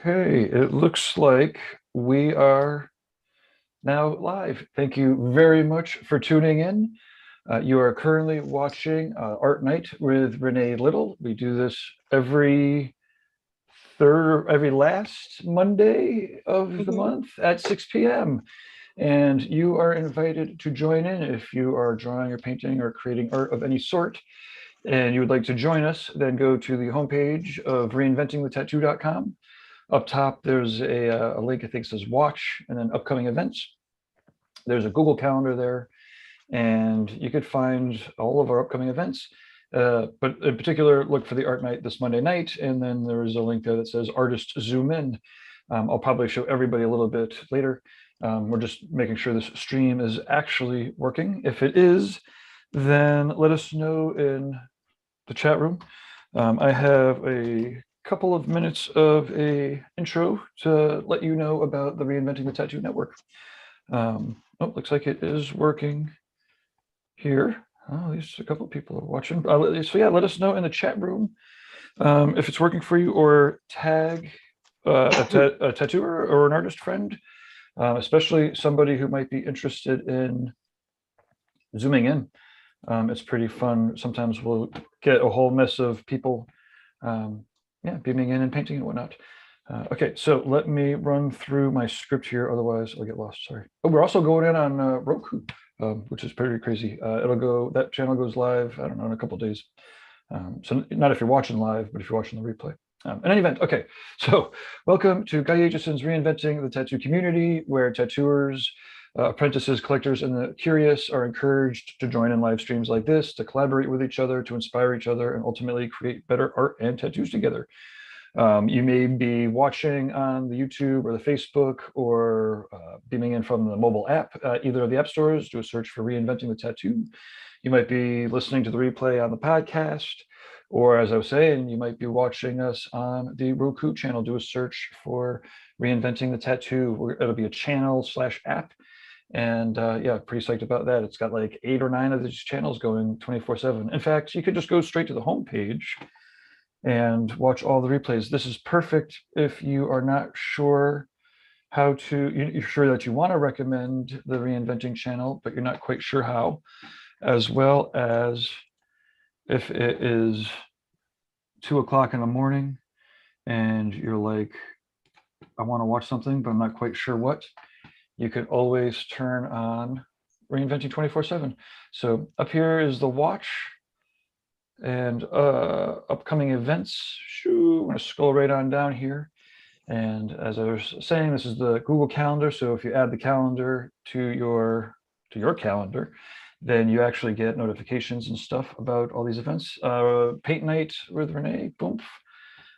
Okay, it looks like we are now live. Thank you very much for tuning in. You are currently watching Art Night with Renee Little. We do this every every last Monday of the Mhm. month at 6 p.m. And you are invited to join in if you are drawing or painting or creating art of any sort and you would like to join us, then go to the homepage of reinventingthetattoo.com. Up top, there's a link, I think says watch, and then upcoming events. There's a Google Calendar there, and you could find all of our upcoming events. But in particular, look for the art night this Monday night, and then there is a link there that says artist zoom in. I'll probably show everybody a little bit later. We're just making sure this stream is actually working. If it is, then let us know in the chat room. I have a couple of minutes of a intro to let you know about the Reinventing the Tattoo Network. Oh, looks like it is working here. Oh, at least a couple of people are watching. So yeah, let us know in the chat room if it's working for you, or tag a tattooer or an artist friend, especially somebody who might be interested in zooming in. It's pretty fun. Sometimes we'll get a whole mess of people, yeah, beaming in and painting and whatnot. Okay, so let me run through my script here. Otherwise, I'll get lost. Sorry. Oh, we're also going in on Roku, which is pretty crazy. That channel goes live, I don't know, in a couple days. So not if you're watching live, but if you're watching the replay. In any event, okay, so welcome to Guy Aitchison's Reinventing the Tattoo Community, where tattooers, apprentices, collectors, and the curious are encouraged to join in live streams like this, to collaborate with each other, to inspire each other, and ultimately create better art and tattoos together. You may be watching on the YouTube or the Facebook, or beaming in from the mobile app, either of the app stores. Do a search for Reinventing the Tattoo. You might be listening to the replay on the podcast, or as I was saying, you might be watching us on the Roku channel. Do a search for Reinventing the Tattoo. It'll be a channel/app. And yeah, pretty psyched about that. It's got like 8 or 9 of these channels going 24/7. In fact, you could just go straight to the homepage and watch all the replays. This is perfect if you are not sure how to, you're sure that you want to recommend the Reinventing channel, but you're not quite sure how, as well as if it is 2 o'clock in the morning and you're like, I want to watch something, but I'm not quite sure what. You could always turn on Reinventing 24/7. So up here is the watch and upcoming events. Shoo, I'm going to scroll right on down here. And as I was saying, this is the Google Calendar. So if you add the calendar to your calendar, then you actually get notifications and stuff about all these events. Paint night with Renee, boom.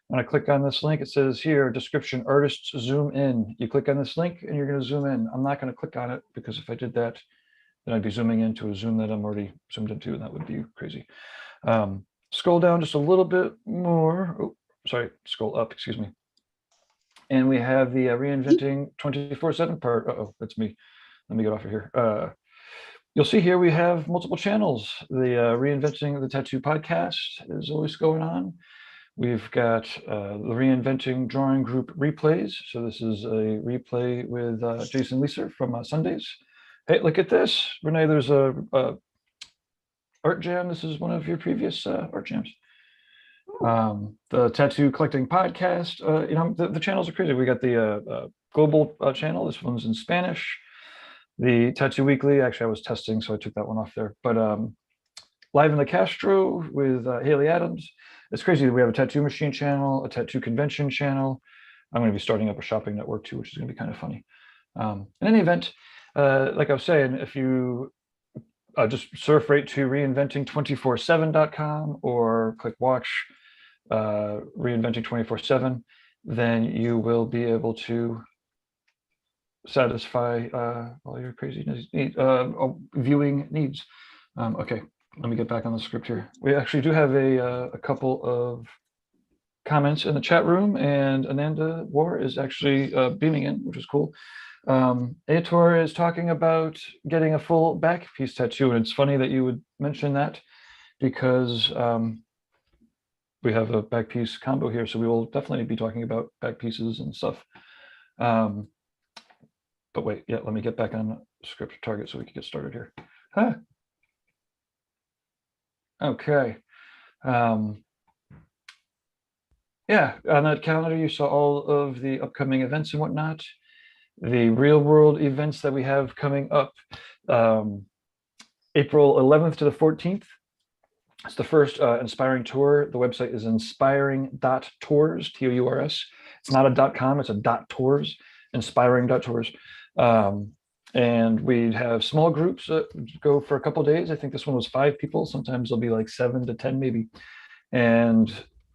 When I click on this link, it says here, description, artists zoom in. You click on this link and you're going to zoom in. I'm not going to click on it because if I did that, then I'd be zooming into a Zoom that I'm already zoomed into, and that would be crazy. Scroll down just a little bit more. Oh, sorry, scroll up, excuse me. And we have the Reinventing 24/7 part. Uh-oh, that's me. Let me get off of here. You'll see here we have multiple channels. The Reinventing the Tattoo podcast is always going on. We've got the Reinventing Drawing Group replays. So this is a replay with Jason Leeser from Sundays. Hey, look at this, Renee. There's a art jam. This is one of your previous art jams. The Tattoo Collecting podcast. The channels are crazy. We got the global channel. This one's in Spanish. The Tattoo Weekly. Actually, I was testing, so I took that one off there. But Live in the Castro with Haley Adams. It's crazy that we have a tattoo machine channel, a tattoo convention channel. I'm going to be starting up a shopping network too, which is going to be kind of funny. In any event, like I was saying, if you just surf right to reinventing247.com or click watch Reinventing 24/7, then you will be able to satisfy all your crazy viewing needs. Okay, let me get back on the script here. We actually do have a couple of comments in the chat room, and Ananda War is actually beaming in, which is cool. Aitor is talking about getting a full back piece tattoo, and it's funny that you would mention that because we have a back piece combo here, so we will definitely be talking about back pieces and stuff. But wait, yeah, let me get back on script target so we can get started here. Huh. Okay. Yeah, on that calendar, you saw all of the upcoming events and whatnot. The real world events that we have coming up. April 11th to the 14th. It's the first Inspiring Tour. The website is inspiring.tours, Tours. It's not a .com, it's a .tours, inspiring.tours. And we'd have small groups go for a couple of days. I think this one was 5 people. Sometimes there'll be like 7 to 10 maybe. And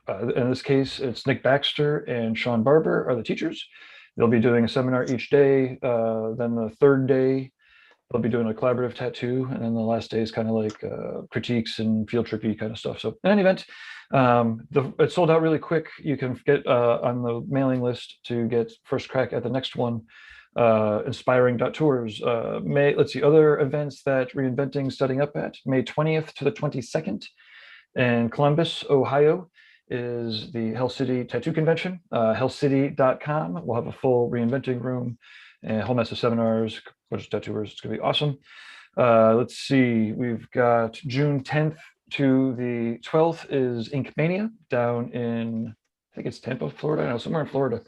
in this case, it's Nick Baxter and Sean Barber are the teachers. They'll be doing a seminar each day. Then the third day, they'll be doing a collaborative tattoo, and then the last day is kind of like critiques and field trippy kind of stuff. So in any event, it sold out really quick. You can get on the mailing list to get first crack at the next one. Inspiring.tours. Let's see, other events that Reinventing is setting up at May 20th to the 22nd in Columbus, Ohio is the Hell City Tattoo Convention. Hellcity.com will have a full Reinventing room and a whole mess of seminars, a bunch of tattooers. It's gonna be awesome. Let's see, we've got June 10th to the 12th is Ink Mania down in, I think it's Tampa, Florida, I know, somewhere in Florida.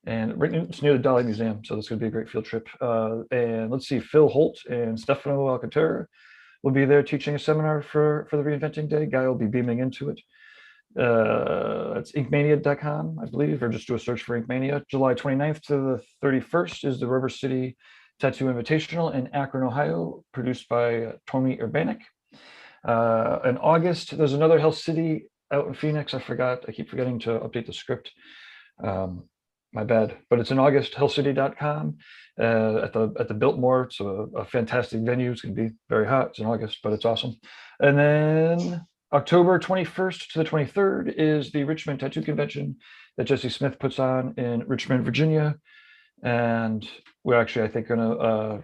And it's near the Dali Museum, so this is gonna be a great field trip. And let's see, Phil Holt and Stefano Alcantara will be there teaching a seminar for the Reinventing Day. Guy will be beaming into it. It's inkmania.com, I believe, or just do a search for Inkmania. July 29th to the 31st is the River City Tattoo Invitational in Akron, Ohio, produced by Tony Urbanik. In August, there's another Hell City out in Phoenix. I keep forgetting to update the script. My bad, but it's in August, hellcity.com at the Biltmore. It's a fantastic venue. It's going to be very hot. It's in August, but it's awesome. And then October 21st to the 23rd is the Richmond Tattoo Convention that Jesse Smith puts on in Richmond, Virginia. And we're actually, I think, going to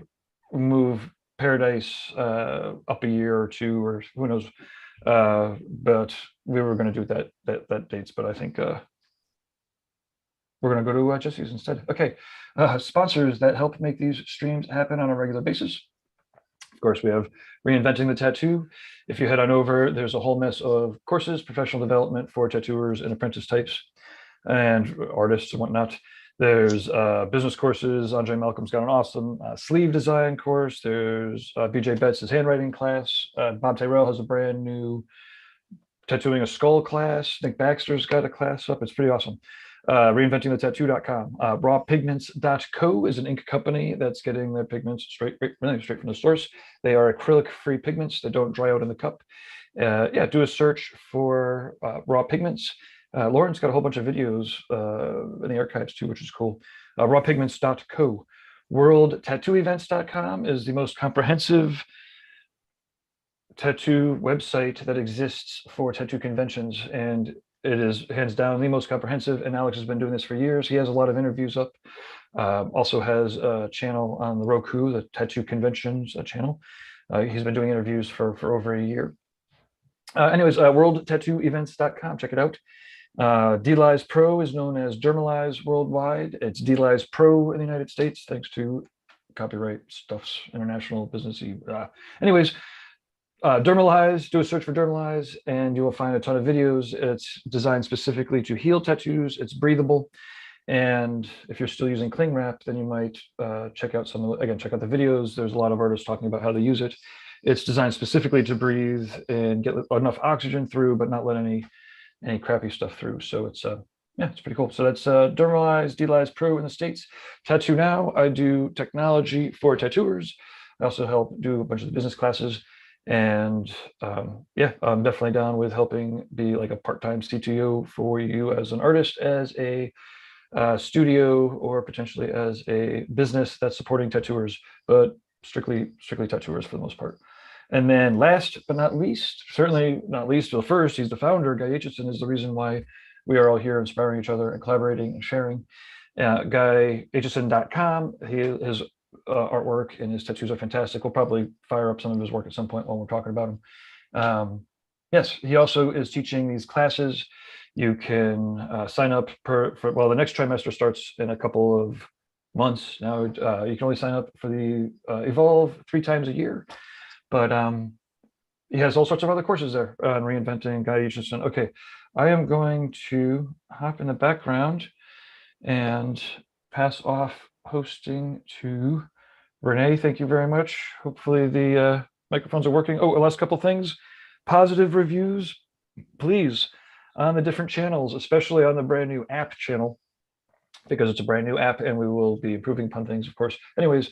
move Paradise up a year or 2, or who knows. But we were going to do that dates, but I think we're going to go to Jesse's instead. Okay, sponsors that help make these streams happen on a regular basis. Of course, we have Reinventing the Tattoo. If you head on over, there's a whole mess of courses, professional development for tattooers and apprentice types and artists and whatnot. There's business courses. Andre Malcolm's got an awesome sleeve design course. There's BJ Betts' handwriting class. Bob Tyrell has a brand new tattooing a skull class. Nick Baxter's got a class up. It's pretty awesome. Reinventingthetattoo.com. Rawpigments.co is an ink company that's getting their pigments straight from the source. They are acrylic-free pigments that don't dry out in the cup. Yeah, do a search for raw pigments. Lauren's got a whole bunch of videos in the archives too, which is cool. Rawpigments.co. WorldTattooEvents.com is the most comprehensive tattoo website that exists for tattoo conventions, and it is hands down the most comprehensive, and Alex has been doing this for years. He has a lot of interviews up. Also has a channel on the Roku, the Tattoo Conventions channel. He's been doing interviews for over a year. Anyways, worldtattooevents.com, check it out. DLize Pro is known as Dermalize worldwide. It's DLize Pro in the United States, thanks to copyright stuff's international businessy. Anyways, Dermalize, do a search for Dermalize, and you will find a ton of videos. It's designed specifically to heal tattoos. It's breathable. And if you're still using cling wrap, then you might check out check out the videos. There's a lot of artists talking about how to use it. It's designed specifically to breathe and get enough oxygen through, but not let any crappy stuff through. So it's yeah, it's pretty cool. So that's Dermalize, DLize Pro in the States. Tattoo Now, I do technology for tattooers. I also help do a bunch of the business classes. And yeah, I'm definitely down with helping be like a part-time CTO for you as an artist, as a studio, or potentially as a business that's supporting tattooers, but strictly tattooers for the most part. And then last but not least, certainly not least, well, first, he's the founder. Guy Aitchison is the reason why we are all here inspiring each other and collaborating and sharing. GuyAitchison.com. His artwork and his tattoos are fantastic. We'll probably fire up some of his work at some point when we're talking about him. Yes, he also is teaching these classes. You can sign up well, the next trimester starts in a couple of months. Now you can only sign up for the Evolve 3 times a year. But he has all sorts of other courses there on reinventing, guidance. Okay, I am going to hop in the background and pass off hosting to Renee. Thank you very much. Hopefully the microphones are working. Oh, the last couple things. Positive reviews, please, on the different channels, especially on the brand new app channel, because it's a brand new app and we will be improving upon things, of course. Anyways,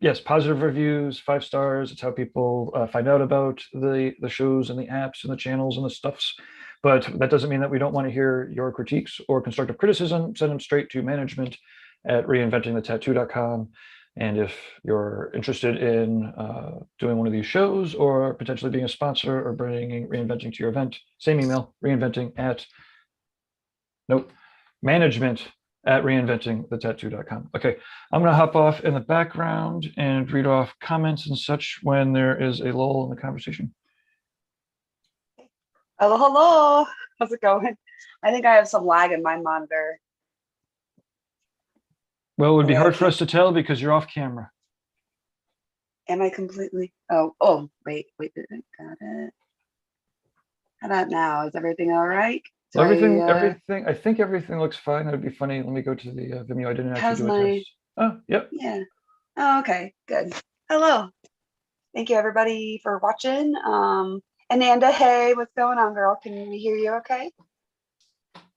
yes, positive reviews, 5 stars. It's how people find out about the shows and the apps and the channels and the stuffs. But that doesn't mean that we don't want to hear your critiques or constructive criticism. Send them straight to management at reinventingthetattoo.com. And if you're interested in doing one of these shows or potentially being a sponsor or bringing Reinventing to your event, same email, management at reinventingthetattoo.com. Okay, I'm going to hop off in the background and read off comments and such when there is a lull in the conversation. Hello, hello. How's it going? I think I have some lag in my monitor. Well, it would be hard for us to tell because you're off camera. Am I completely? Oh, wait, got it. How about now? Is everything all right? So everything, I think everything looks fine. It'd be funny. Let me go to the Vimeo. I didn't actually do a test. Oh, yep. Yeah. Oh, okay, good. Hello. Thank you, everybody, for watching. Ananda, hey, what's going on, girl? Can we hear you okay?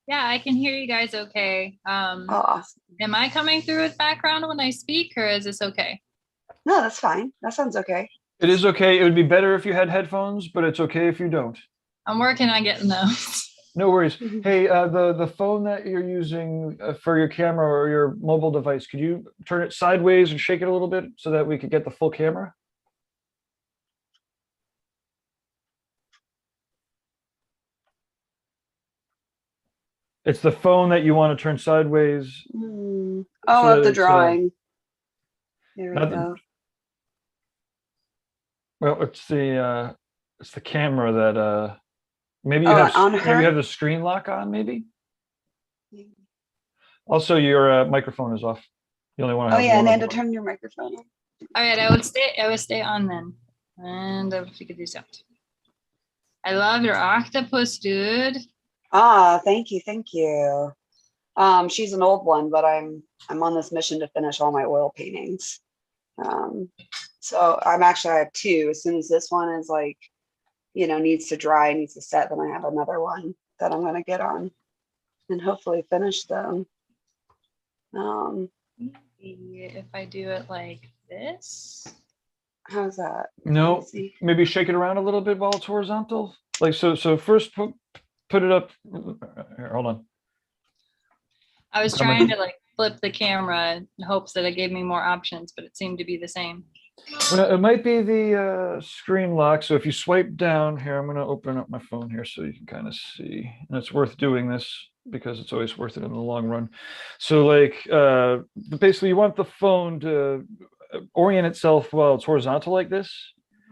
Yeah, I can hear you guys okay. Oh, awesome. Am I coming through with background when I speak, or is this okay? No, that's fine. That sounds okay. It is okay. It would be better if you had headphones, but it's okay if you don't. I'm working on getting those. No worries. Hey, the phone that you're using for your camera or your mobile device, could you turn it sideways and shake it a little bit so that we could get the full camera? It's the phone that you want to turn sideways. Oh, so of the drawing. There we go. Well, it's the camera that maybe you have the screen lock on, maybe. Also, your microphone is off. You only want to. Oh yeah, Amanda, turn your microphone on. All right, I would stay on then, and if you could do something. I love your octopus, dude. Ah, thank you. She's an old one, but I'm on this mission to finish all my oil paintings. So I have 2. As soon as this one is like, needs to dry, needs to set, then I have another one that I'm gonna get on and hopefully finish them. If I do it like this. How's that? No, maybe shake it around a little bit while it's horizontal. Like so first put it up. Here, hold on. I was trying to like flip the camera in hopes that it gave me more options, but it seemed to be the same. Well, it might be the screen lock. So if you swipe down here, I'm going to open up my phone here so you can kind of see. And it's worth doing this because it's always worth it in the long run. So like basically you want the phone to orient itself while it's horizontal like this.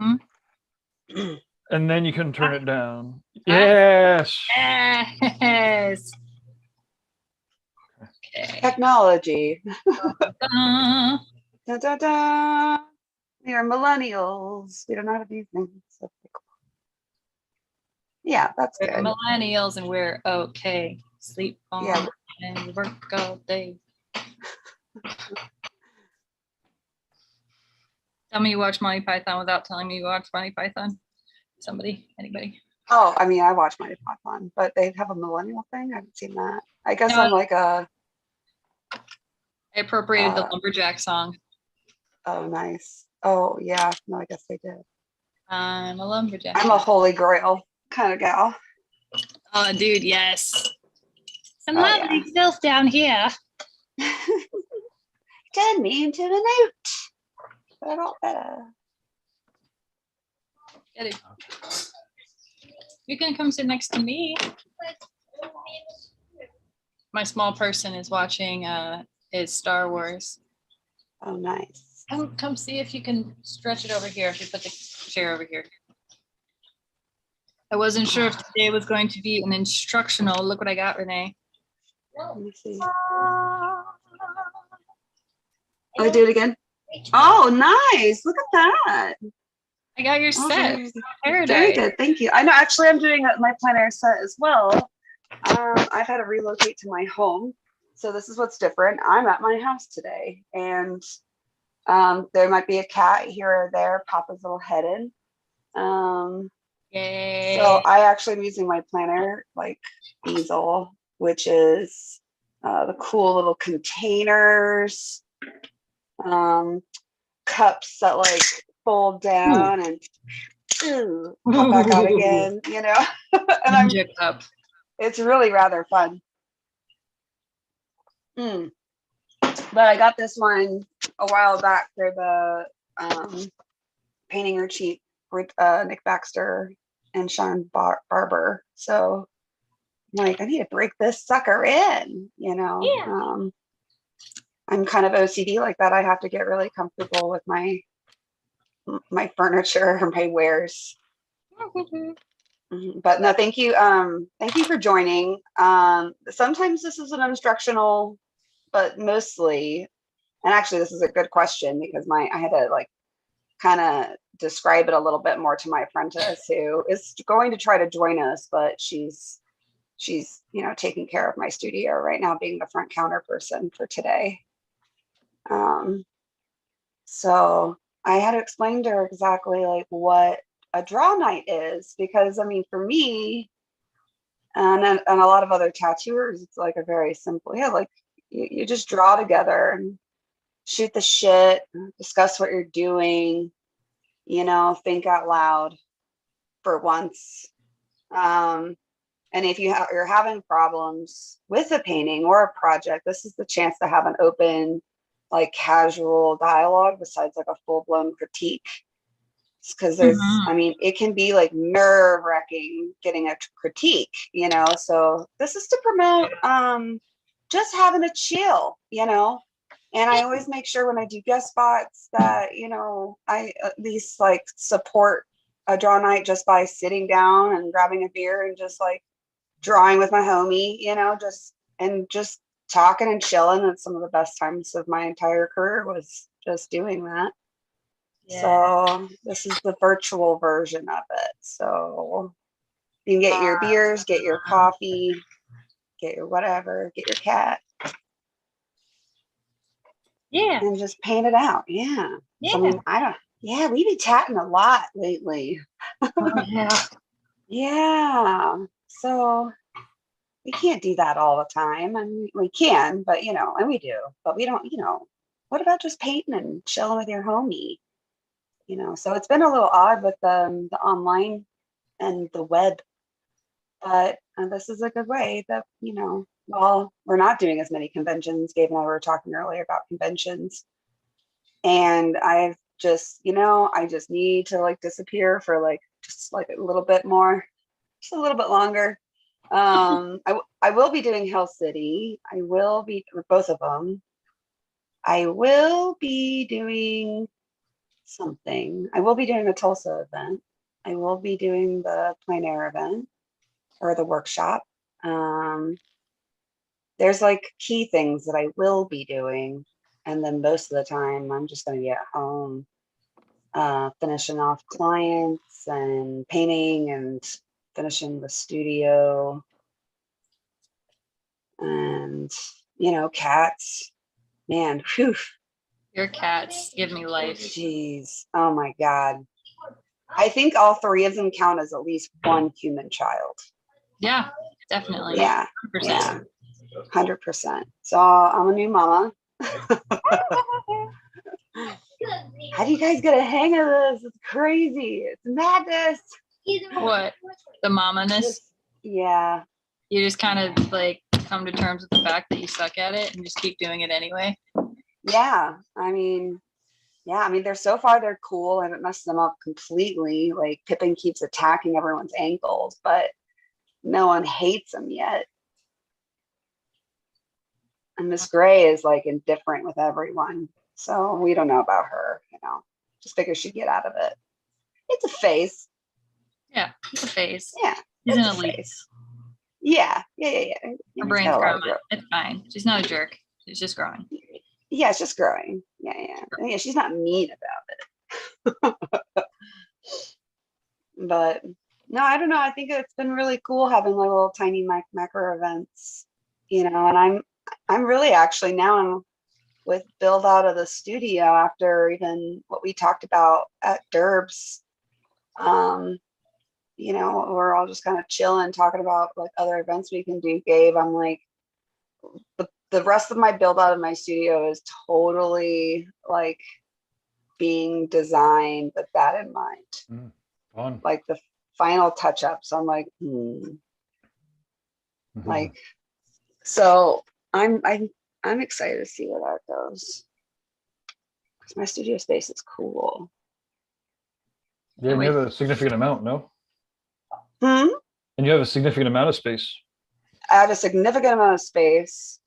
Mm-hmm. And then you can turn it down. Yes. Yes. Okay. Technology. Da, da, da. We are millennials. We don't know how to do things. So cool. Yeah, that's we're good. Millennials and we're okay. Sleep on and work all day. Tell me you watch Monty Python without telling me you watch Monty Python. Anybody? Oh, I mean, I watch Monty Python, but they have a millennial thing. I haven't seen that. I guess I'm like a. I appropriated the Lumberjack song. Oh, nice. Oh, yeah. No, I guess they did. I'm a lumberjack. I'm a Holy Grail kind of gal. Oh, dude, yes. Some lovely stuff down here. Turn me into a newt. But I got better. Get it. You can come sit next to me. My small person is watching is Star Wars. Oh, nice. Come see if you can stretch it over here. If you put the chair over here. I wasn't sure if today was going to be an instructional. Look what I got, Renee. Let me see. Oh, do it again. Oh, nice. Look at that. I got your Oh, set. very Paradise. good. Thank you. I know, actually, I'm doing my planner set as well. I've had to relocate to my home. So this is what's different. I'm at my house today, and there might be a cat here or there, pop his little head in. Yay. So I actually am using my planner like easel, which is the cool little containers, cups that like fold down and pop back out again, you know. And Ninja cup. it's really rather fun. But I got this one a while back for the painting or cheap with Nick Baxter and Sean Barber. So I'm like, I need to break this sucker in, you know. Yeah. I'm kind of OCD like that. I have to get really comfortable with my furniture or my wares. But no, thank you. Thank you for joining. Sometimes this is an instructional, but mostly, and actually this is a good question because I had to like kind of describe it a little bit more to my apprentice who is going to try to join us, but she's you know, taking care of my studio right now, being the front counter person for today. So I had to explain to her exactly like what a draw night is, because I mean, for me and a lot of other tattooers, it's like a very simple, yeah, like you just draw together and shoot the shit, discuss what you're doing, you know, think out loud for once. And if you're having problems with a painting or a project, this is the chance to have an open, like casual dialogue besides like a full-blown critique. Because there's, I mean, it can be like nerve-wracking getting a critique, you know. So this is to promote just having a chill, you know. And I always make sure when I do guest spots that, you know, I at least like support a draw night just by sitting down and grabbing a beer and just like drawing with my homie, you know, just talking and chilling. And some of the best times of my entire career was just doing that. Yeah. So this is the virtual version of it. So you can get your beers, get your coffee, get your whatever, get your cat. Yeah. And just paint it out. Yeah. Yeah. So, I mean, yeah, we've been chatting a lot lately. Oh, yeah. Yeah. So we can't do that all the time. I mean, we can, but you know, and we do, but we don't, you know, what about just painting and chilling with your homie? You know, so it's been a little odd with the online and the web, but this is a good way that, you know, while we're not doing as many conventions, Gabe and I were talking earlier about conventions, and I've just, you know, I just need to like disappear for like just like a little bit more, just a little bit longer. I will be doing Hell City. I will be with both of them. I will be doing something. I will be doing a Tulsa event. I will be doing the plein air event or the workshop. There's like key things that I will be doing. And then most of the time I'm just going to be at home, finishing off clients and painting and finishing the studio. And, you know, cats, man, whew. Your cats give me life. Jeez. Oh my God. I think all three of them count as at least one human child. Yeah, definitely. Yeah. 100%. Yeah. 100%. So I'm a new mama. How do you guys get a hang of this? It's crazy. It's madness. What? The mama-ness? Yeah. You just kind of like come to terms with the fact that you suck at it and just keep doing it anyway. Yeah. I mean, they're so far they're cool. I haven't messed them up completely. Like Pippin keeps attacking everyone's ankles, but no one hates him yet. And Miss Gray is like indifferent with everyone. So we don't know about her, you know. Just figure she'd get out of it. It's a phase. Yeah, it's a phase. Yeah, He's in it's a a league. phase. Yeah. Her He's brain's got a lot growing. of growth. It's fine. She's not a jerk. She's just growing. Yeah, it's just growing. Yeah. She's not mean about it. But no, I don't know. I think it's been really cool having like little tiny macro events, and I'm really actually now I'm with build out of the studio after even what we talked about at Derbs. We're all just kind of chilling, talking about like other events we can do. Gabe, I'm like, the rest of my build out of my studio is totally like being designed with that in mind. Fun. Like the final touch ups, I'm like, like, so I'm excited to see where that goes. Because my studio space is cool. Yeah, and you have a significant amount, no? And you have a significant amount of space. I have a significant amount of space.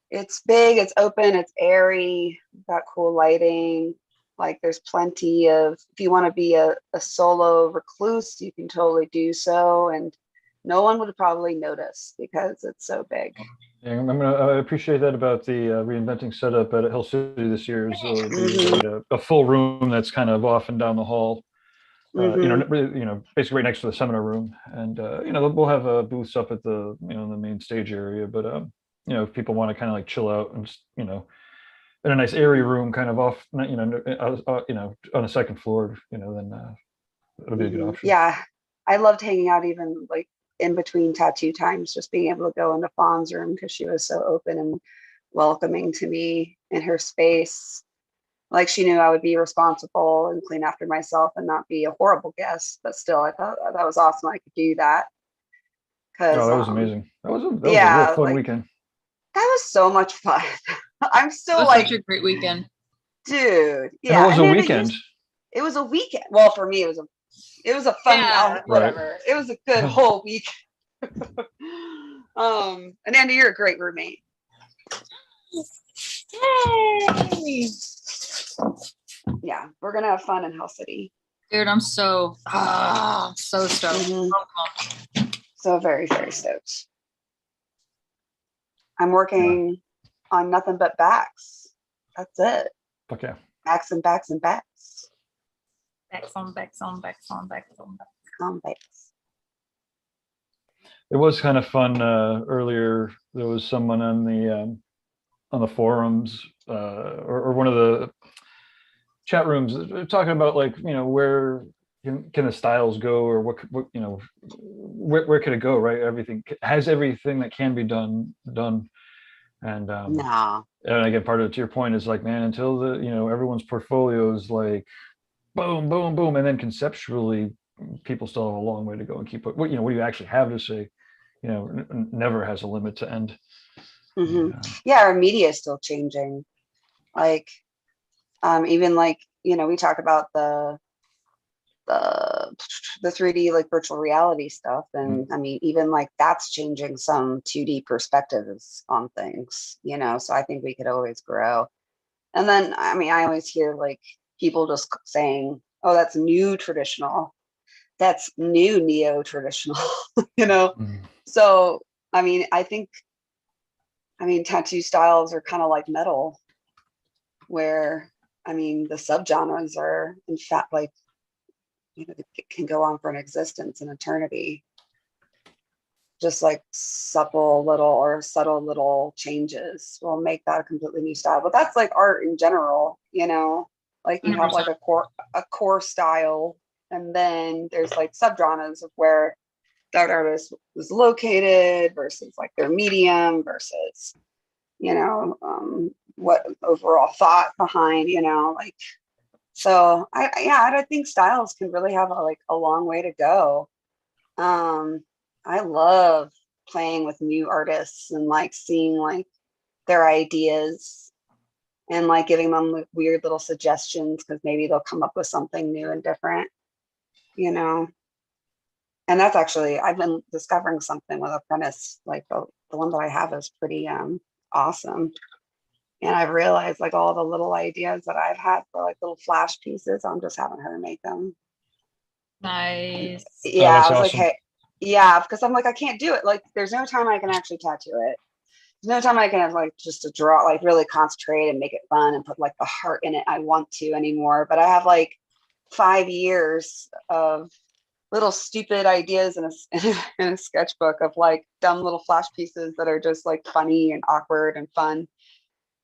It's big, it's open, it's airy, got cool lighting. Like there's plenty of, if you want to be a solo recluse, you can totally do so. And no one would probably notice because it's so big. Yeah, I appreciate that about the Reinventing setup at Hill City this year. Is a full room that's kind of off and down the hall. Basically right next to the seminar room, and we'll have booths up at the the main stage area. But if people want to kind of like chill out and just in a nice airy room, kind of off, on a second floor, then it'll be a good option. Yeah, I loved hanging out even like in between tattoo times, just being able to go into Fawn's room because she was so open and welcoming to me in her space. Like she knew I would be responsible and clean after myself and not be a horrible guest, but still, I thought that was awesome. I could do that. That was amazing. That was a real fun weekend. That was so much fun. I'm still such a great weekend, dude. Yeah, and it was a weekend. It was a weekend. Well, for me, it was a fun. Whatever. Right. It was a good whole week. And Andy, you're a great roommate. Yay! Yeah, we're gonna have fun in Hill City. Dude, I'm so stoked. So very, very stoked. I'm working on nothing but backs. That's it. Okay. Backs and backs and backs. Backs on backs on backs on backs on backs on backs. It was kind of fun earlier. There was someone on the forums or one of the chat rooms talking about like where can the styles go, or what where could it go, right? Everything that can be done, and no. And again, part of it, to your point, is like, man, until the everyone's portfolio is like boom boom boom, and then conceptually people still have a long way to go and keep what do you actually have to say, never has a limit to end. Yeah, our media is still changing. Like even like we talk about the 3D like virtual reality stuff, and I mean even like that's changing some 2D perspectives on things, so I think we could always grow. And then I mean I always hear like people just saying, oh, that's new traditional, that's new neo-traditional. So I mean tattoo styles are kind of like metal, where I mean the subgenres are in fact like it can go on for an existence, an eternity. Just like subtle little changes will make that a completely new style. But that's like art in general, like you have like a core style, and then there's like subgenres of where that artist was located versus like their medium versus what overall thought behind, like. So I think styles can really have a long way to go. I love playing with new artists and like seeing like their ideas and like giving them weird little suggestions, because maybe they'll come up with something new and different, and that's actually, I've been discovering something with Apprentice, like the one that I have is pretty awesome. And I've realized like all the little ideas that I've had for like little flash pieces, I'm just having her make them. Nice. Yeah, that's I was like, awesome. hey, yeah, because I'm like, I can't do it. Like, there's no time I can actually tattoo it. There's no time I can have like just to draw, like really concentrate and make it fun and put like the heart in it I want to anymore. But I have like 5 years of little stupid ideas in in a sketchbook of like dumb little flash pieces that are just like funny and awkward and fun.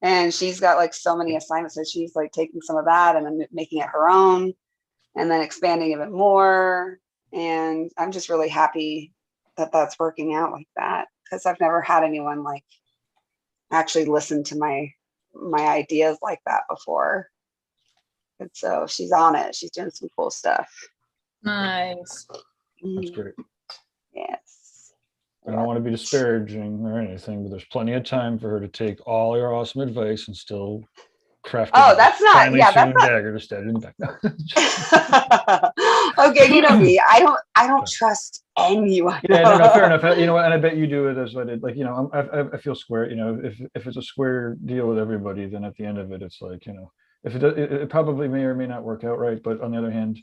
And she's got like so many assignments, so she's like taking some of that and then making it her own and then expanding even more. And I'm just really happy that that's working out like that, because I've never had anyone like actually listen to my ideas like that before. And so she's on it. She's doing some cool stuff. Nice. That's great. Yes. I don't want to be disparaging or anything, but there's plenty of time for her to take all your awesome advice and still craft Oh, that's not, finely yeah, that's tuned dagger to stab it in the back. not. Okay, you know me. I don't trust anyone. Yeah, no, fair enough. You know what? And I bet you do it as what it like. You know, I feel square. You know, if it's a square deal with everybody, then at the end of it, it's like, you know, if it does, it probably may or may not work out right. But on the other hand,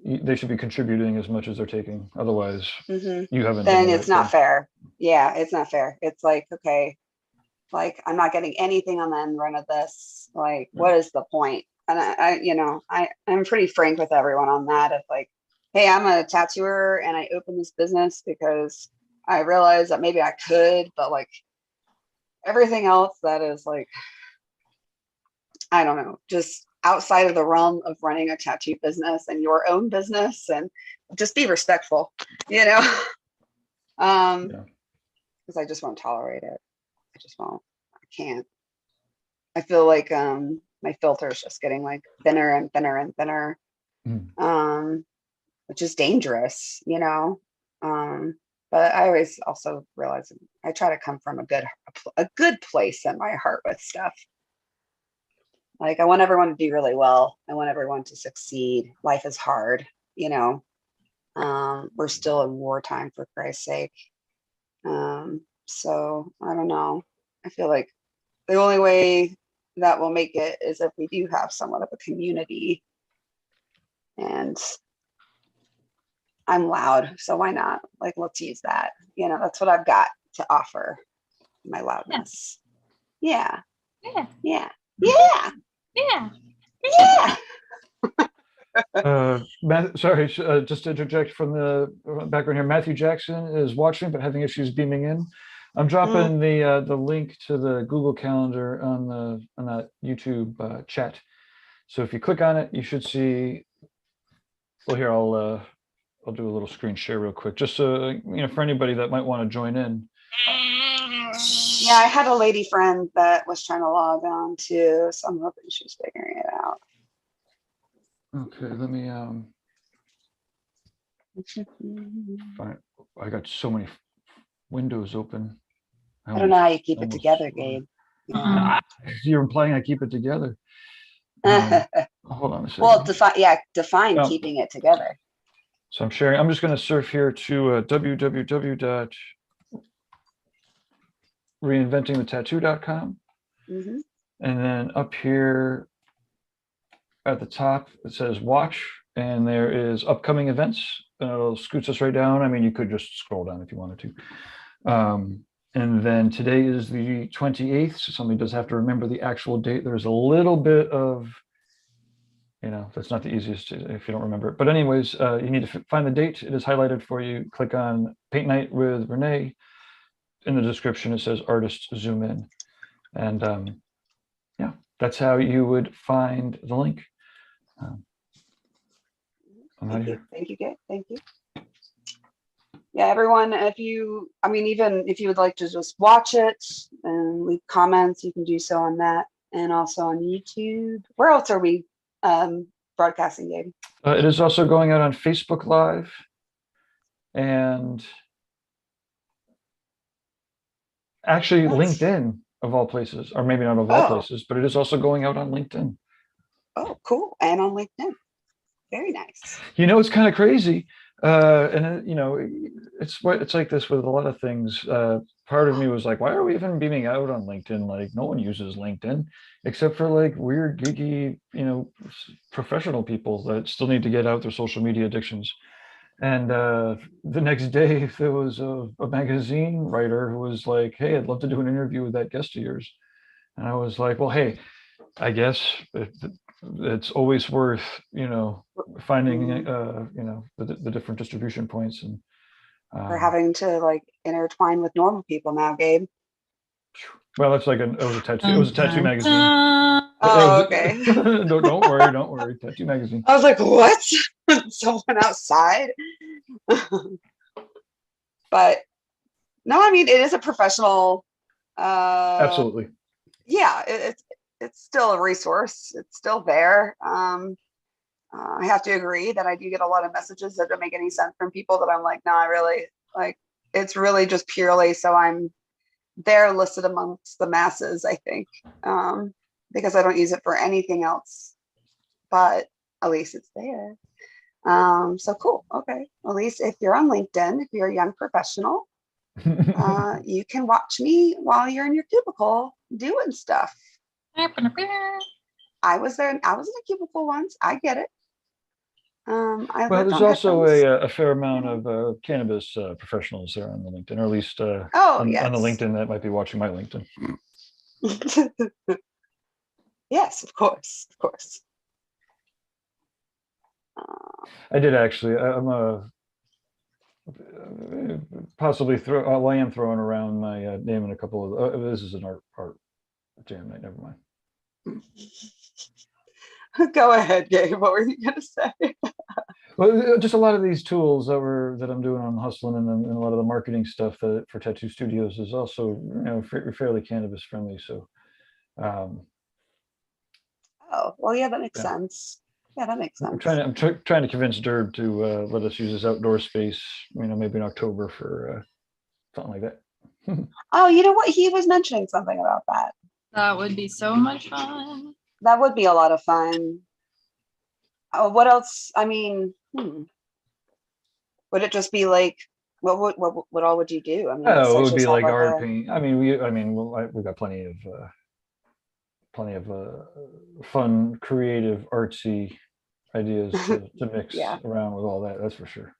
they should be contributing as much as they're taking. Otherwise, you haven't. Then done the it's right not thing. fair. Yeah, it's not fair. It's like, okay, like I'm not getting anything on the end run of this. Like, what is the point? And you know, I'm pretty frank with everyone on that. Of like, hey, I'm a tattooer and I opened this business because I realized that maybe I could, but like everything else that is like, I don't know, just outside of the realm of running a tattoo business and your own business, and just be respectful, you know. Because I just won't tolerate it. I just won't. I can't. I feel like my filter is just getting like thinner and thinner and thinner, which is dangerous, you know. But I always also realize I try to come from a good place in my heart with stuff. Like I want everyone to do really well. I want everyone to succeed. Life is hard, you know. We're still in wartime, for Christ's sake. So I don't know. I feel like the only way that will make it is if we do have somewhat of a community. And I'm loud, so why not? Like, let's use that. You know, that's what I've got to offer. My loudness. Yeah. Yeah. Yeah. Yeah. Yeah. Yeah. Sorry, just to interject from the background here. Matthew Jackson is watching but having issues beaming in. I'm dropping the link to the Google Calendar on that YouTube chat. So if you click on it, you should see. Well, here I'll do a little screen share real quick, just so you know, for anybody that might want to join in. Yeah, I had a lady friend that was trying to log on too, so I'm hoping she's figuring it out. Okay, let me fine. I got so many windows open. I don't know how you keep it together, Gabe. Yeah. You're implying I keep it together. Hold on a second. Well, define keeping it together. So I'm sharing. I'm just going to surf here to www.reinventingthetattoo.com. And then up here at the top, it says watch, and there is upcoming events. And it'll scoots us right down. I mean, you could just scroll down if you wanted to. And then today is the 28th, so somebody does have to remember the actual date. There's a little bit of, you know, that's not the easiest if you don't remember it. But anyways, you need to find the date. It is highlighted for you. Click on Paint Night with Renee. In the description, it says Artist Zoom In. And yeah, that's how you would find the link. Thank you, Gabe. Thank you. Yeah, everyone, even if you would like to just watch it and leave comments, you can do so on that, and also on YouTube. Where else are we broadcasting, Gabe? It is also going out on Facebook Live and actually LinkedIn, of all places, or maybe not of all places, but it is also going out on LinkedIn. Oh, cool. And on LinkedIn. Very nice. You know, it's kind of crazy. And you know, it's like this with a lot of things. part of me was like, why are we even beaming out on LinkedIn? Like, no one uses LinkedIn except for like weird, geeky, professional people that still need to get out their social media addictions. And the next day, there was a magazine writer who was like, hey, I'd love to do an interview with that guest of yours. And I was like, well, hey, I guess it's always worth, finding, the different distribution points. And We're having to like intertwine with normal people now, Gabe. well, it's like it was a tattoo. It was a tattoo magazine. Oh, okay. Don't worry. Tattoo magazine. I was like, what? Someone outside? But no, I mean, it is a professional. Absolutely. Yeah, it's still a resource. It's still there. I have to agree that I do get a lot of messages that don't make any sense from people that I'm like, no, I really like. It's really just purely so I'm there listed amongst the masses, I think, because I don't use it for anything else, but at least it's there. So cool. Okay. At least if you're on LinkedIn, if you're a young professional, you can watch me while you're in your cubicle doing stuff. I was there. I was in a cubicle once. I get it. Well, there's also a fair amount of cannabis professionals there on the LinkedIn, or at least on the LinkedIn that might be watching my LinkedIn. Yes, of course. I did actually. I'm possibly I am throwing around my name in a couple of. This is an art jam night. Never mind. Go ahead, Gabe. What were you gonna say? Well, just a lot of these tools that I'm doing on Hustling and a lot of the marketing stuff for tattoo studios is also fairly cannabis friendly. So. Oh well, yeah, that makes sense. Yeah, that makes sense. I'm trying to convince Derb to let us use his outdoor space. Maybe in October for something like that. Oh, you know what? He was mentioning something about that. That would be so much fun. That would be a lot of fun. What else? I mean, would it just be like what all would you do? I mean, it would be like art paint. I mean, we've got plenty of fun, creative, artsy ideas to mix around with all that. That's for sure.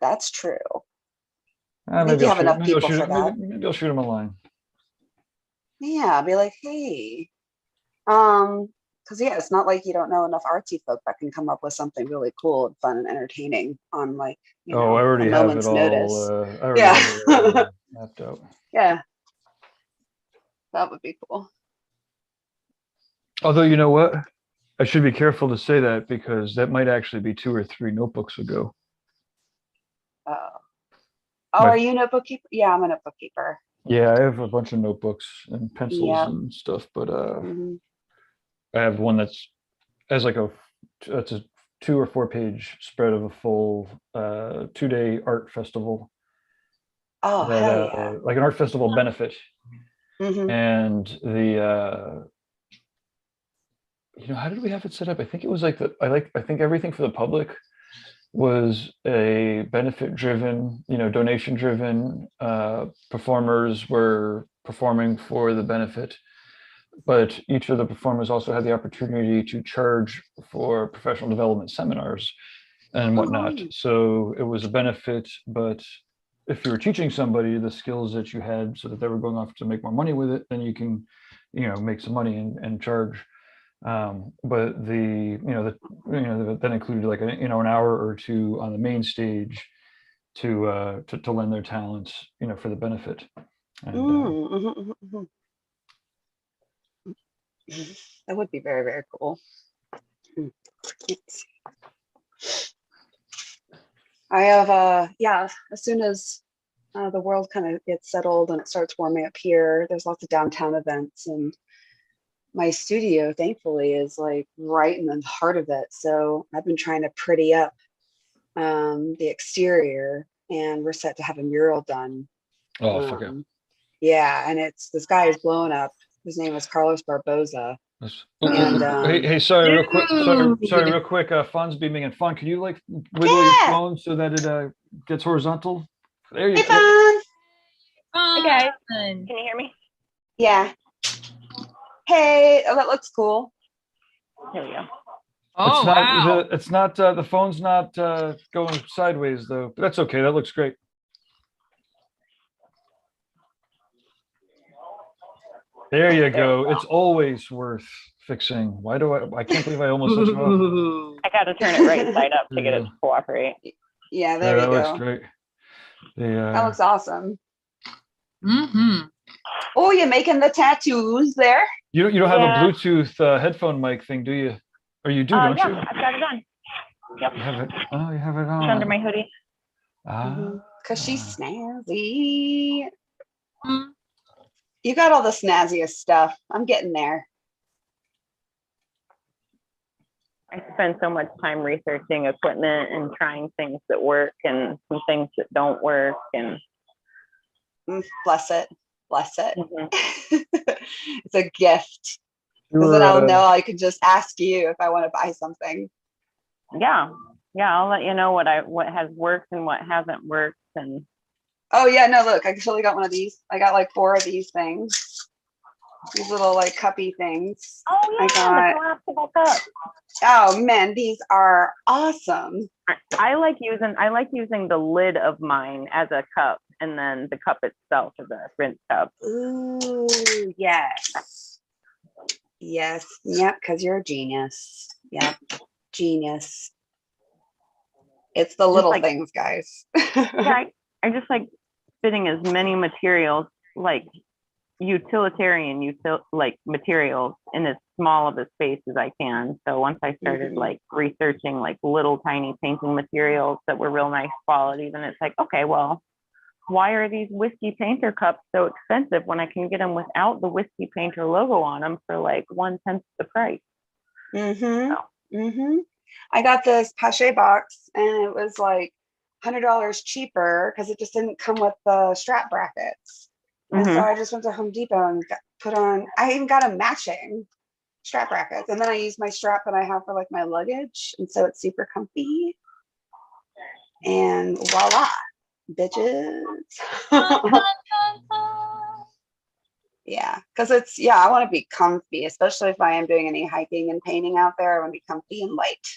That's true. Maybe I'll have enough people for that. Maybe I'll shoot him a line. Yeah, be like, hey, because it's not like you don't know enough artsy folk that can come up with something really cool and fun and entertaining on like I already have it all. Notice. I already have it all mapped out. Yeah, that would be cool. Although, you know what? I should be careful to say that because that might actually be 2 or 3 notebooks ago. Are you a notebook keeper? Yeah, I'm a notebook keeper. Yeah, I have a bunch of notebooks and pencils and stuff, but I have one that's like it's a 2 or 4 page spread of a full 2-day art festival. Oh, hell yeah. Like an art festival benefit. And the how did we have it set up? I think it was like I think everything for the public was a benefit driven, donation driven. Performers were performing for the benefit, but each of the performers also had the opportunity to charge for professional development seminars and whatnot. So it was a benefit, but if you were teaching somebody the skills that you had so that they were going off to make more money with it, then you can, make some money and charge. But that included like an hour or 2 on the main stage to lend their talents, for the benefit. And, that would be very, very cool. I have as soon as the world kind of gets settled and it starts warming up here, there's lots of downtown events, and my studio thankfully is like right in the heart of it. So I've been trying to pretty up the exterior, and we're set to have a mural done. Fuck yeah. Yeah, and this guy is blowing up. His name is Carlos Barboza. And hey, sorry, real quick. Fun's beaming and Fun. Can you like wiggle your phone so that it gets horizontal? There you go. Hey, guys. fun. Can you hear me? Yeah. Hey, oh, that looks cool. Here we go. Oh, wow. It's not the phone's not going sideways though, but that's okay. That looks great. There you go. It's always worth fixing. Why do I can't believe I almost let you off. I got to turn it right side up to get it to cooperate. Yeah, Yeah, there you that looks go. great. That looks awesome. Mm-hmm. Oh, you're making the tattoos there? You don't have a Yeah. Bluetooth headphone mic thing, do you? Or you do, don't Yeah, you? I've got it on. Yep. You have it. Oh, you have it on. It's under my hoodie. Because she's snazzy. Mm. You got all the snazziest stuff. I'm getting there. I spend so much time researching equipment and trying things that work and some things that don't work. And Bless it. Bless it. Mhm. It's a gift. Because then I'll know I can just ask you if I want to buy something. yeah, I'll let you know what has worked and what hasn't worked. And Oh yeah, no, look, I actually got one of these. I got like 4 of these things. These little like cuppy things. oh yeah, the collapsible cup. Oh man, these are awesome. I like using the lid of mine as a cup, and then the cup itself as a rinse cup. Ooh, yes. Yes. Yep, because you're a genius. Yep. Genius. It's the little things, guys. Yeah, I just like fitting as many materials, like utilitarian materials, in as small of a space as I can. So once I started like researching like little tiny painting materials that were real nice quality, then it's like, okay, well, why are these whiskey painter cups so expensive when I can get them without the whiskey painter logo on them for like 1/10 the price? I got this Pache box and it was like $100 cheaper because it just didn't come with the strap brackets. And so I just went to Home Depot and I even got a matching strap brackets. And then I used my strap that I have for like my luggage. And so it's super comfy. And voila, bitches. Yeah, because I want to be comfy, especially if I am doing any hiking and painting out there. I want to be comfy and light.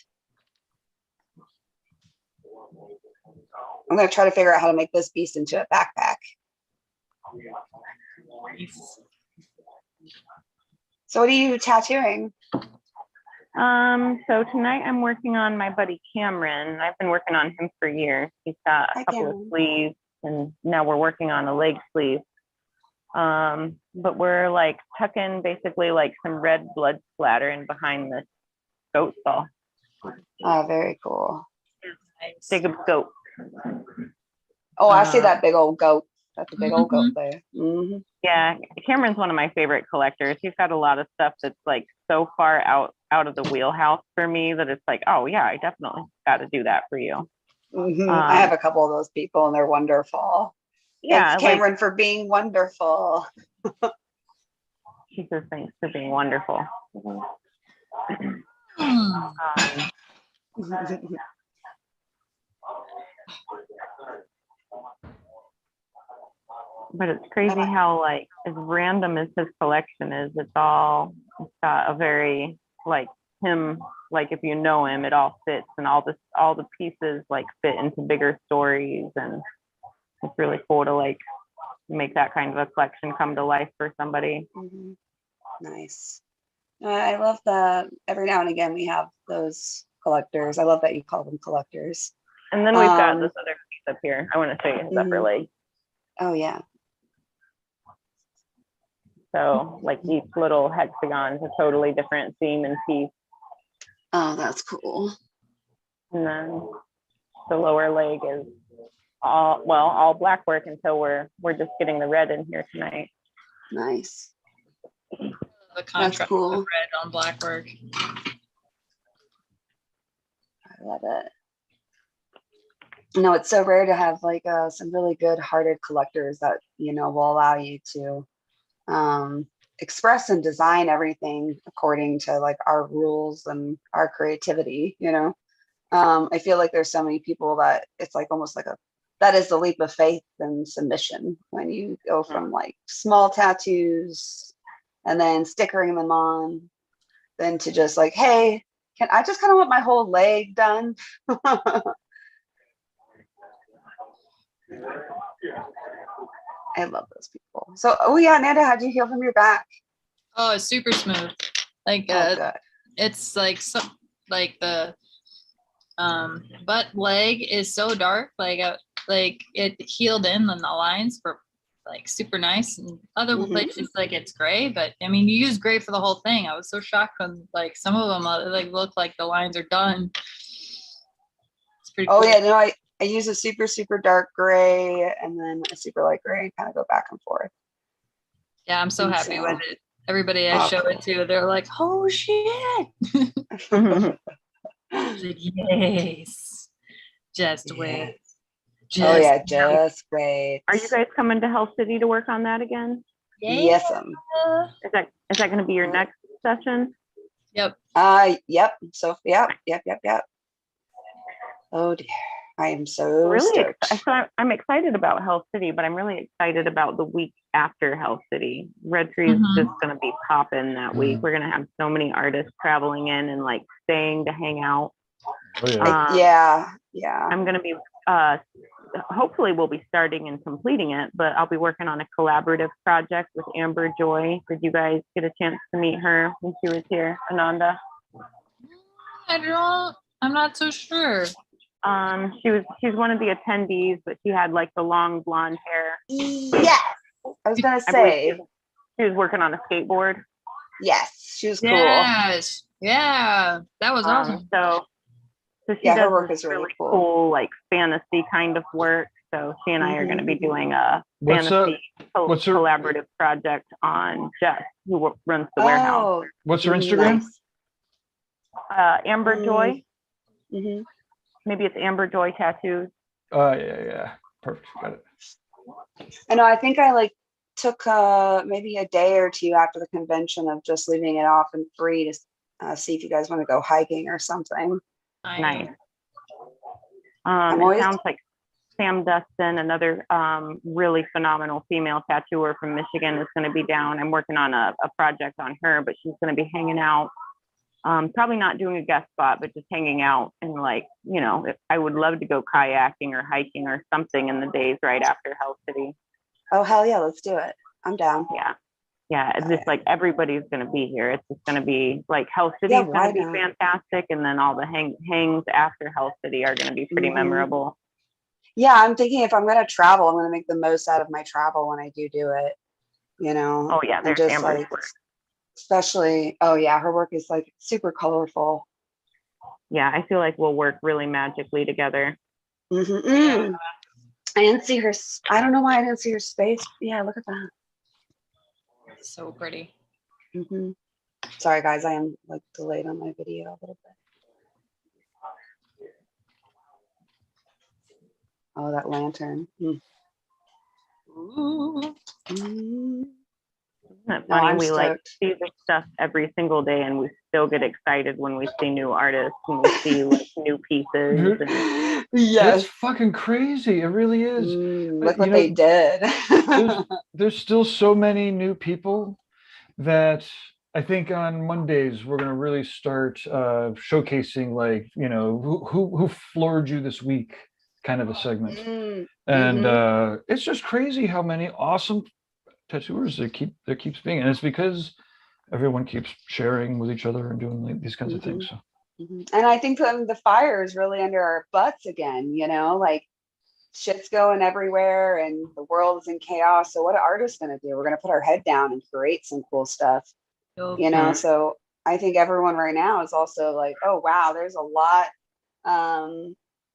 I'm going to try to figure out how to make this beast into a backpack. So what are you tattooing? So tonight I'm working on my buddy Cameron. I've been working on him for years. He's got a couple of sleeves, and now we're working on a leg sleeve. But we're like tucking basically like some red blood splatter in behind this goat skull. Oh, very cool. Big goat. Oh, I see that big old goat. That's a big old goat there. Yeah, Cameron's one of my favorite collectors. He's got a lot of stuff that's like so far out of the wheelhouse for me that it's like, oh yeah, I definitely got to do that for you. I have a couple of those people and they're wonderful. Yeah, thanks Cameron for being wonderful. He says thanks for being wonderful. But it's crazy how like as random as his collection is, it's got a very like him, like if you know him, it all fits, and all the pieces like fit into bigger stories, and it's really cool to like make that kind of a collection come to life for somebody. Nice. I love that every now and again we have those collectors. I love that you call them collectors. And then we've got this other piece up here. I want to show you his upper leg. Oh yeah. So like each little hexagon is a totally different theme and piece. Oh, that's cool. And then the lower leg is all black work until we're just getting the red in here tonight. Nice. The contrast of red on black work. I love it. No, it's so rare to have like some really good-hearted collectors that will allow you to express and design everything according to like our rules and our creativity. I feel like there's so many people that it's like almost like a that is the leap of faith and submission when you go from like small tattoos and then stickering them on, then to just like, hey, can I just kind of want my whole leg done? I love those people. So, oh yeah, Nanda, how'd you heal from your back? Oh, it's super smooth. Like Oh, good. it's like like the butt leg is so dark. Like it healed in on the lines for like super nice, and other places like it's gray. But I mean, you use gray for the whole thing. I was so shocked when like some of them like look like the lines are done. It's pretty cool. Oh yeah, no, I use a super, super dark gray and then a super light gray and kind of go back and forth. Yeah, I'm so And happy so- with it. Everybody I show it to, they're like, oh shit. Like, yes. Just wait. Oh yeah, just wait. Are you guys coming to Health City to work on that again? Yes. Is that going to be your next session? Yep. Yep. So yep. Oh dear. I am so Really, stoked. I'm excited about Health City, but I'm really excited about the week after Health City. Red Tree is just going to be popping that week. We're going to have so many artists traveling in and like staying to hang out. Oh, yeah. Yeah. I'm going to be, hopefully we'll be starting and completing it, but I'll be working on a collaborative project with Amber Joy. Did you guys get a chance to meet her when she was here, Ananda? I'm not so sure. She's one of the attendees, but she had like the long blonde hair. Yes. I was gonna say she was working on a skateboard. yes, she was cool. Yes. Yeah. That was awesome. So she Yeah, does her work is really cool, like fantasy kind of work. So she and I are going to be doing a fantasy collaborative project on Jess, who runs the warehouse. What's her Instagram? Nice. Amber Joy. Maybe it's Amber Joy Tattoos. Yeah. Perfect. Got it. I know. I think I like took maybe a day or two after the convention of just leaving it off and free to see if you guys want to go hiking or something. Nice. It sounds like Sam Dustin, another really phenomenal female tattooer from Michigan, is going to be down. I'm working on a project on her, but she's going to be hanging out. Probably not doing a guest spot, but just hanging out and like, you know, I would love to go kayaking or hiking or something in the days right after Health City. Oh, hell yeah, let's do it. I'm down. Yeah. It's just like everybody's going to be here. It's just going to be like Health City is going to be fantastic. And then all the hangs after Health City are going to be pretty memorable. Yeah, I'm thinking if I'm going to travel, I'm going to make the most out of my travel when I do it, you know? Oh yeah, there's just Amber's like, work. Especially, oh yeah, her work is like super colorful. Yeah, I feel like we'll work really magically together. I didn't see her. I don't know why I didn't see her space. Yeah, look at that. So pretty. Sorry guys, I am like delayed on my video a little bit. Oh, that lantern. Ooh. Isn't it funny? We like see this stuff every single day, and we still get excited when we see new artists and we see like new pieces. It's fucking crazy. It really is. Look what they did. there's still so many new people that I think on Mondays we're gonna really start showcasing, like, you know, who floored you this week, kind of a segment. And it's just crazy how many awesome tattooers there keeps being, and it's because everyone keeps sharing with each other and doing like these kinds of things. So. And I think the fire is really under our butts again, you know, like shit's going everywhere and the world is in chaos. So what are artists going to do? We're going to put our head down and create some cool stuff, you know? So I think everyone right now is also like, oh, wow, there's a lot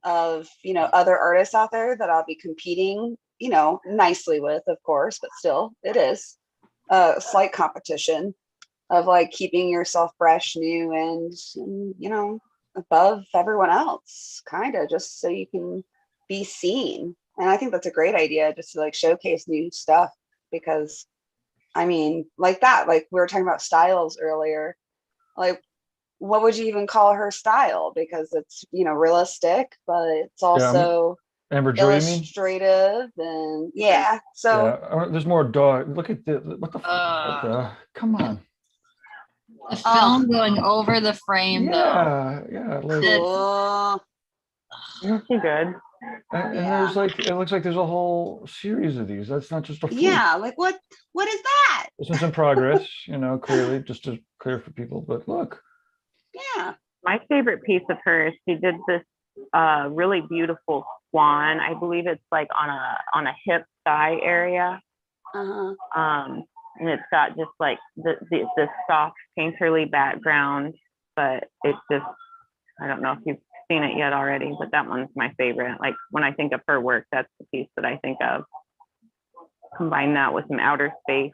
of, you know, other artists out there that I'll be competing, you know, nicely with, of course, but still it is a slight competition of like keeping yourself fresh, new, and you know, above everyone else, kind of, just so you can be seen. And I think that's a great idea, just to like showcase new stuff, because I mean, like that, like we were talking about styles earlier, like what would you even call her style? Because it's, you know, realistic, but it's also Amber Joy, you mean? illustrative, and yeah. So Yeah, there's more dog. Look at the what the come on. The film going over the frame though. Yeah, like cool. Isn't she good? and there's like it looks like there's a whole series of these. That's not just a fluke. Yeah, like what is that? This one's in progress, clearly just to clear for people. But look, Yeah. My favorite piece of hers, she did this really beautiful swan. I believe it's like on a hip thigh area. And it's got just like the soft painterly background, but it's just, I don't know if you've seen it yet already, but that one's my favorite. Like when I think of her work, that's the piece that I think of. Combine that with some outer space.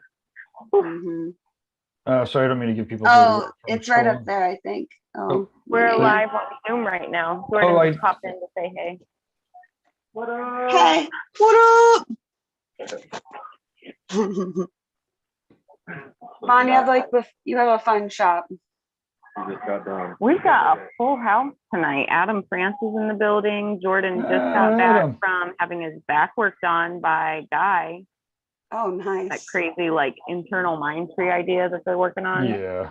sorry, I don't mean to give people. Oh, it's right up there, I think. Oh, we're live on Zoom right now. Jordan just popped in to say hey. What up? Hey, what up? Vaughn, you have a fun shop. We've got a full house tonight. Adam France is in the building. Jordan just got back from having his back worked on by Guy. Oh, nice. That crazy like internal mind tree idea that they're working on. Yeah.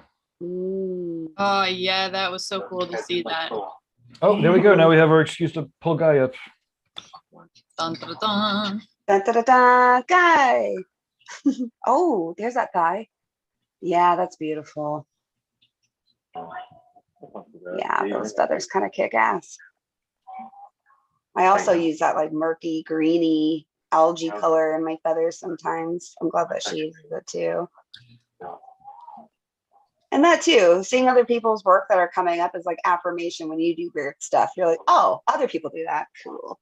Oh yeah, that was so cool to see that. Oh, there we go. Now we have our excuse to pull Guy up. Dun, dun, dun. Dun, dun, dun, dun, Guy. Oh, there's that guy. Yeah, that's beautiful. Yeah, those feathers kind of kick ass. I also use that like murky, greeny algae color in my feathers sometimes. I'm glad that she uses it too. And that too, seeing other people's work that are coming up is like affirmation when you do weird stuff. You're like, oh, other people do that. Cool.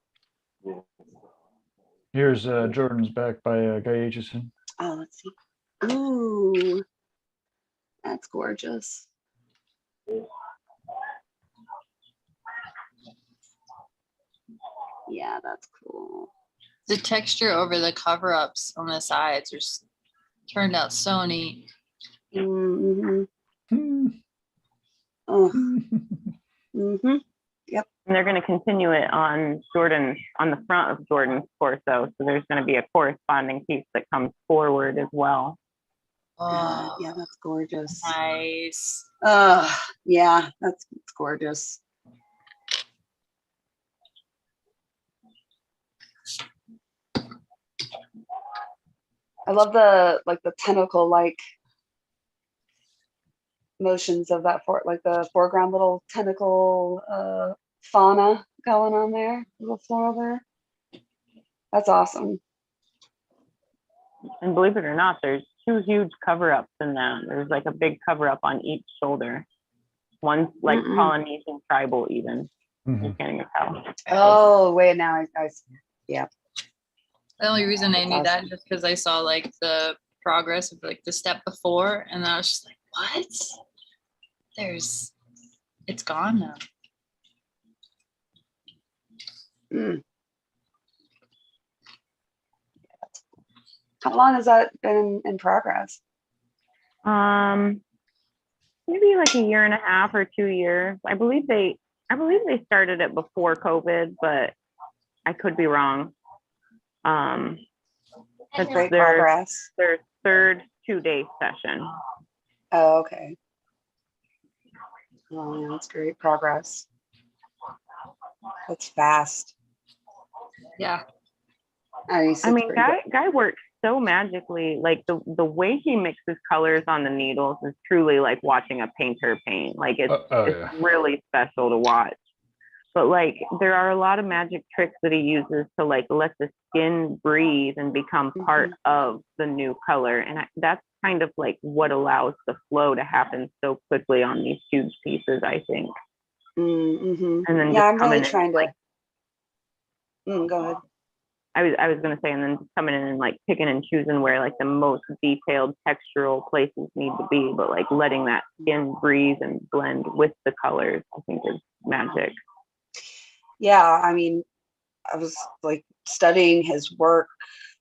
Here's Jordan's back by Guy Aitchison. Oh, let's see. Ooh, that's gorgeous. Yeah, that's cool. The texture over the cover-ups on the sides turned out so neat. Mm-hmm. Yep. And they're going to continue it on the front of Jordan's torso. So there's going to be a corresponding piece that comes forward as well. Oh, yeah, that's gorgeous. Nice. Yeah, that's gorgeous. I love the tentacle motions of that the foreground little tentacle fauna going on there, little floral there. That's awesome. And believe it or not, there's 2 huge cover-ups in that. There's like a big cover-up on each shoulder. One's like Polynesian tribal even. You can't even tell. Oh, wait, now I yeah. The only reason I knew that just because I saw like the progress of like the step before, and I was just like, what? It's gone now. How long has that been in progress? Maybe like 1.5 years or 2 years. I believe they started it before COVID, but I could be wrong. That's great progress. Their third 2-day session. Oh, okay. Oh, yeah, that's great progress. That's fast. Yeah. I mean, Guy works so magically. Like the way he mixes colors on the needles is truly like watching a painter paint. Like it's really special to watch. But like there are a lot of magic tricks that he uses to like let the skin breathe and become part of the new color. And that's kind of like what allows the flow to happen so quickly on these huge pieces, I think. And then I'm really trying to go ahead. I was gonna say, and then coming in and like picking and choosing where like the most detailed textural places need to be, but like letting that skin breathe and blend with the colors, I think is magic. Yeah, I mean, I was like studying his work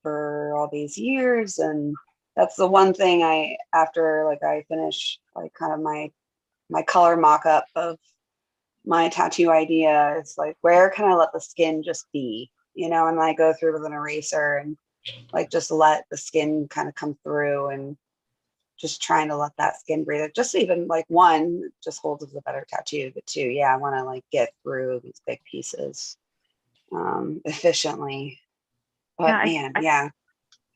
for all these years, and that's the one thing after I finish like kind of my color mock-up of my tattoo idea, it's like, where can I let the skin just be? and I go through with an eraser and like just let the skin kind of come through and just trying to let that skin breathe. Just even like one just holds as a better tattoo, but two, yeah, I want to like get through these big pieces efficiently. But man, yeah.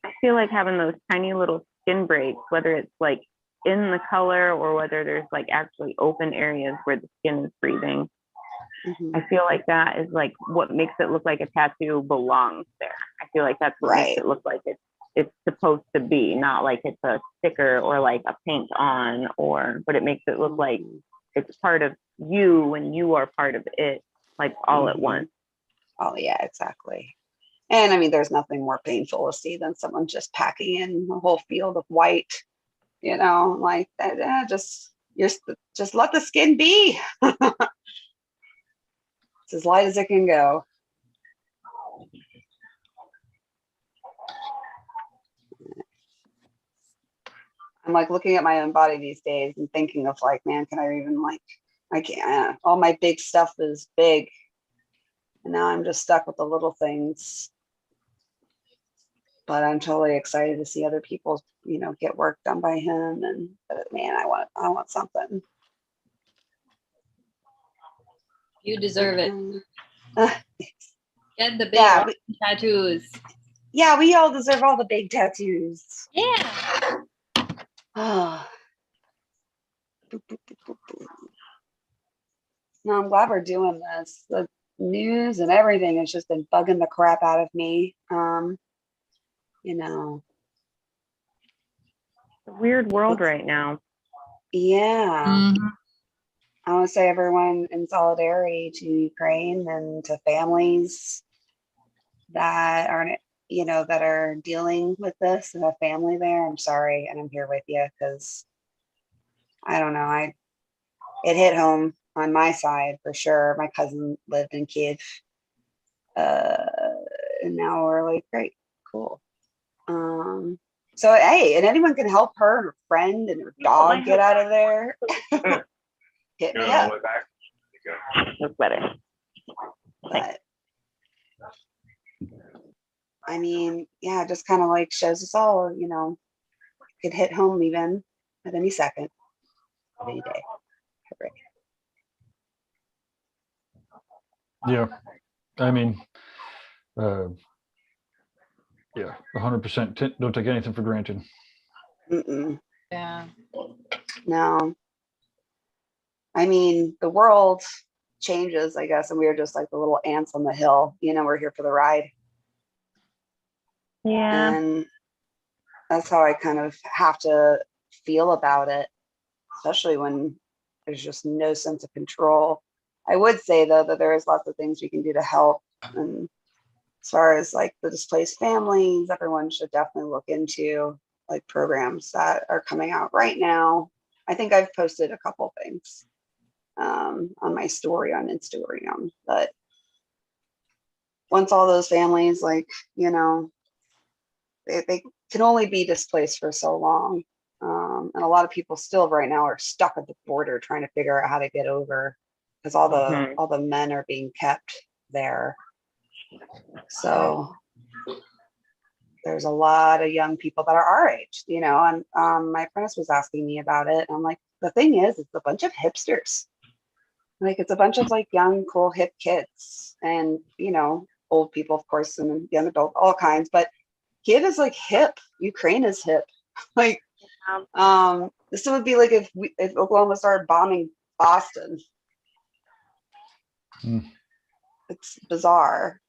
I feel like having those tiny little skin breaks, whether it's like in the color or whether there's like actually open areas where the skin is breathing. Mm-hmm. I feel like that is like what makes it look like a tattoo belongs there. I feel like that's what Right. makes it look like it's supposed to be, not like it's a sticker or like a paint on, but it makes it look like it's part of you and you are part of it, like all at once. Oh yeah, exactly. And I mean, there's nothing more painful to see than someone just packing in a whole field of white, like that. Just let the skin be. It's as light as it can go. I'm like looking at my own body these days and thinking of like, man, can I even like, I can't, all my big stuff is big. And now I'm just stuck with the little things. But I'm totally excited to see other people, get work done by him. And man, I want something. You deserve it. Get the big tattoos. Yeah, we all deserve all the big tattoos. Yeah. Oh. No, I'm glad we're doing this. The news and everything has just been bugging the crap out of me. Weird world right now. Yeah. Mm-hmm. I want to say everyone in solidarity to Ukraine and to families that are dealing with this and have family there. I'm sorry, and I'm here with you because I don't know. It hit home on my side for sure. My cousin lived in Kiev, and now we're like, great, cool. So hey, and anyone can help her and her friend and her dog get out of there. Hit me up. That's better. But I mean, yeah, it just kind of like shows us all, could hit home even at any second, any day. Right. Yeah, I mean, yeah, 100%. Don't take anything for granted. Mm-mm. Yeah. No. I mean, the world changes, I guess, and we are just like the little ants on the hill. We're here for the ride. Yeah. And that's how I kind of have to feel about it, especially when there's just no sense of control. I would say, though, that there is lots of things we can do to help. And as far as like the displaced families, everyone should definitely look into like programs that are coming out right now. I think I've posted a couple things on my story on Instagram, but once all those families, like, they can only be displaced for so long. And a lot of people still right now are stuck at the border trying to figure out how to get over because all the men are being kept there. So there's a lot of young people that are our age, and my apprentice was asking me about it. And I'm like, the thing is, it's a bunch of hipsters. Like, it's a bunch of like young, cool, hip kids and, old people, of course, and young adult, all kinds. But Kiev is like hip. Ukraine is hip. Like, this would be like if Oklahoma started bombing Boston. It's bizarre.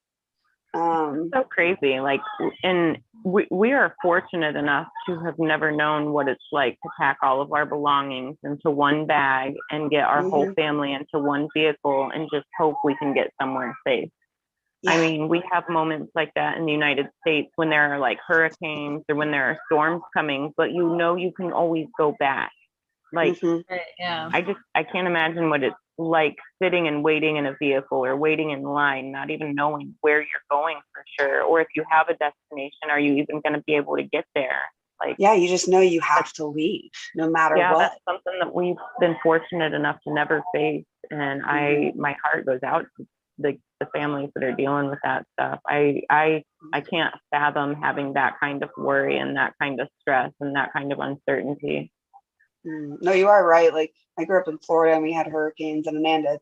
So crazy. Like, and we are fortunate enough to have never known what it's like to pack all of our belongings into one bag and get our whole family into one vehicle and just hope we can get somewhere safe. Yeah. I mean, we have moments like that in the United States when there are like hurricanes or when there are storms coming, but you can always go back. Like, yeah. I can't imagine what it's like sitting and waiting in a vehicle or waiting in line, not even knowing where you're going for sure. Or if you have a destination, are you even going to be able to get there? Like, yeah, you just know you have to leave no matter what. That's something that we've been fortunate enough to never face. And my heart goes out the families that are dealing with that stuff. I can't fathom having that kind of worry and that kind of stress and that kind of uncertainty. No, you are right. Like I grew up in Florida and we had hurricanes, and Amanda,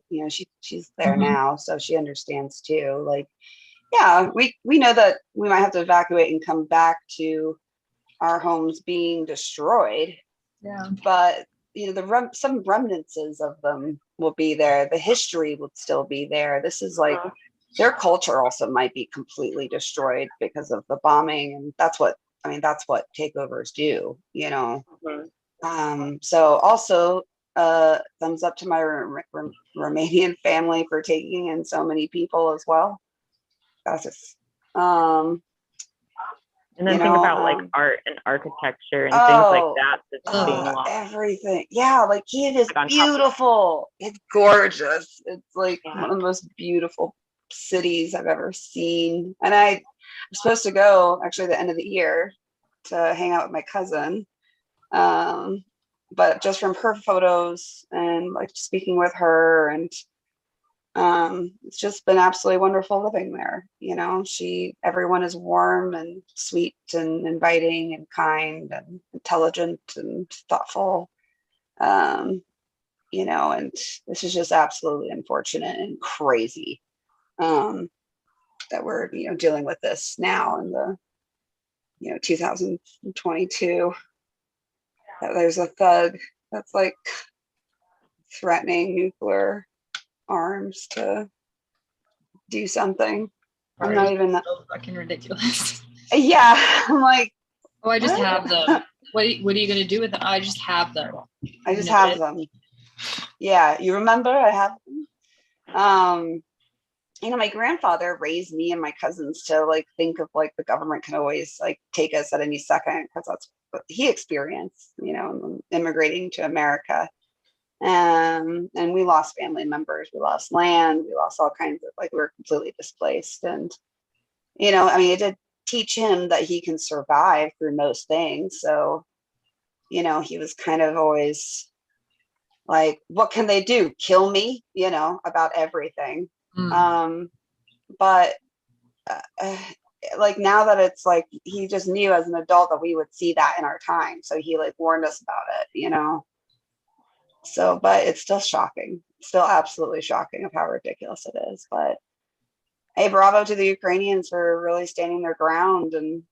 she's there now, so she understands too. Like, yeah, we know that we might have to evacuate and come back to our homes being destroyed. Yeah. But some remnants of them will be there. The history will still be there. This is like their culture also might be completely destroyed because of the bombing, and that's what takeovers do. So also thumbs up to my Romanian family for taking in so many people as well. That's and then think about like art and architecture and things like that. That's being lost. Everything. Yeah, like it is beautiful. It's gorgeous. It's like one of the most beautiful cities I've ever seen. And I'm supposed to go actually the end of the year to hang out with my cousin. But just from her photos and like speaking with her, and it's just been absolutely wonderful living there. Everyone is warm and sweet and inviting and kind and intelligent and thoughtful. And this is just absolutely unfortunate and crazy that we're dealing with this now in the 2022. That there's a thug that's like threatening nuclear arms to do something. Right. I'm not even that so fucking ridiculous. Yeah, I'm like, oh, I just have them. What are you gonna do with them? I just have them. I just have them. Yeah, you remember I have them. My grandfather raised me and my cousins to like think of like the government can always like take us at any second, because that's what he experienced, immigrating to America. And we lost family members, we lost land, we lost all kinds of, like, we were completely displaced. And it did teach him that he can survive through most things. So he was kind of always like, what can they do, kill me, about everything. But like now that it's like he just knew as an adult that we would see that in our time, so he like warned us about it. So, but it's still shocking, still absolutely shocking of how ridiculous it is. But hey, bravo to the Ukrainians for really standing their ground and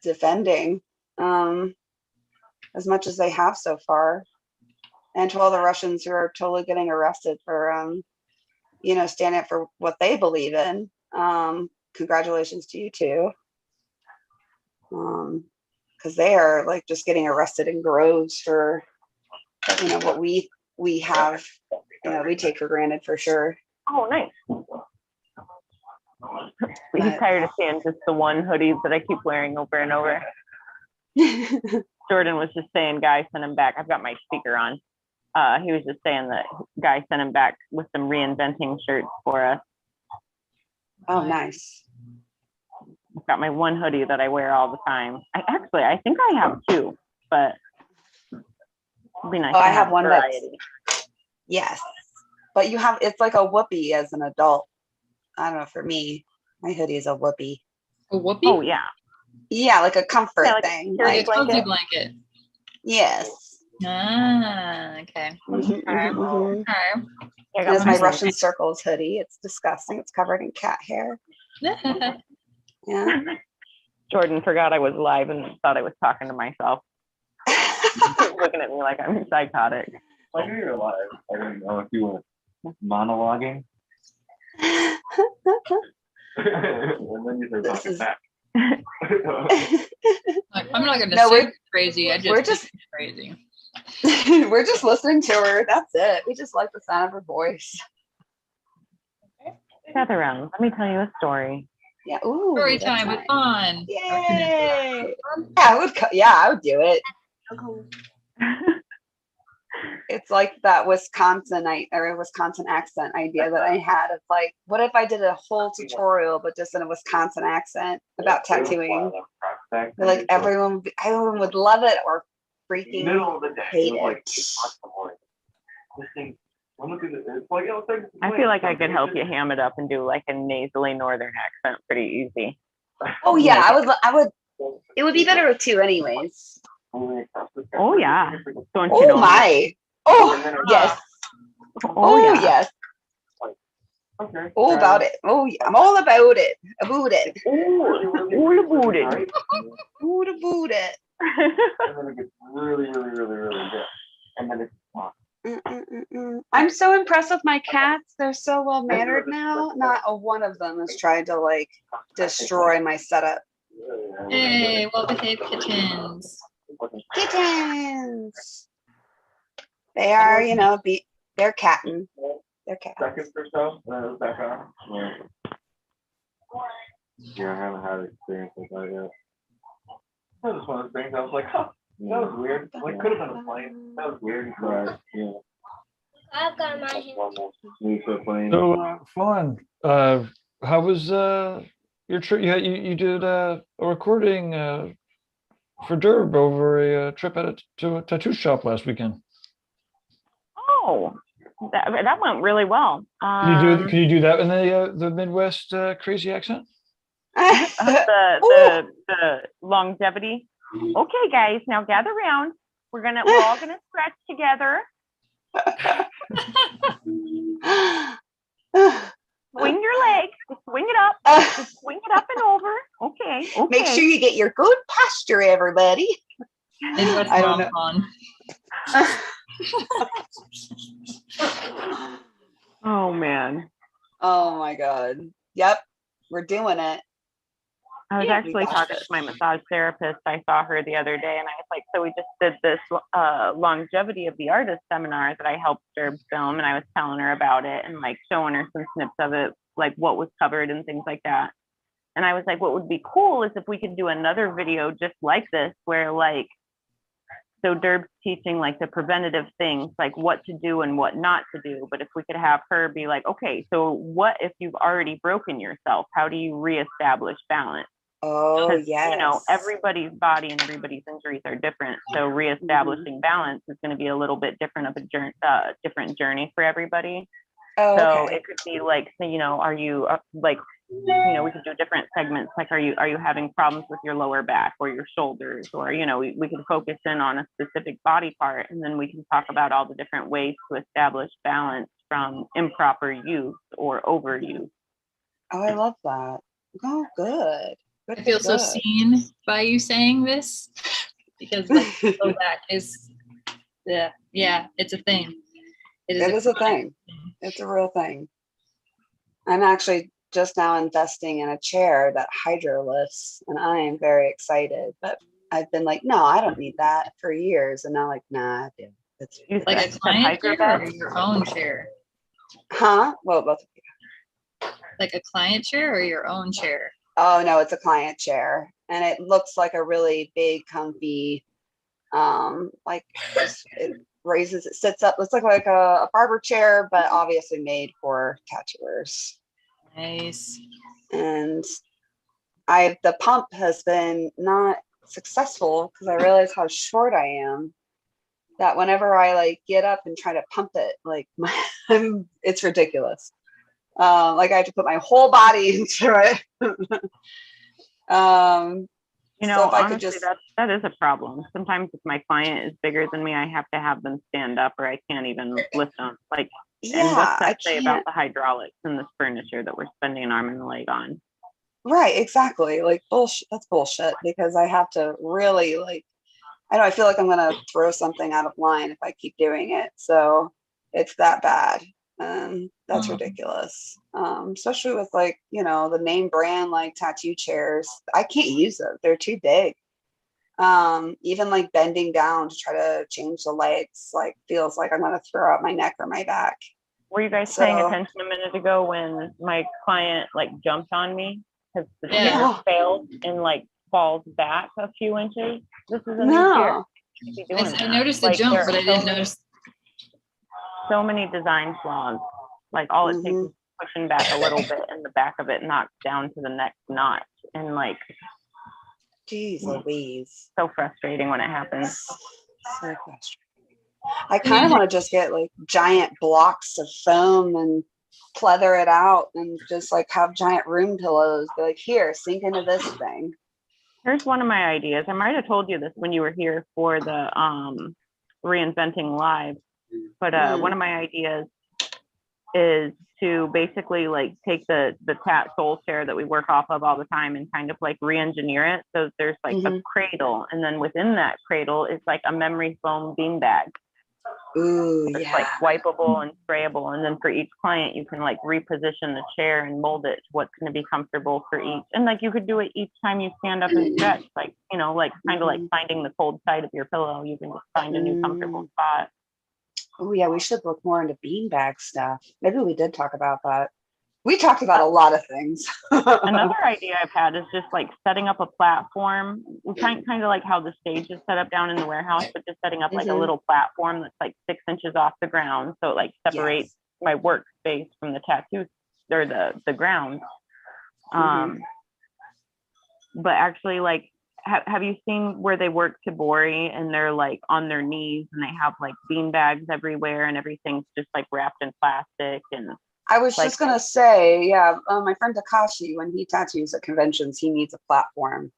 defending as much as they have so far. And to all the Russians who are totally getting arrested for, standing up for what they believe in. Congratulations to you too. Because they are like just getting arrested in groves for what we have, we take for granted for sure. Oh, nice. He's tired of seeing just the one hoodie that I keep wearing over and over. Jordan was just saying, guy sent him back. I've got my speaker on. He was just saying that guy sent him back with some Reinventing shirts for us. Oh, nice. I've got my one hoodie that I wear all the time. I think I have two, but it'd be nice. I have one variety. Yes, but it's like a whoopee as an adult. I don't know, for me, my hoodie is a whoopee. A whoopee? Oh yeah. Yeah, like a comfort thing. Like a cozy blanket. Yes. Ah, okay. Mm-hmm. Okay. That's my Russian Circles hoodie. It's disgusting. It's covered in cat hair. Yeah. Jordan forgot I was live and thought I was talking to myself. Looking at me like I'm psychotic. I knew you're alive. I didn't know if you were monologuing. And then you started talking back. Like, I'm not gonna say crazy. We're just crazy. We're just listening to her. That's it. We just like the sound of her voice. Gather around. Let me tell you a story. Yeah. Ooh. Story time with fun. Yay! Yeah, I would do it. It's like that Wisconsin accent idea that I had. It's like, what if I did a whole tutorial but just in a Wisconsin accent about tattooing? Like everyone would love it or freaking hate it. This thing I'm looking at it's like, oh, thanks. I feel like I could help you ham it up and do like a nasally northern accent pretty easy. Oh yeah, I would. It would be better with two, anyways. Oh yeah. Don't you Oh know? my. Oh yes. Oh yeah. yes. Okay. Oh about it. Oh yeah. I'm all about it. About it. All about it. Ooh, about it. And then it gets really, really, really, really good. And then it's fun. I'm so impressed with my cats. They're so well mannered now. Not a one of them has tried to like destroy my setup. Hey, well behaved kittens. Kittens. They are, you know, they're catting. They're cats. Seconds or so, back on. Yeah, I haven't had experience with that yet. That was one of those things I was like, huh, that was weird. Like, could have been a plane. That was weird. But, yeah. I've got my hand. So, Fawn, how was your trip? You did a recording for Derb over a trip to a tattoo shop last weekend. Oh, that went really well. Can you do that in the Midwest crazy accent? the longevity. Okay, guys, now gather around. We're all gonna stretch together. Swing your legs. Just swing it up. Just swing it up and over. Okay. Make sure you get your good posture, everybody. I don't know. Oh man. Oh my God. Yep, we're doing it. I was actually talking to my massage therapist. I saw her the other day and I was like, so we just did this longevity of the artist seminar that I helped Derb film, and I was telling her about it and like showing her some snips of it, like what was covered and things like that. And I was like, what would be cool is if we could do another video just like this, where like, so Derb's teaching like the preventative things, like what to do and what not to do. But if we could have her be like, okay, so what if you've already broken yourself? How do you reestablish balance? Oh, yes. You know, everybody's body and everybody's injuries are different. So reestablishing balance is going to be a little bit different of a different journey for everybody. Oh, so okay. it could be like, you know, are you like, you know, we could do different segments. Like, are you having problems with your lower back or your shoulders? Or, you know, we can focus in on a specific body part, and then we can talk about all the different ways to establish balance from improper use or overuse. Oh, I love that. Oh, good. I feel so seen by you saying this, because like low back is, yeah, it's a thing. It is a thing. It's a real thing. I'm actually just now investing in a chair that hydro lifts, and I am very excited. But I've been like, no, I don't need that for years, and now like, nah, I do. It's like a client chair or your own chair? Huh? Well, both of you. Like a client chair or your own chair? Oh no, it's a client chair, and it looks like a really big, comfy, like it raises, it sits up, looks like a barber chair, but obviously made for tattooers. Nice. And the pump has been not successful because I realize how short I am, that whenever I like get up and try to pump it, like it's ridiculous. Like I have to put my whole body into it. You know, so if honestly, I could just, that is a problem. Sometimes if my client is bigger than me, I have to have them stand up, or I can't even lift them. Like, yeah, and what's that say about the hydraulics and this furniture that we're spending an arm and a leg on? Right, exactly. Like bullshit. That's bullshit, because I have to really like, I feel like I'm gonna throw something out of line if I keep doing it. So it's that bad. That's ridiculous. Especially with like, you know, the name brand like tattoo chairs. I can't use them. They're too big. Even like bending down to try to change the legs, like feels like I'm gonna throw out my neck or my back. Were you guys paying attention a minute ago when my client like jumped on me because the chair failed and like falls back a few inches? This is a new chair. I noticed the jump, but I didn't notice. So many design flaws. Like all it takes is pushing back a little bit and the back of it knocks down to the next notch. And like, geez Louise. So frustrating when it happens. So frustrating. I kind of want to just get like giant blocks of foam and pleather it out and just like have giant room pillows. Be like, here, sink into this thing. Here's one of my ideas. I might have told you this when you were here for the Reinventing Live, but one of my ideas is to basically like take the Tat Soul chair that we work off of all the time and kind of like re-engineer it. So there's like a cradle, and then within that cradle is like a memory foam beanbag. Ooh, It's yeah. like wipeable and sprayable, and then for each client you can like reposition the chair and mold it to what's going to be comfortable for each. And like you could do it each time you stand up and stretch, like, you know, like kind of like finding the cold side of your pillow. You can just find a new comfortable spot. Oh yeah, we should look more into beanbag stuff. Maybe we did talk about that. We talked about a lot of things. Another idea I've had is just like setting up a platform, kind of like how the stage is set up down in the warehouse, but just setting up like a little platform that's like 6 inches off the ground. So it like separates my workspace from the tattoo or the ground. But actually, like, have you seen where they work Tabori and they're like on their knees and they have like bean bags everywhere and everything's just like wrapped in plastic? And I was like, just gonna say, yeah, my friend Takashi, when he tattoos at conventions, he needs a platform.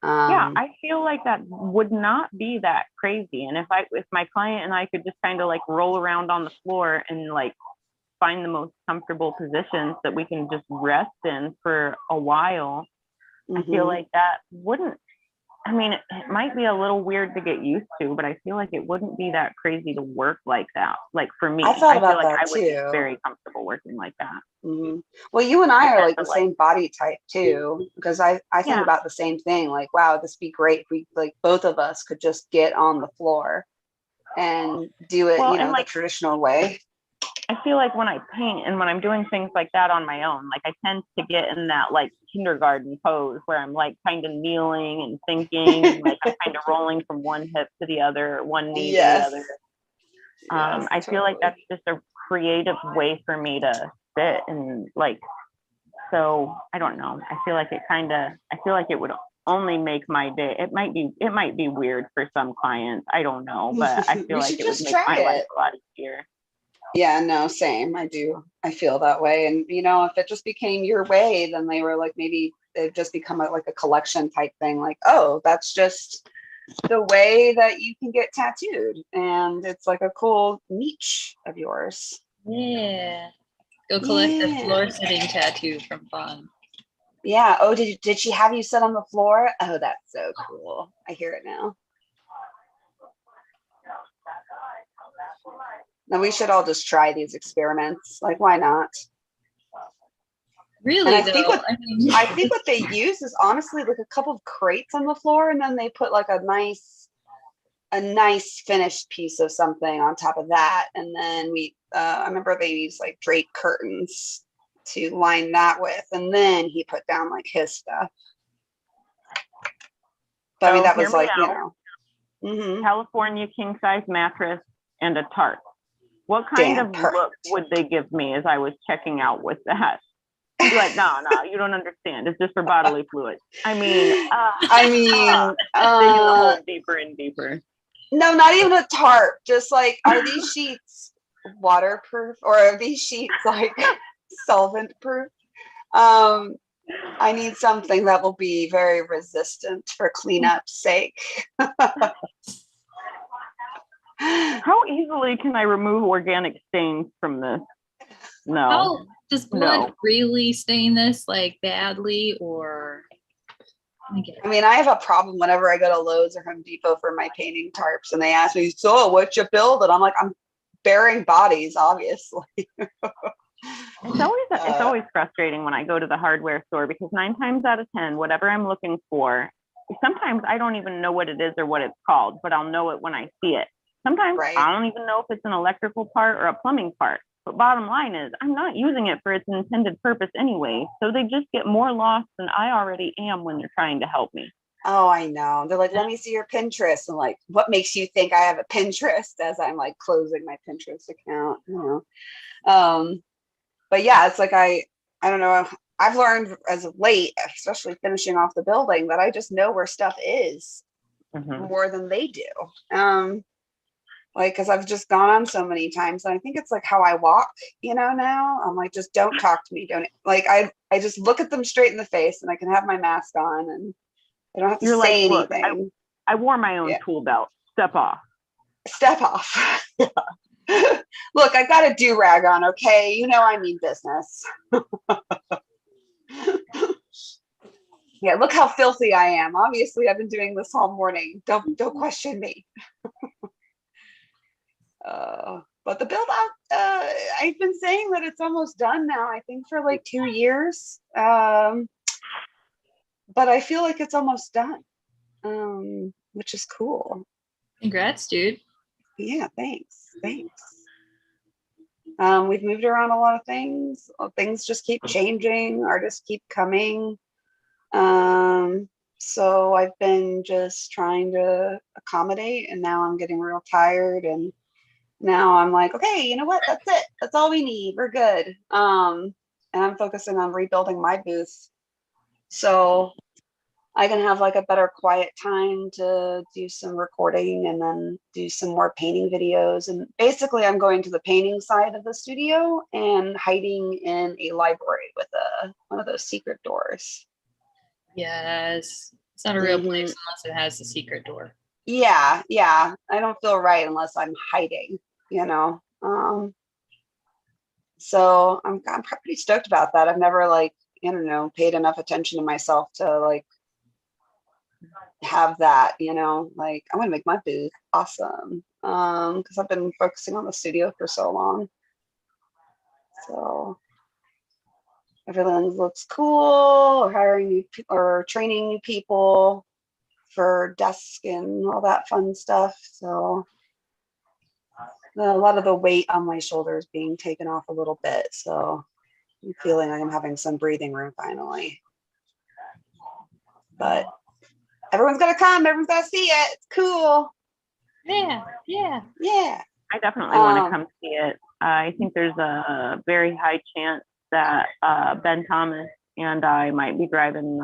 Yeah, I feel like that would not be that crazy. And if my client and I could just kind of like roll around on the floor and like find the most comfortable positions that we can just rest in for a while, I feel like that wouldn't, I mean, it might be a little weird to get used to, but I feel like it wouldn't be that crazy to work like that. Like for me, I thought about feel like that I would be too. very comfortable working like that. Well, you and I are like the same body type too, because I think about the same thing. Like, wow, this would be great if we, like, both of us could just get on the floor and do it, you know, the traditional way. I feel like when I paint and when I'm doing things like that on my own, like I tend to get in that like kindergarten pose where I'm like kind of kneeling and thinking, and like I'm kind of rolling from one hip to the other, one knee to the other. I feel like that's just a creative way for me to sit and like, so I don't know. I feel like it would only make my day. It might be weird for some clients. I don't know, but I feel like it would make my life a lot easier. Yeah, no, same. I do. I feel that way. And, you know, if it just became your way, then they were like, maybe they've just become like a collection type thing. Like, oh, that's just the way that you can get tattooed. And it's like a cool niche of yours. Yeah. Go collect the floor sitting tattoo from Fawn. Yeah. Oh, did she have you sit on the floor? Oh, that's so cool. I hear it now. Now we should all just try these experiments. Like, why not? Really? And I think what they use is honestly like a couple of crates on the floor, and then they put like a nice finished piece of something on top of that. And then I remember they used like draped curtains to line that with, and then he put down like his stuff. But I mean, that was like, you know, California king size mattress and a tarp. What kind of look would they give me as I was checking out with that? Be like, no, you don't understand. It's just for bodily fluids. I mean, digging the hole deeper and deeper. No, not even a tarp. Just like, are these sheets waterproof or are these sheets like solvent proof? I need something that will be very resistant for cleanup's sake. How easily can I remove organic stains from this? No. How does blood really stain this like badly, or? I mean, I have a problem whenever I go to Lowe's or Home Depot for my painting tarps, and they ask me, "So, what you build?" And I'm like, "I'm burying bodies, obviously." It's always frustrating when I go to the hardware store, because 9 times out of 10, whatever I'm looking for, sometimes I don't even know what it is or what it's called, but I'll know it when I see it. Sometimes I don't even know if it's an electrical part or a plumbing part. But bottom line is, I'm not using it for its intended purpose anyway. So they just get more lost than I already am when they're trying to help me. Oh, I know. They're like, let me see your Pinterest. And like, what makes you think I have a Pinterest, as I'm like closing my Pinterest account, you know? But yeah, it's like, I don't know. I've learned as of late, especially finishing off the building, that I just know where stuff is more than they do. Like, because I've just gone on so many times, and I think it's like how I walk, now. I'm like, just don't talk to me. Don't, like, I just look at them straight in the face, and I can have my mask on, and I don't have to You're like, say look, anything. I wore my own tool belt. Step off. Step off. Look, I got a do-rag on, okay? I mean business. Yeah, look how filthy I am. Obviously, I've been doing this all morning. Don't question me. But the build out, I've been saying that it's almost done now, I think for like 2 years. But I feel like it's almost done, which is cool. Congrats, dude. Yeah, thanks. We've moved around a lot of things. Things just keep changing. Artists keep coming. So I've been just trying to accommodate, and now I'm getting real tired, and now I'm like, okay, you know what? That's it. That's all we need. We're good. And I'm focusing on rebuilding my booth, so I can have like a better quiet time to do some recording and then do some more painting videos. And basically I'm going to the painting side of the studio and hiding in a library with one of those secret doors. Yes. It's not a real place unless it has a secret door. Yeah. I don't feel right unless I'm hiding, So I'm pretty stoked about that. I've never paid enough attention to myself to have that, like I want to make my booth awesome. Because I've been focusing on the studio for so long. So everything looks cool, or hiring new people or training new people for desk and all that fun stuff. So a lot of the weight on my shoulders being taken off a little bit. So I'm feeling like I'm having some breathing room finally. But everyone's got to come. Everyone's got to see it. It's cool. Yeah. I definitely want to come see it. I think there's a very high chance that Ben Thomas and I might be driving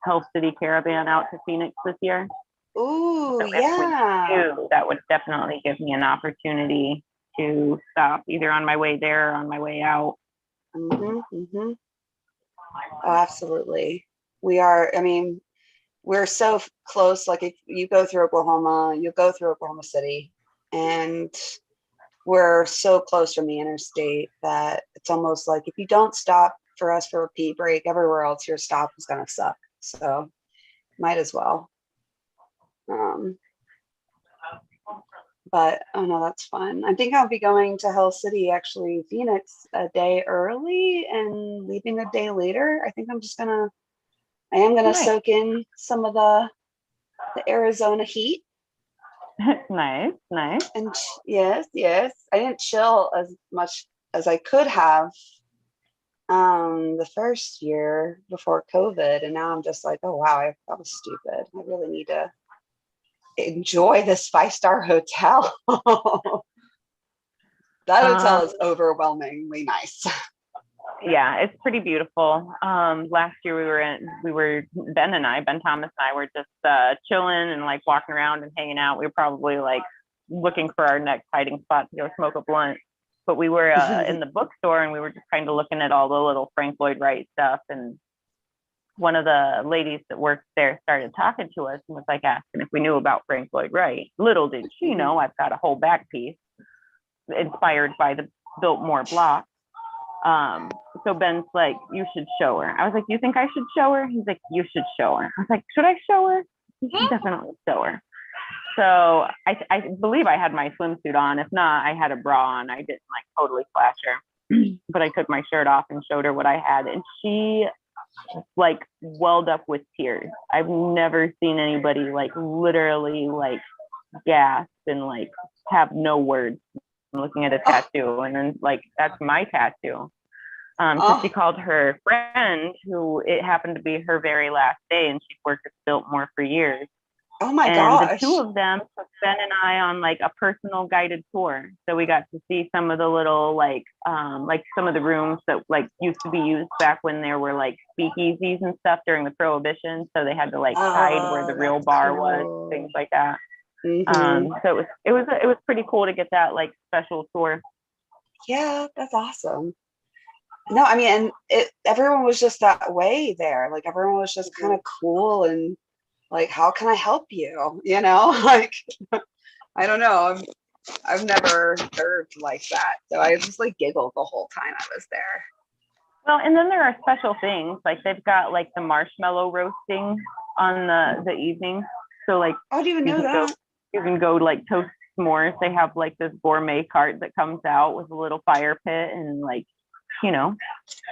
Hell City Caravan out to Phoenix this year. Ooh, So yeah. if we do, that would definitely give me an opportunity to stop either on my way there or on my way out. Oh, absolutely. We're so close. Like if you go through Oklahoma, you go through Oklahoma City, and we're so close from the interstate that it's almost like if you don't stop for us for a pee break, everywhere else your stop is going to suck. So might as well. But oh no, that's fun. I think I'll be going to Hell City, actually Phoenix, a day early and leaving a day later. I think I am gonna soak in some of the Arizona heat. Nice. And yes, I didn't chill as much as I could have the first year before COVID, and now I'm just like, oh wow, that was stupid. I really need to enjoy this 5-star hotel. That hotel is overwhelmingly nice. Yeah, it's pretty beautiful. Last year Ben Thomas and I were just chilling and walking around and hanging out. We were probably looking for our next hiding spot to go smoke a blunt. But we were in the bookstore, and we were just kind of looking at all the little Frank Lloyd Wright stuff. And one of the ladies that worked there started talking to us and was asking if we knew about Frank Lloyd Wright. Little did she know I've got a whole back piece inspired by the Biltmore block. So Ben's like, you should show her. I was like, you think I should show her? He's like, you should show her. I was like, should I show her? You should definitely show her. So I believe I had my swimsuit on. If not, I had a bra on. I didn't totally flash her, but I took my shirt off and showed her what I had. And she welled up with tears. I've never seen anybody literally gasp and have no words looking at a tattoo. And then that's my tattoo. So she called her friend, who it happened to be her very last day, and she'd worked at Biltmore for years. Oh my and gosh. The two of them took Ben and I on a personal guided tour. So we got to see some of the little some of the rooms that used to be used back when there were speakeasies and stuff during the Prohibition. So they had to hide where the real bar was, things like that. So it was pretty cool to get that like special tour. Yeah, that's awesome. No, I mean, and everyone was just that way there. Like everyone was just kind of cool and like, how can I help you? You know, like I don't know. I've never served like that, so I just like giggled the whole time I was there. Well, and then there are special things like they've got like the marshmallow roasting on the evening. So like I didn't even know that. You can go like toast s'mores. They have like this gourmet cart that comes out with a little fire pit and like, you know,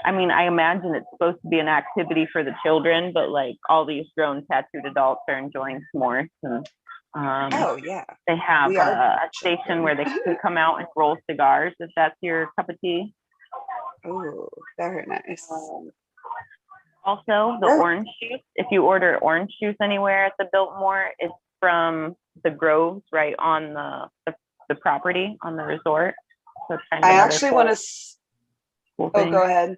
I mean, I imagine it's supposed to be an activity for the children, but like all these grown tattooed adults are enjoying s'mores. And Oh yeah, they have we are a station where they can come out and roll cigars if that's your cup of tea. oh, very nice. Also, the orange juice. If you order orange juice anywhere at the Biltmore, it's from the groves right on the property on the resort. So it's kind of I actually want to. cool Oh, thing. go ahead.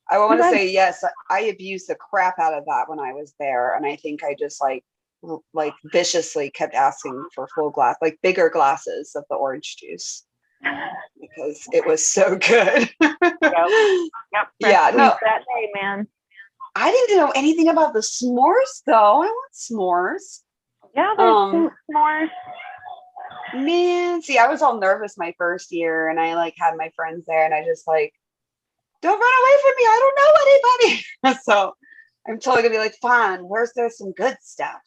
I want to ahead. say yes. I abused the crap out of that when I was there, and I think I just like viciously kept asking for full glass, like bigger glasses of the orange juice because it was so good. Yep. Yeah, no, that day, man. I didn't know anything about the s'mores though. I want s'mores. Yeah, there's s'mores. Man, see, I was all nervous my first year, and I like had my friends there, and I just like, don't run away from me. I don't know anybody. So I'm totally gonna be like, fine, where's there some good stuff?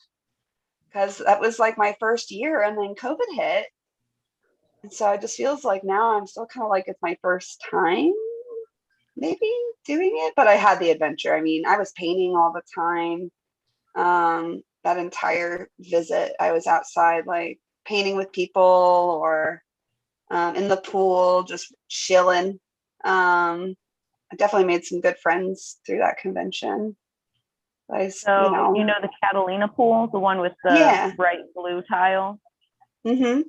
Because that was like my first year, and then COVID hit. And so it just feels like now I'm still kind of like it's my first time maybe doing it, but I had the adventure. I mean, I was painting all the time. That entire visit, I was outside like painting with people or in the pool, just chilling. I definitely made some good friends through that convention. So you know the Catalina pool, the one with the bright blue tile. Mm-hmm.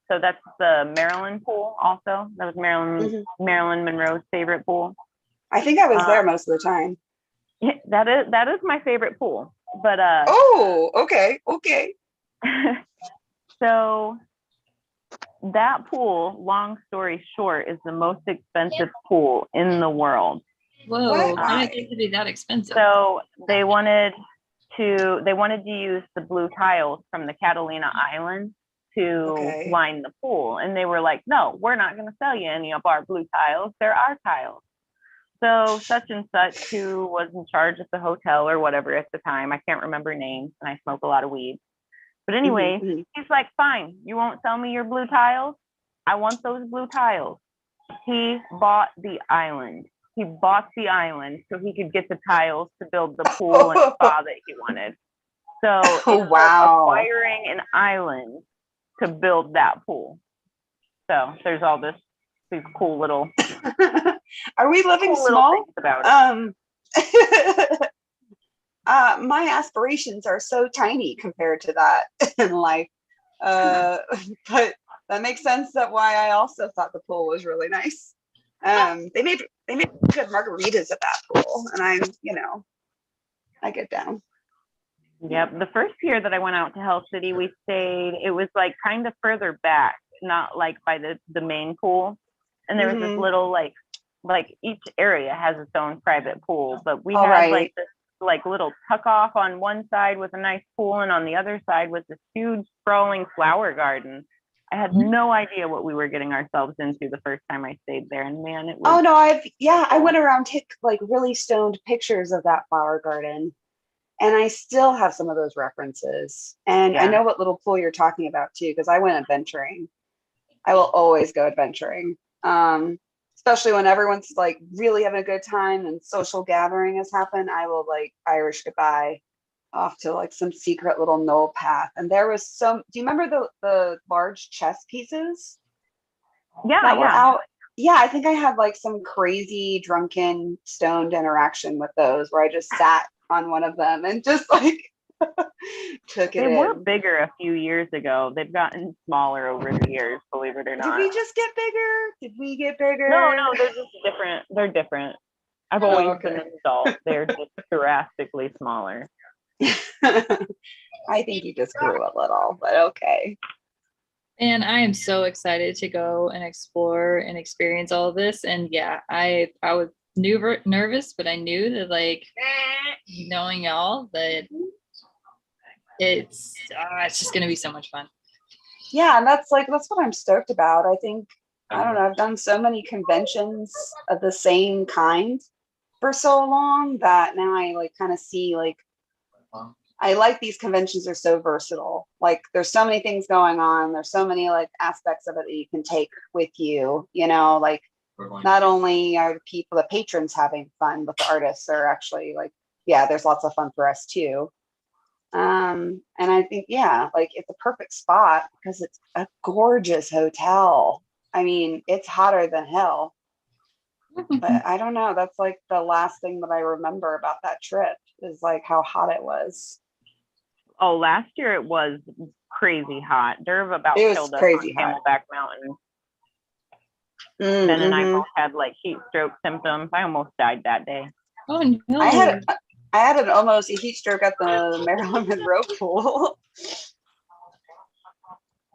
So that's the Maryland pool. Also, that was Marilyn Monroe's favorite pool. I think I was there most of the time. Yeah, that is my favorite pool. But oh, okay. So that pool, long story short, is the most expensive pool in the world. Whoa, I didn't think it'd be that expensive. So they wanted to use the blue tiles from the Catalina Island to line the pool. And they were like, no, we're not going to sell you any of our blue tiles. They're our tiles. So such and such, who was in charge of the hotel or whatever at the time, I can't remember names, and I smoke a lot of weed. But anyway, he's like, fine, you won't sell me your blue tiles? I want those blue tiles. He bought the island. He bought the island so he could get the tiles to build the pool and spa that he wanted. So it's like acquiring an island to build that pool. So there's all these cool little. Are we living small? About it. My aspirations are so tiny compared to that in life. But that makes sense that why I also thought the pool was really nice. They made good margaritas at that pool, and I get down. Yep. The first year that I went out to Hell City, we stayed, it was like kind of further back, not like by the main pool. And there was this little like each area has its own private pool, but we had like this like little tuck off on one side with a nice pool, and on the other side was this huge sprawling flower garden. I had no idea what we were getting ourselves into the first time I stayed there, and man, it was. Oh no, I went around took like really stoned pictures of that flower garden, and I still have some of those references. And I know what little pool you're talking about too, because I went adventuring. I will always go adventuring, especially when everyone's like really having a good time and social gathering has happened. I will like Irish goodbye off to like some secret little knoll path. And there was do you remember the large chess pieces? Yeah, were out? Yeah, I think I had like some crazy drunken stoned interaction with those where I just sat on one of them and just like took it in. They were bigger a few years ago. They've gotten smaller over the years, believe it or not. Did we just get bigger? Did we get bigger? No, they're just different. They're different. I've always been an adult. They're just drastically smaller. I think you just grew a little, but okay. And I am so excited to go and explore and experience all of this. And yeah, I was nervous, but I knew that like knowing y'all that it's just gonna be so much fun. Yeah, and that's what I'm stoked about. I think, I don't know, I've done so many conventions of the same kind for so long that now I like kind of see like I like these conventions are so versatile. Like there's so many things going on. There's so many like aspects of it that you can take with you, you know, like not only are the people, the patrons having fun, but the artists are actually like, yeah, there's lots of fun for us too. And I think, yeah, like it's a perfect spot because it's a gorgeous hotel. I mean, it's hotter than hell. But I don't know. That's like the last thing that I remember about that trip is like how hot it was. Oh, last year it was crazy hot. Derv about It was killed us crazy on hot. Camelback Mountain. Mm-hmm. Ben and I both had like heat stroke symptoms. I almost died that day. Oh no. I had an almost a heat stroke at the Marilyn Monroe pool.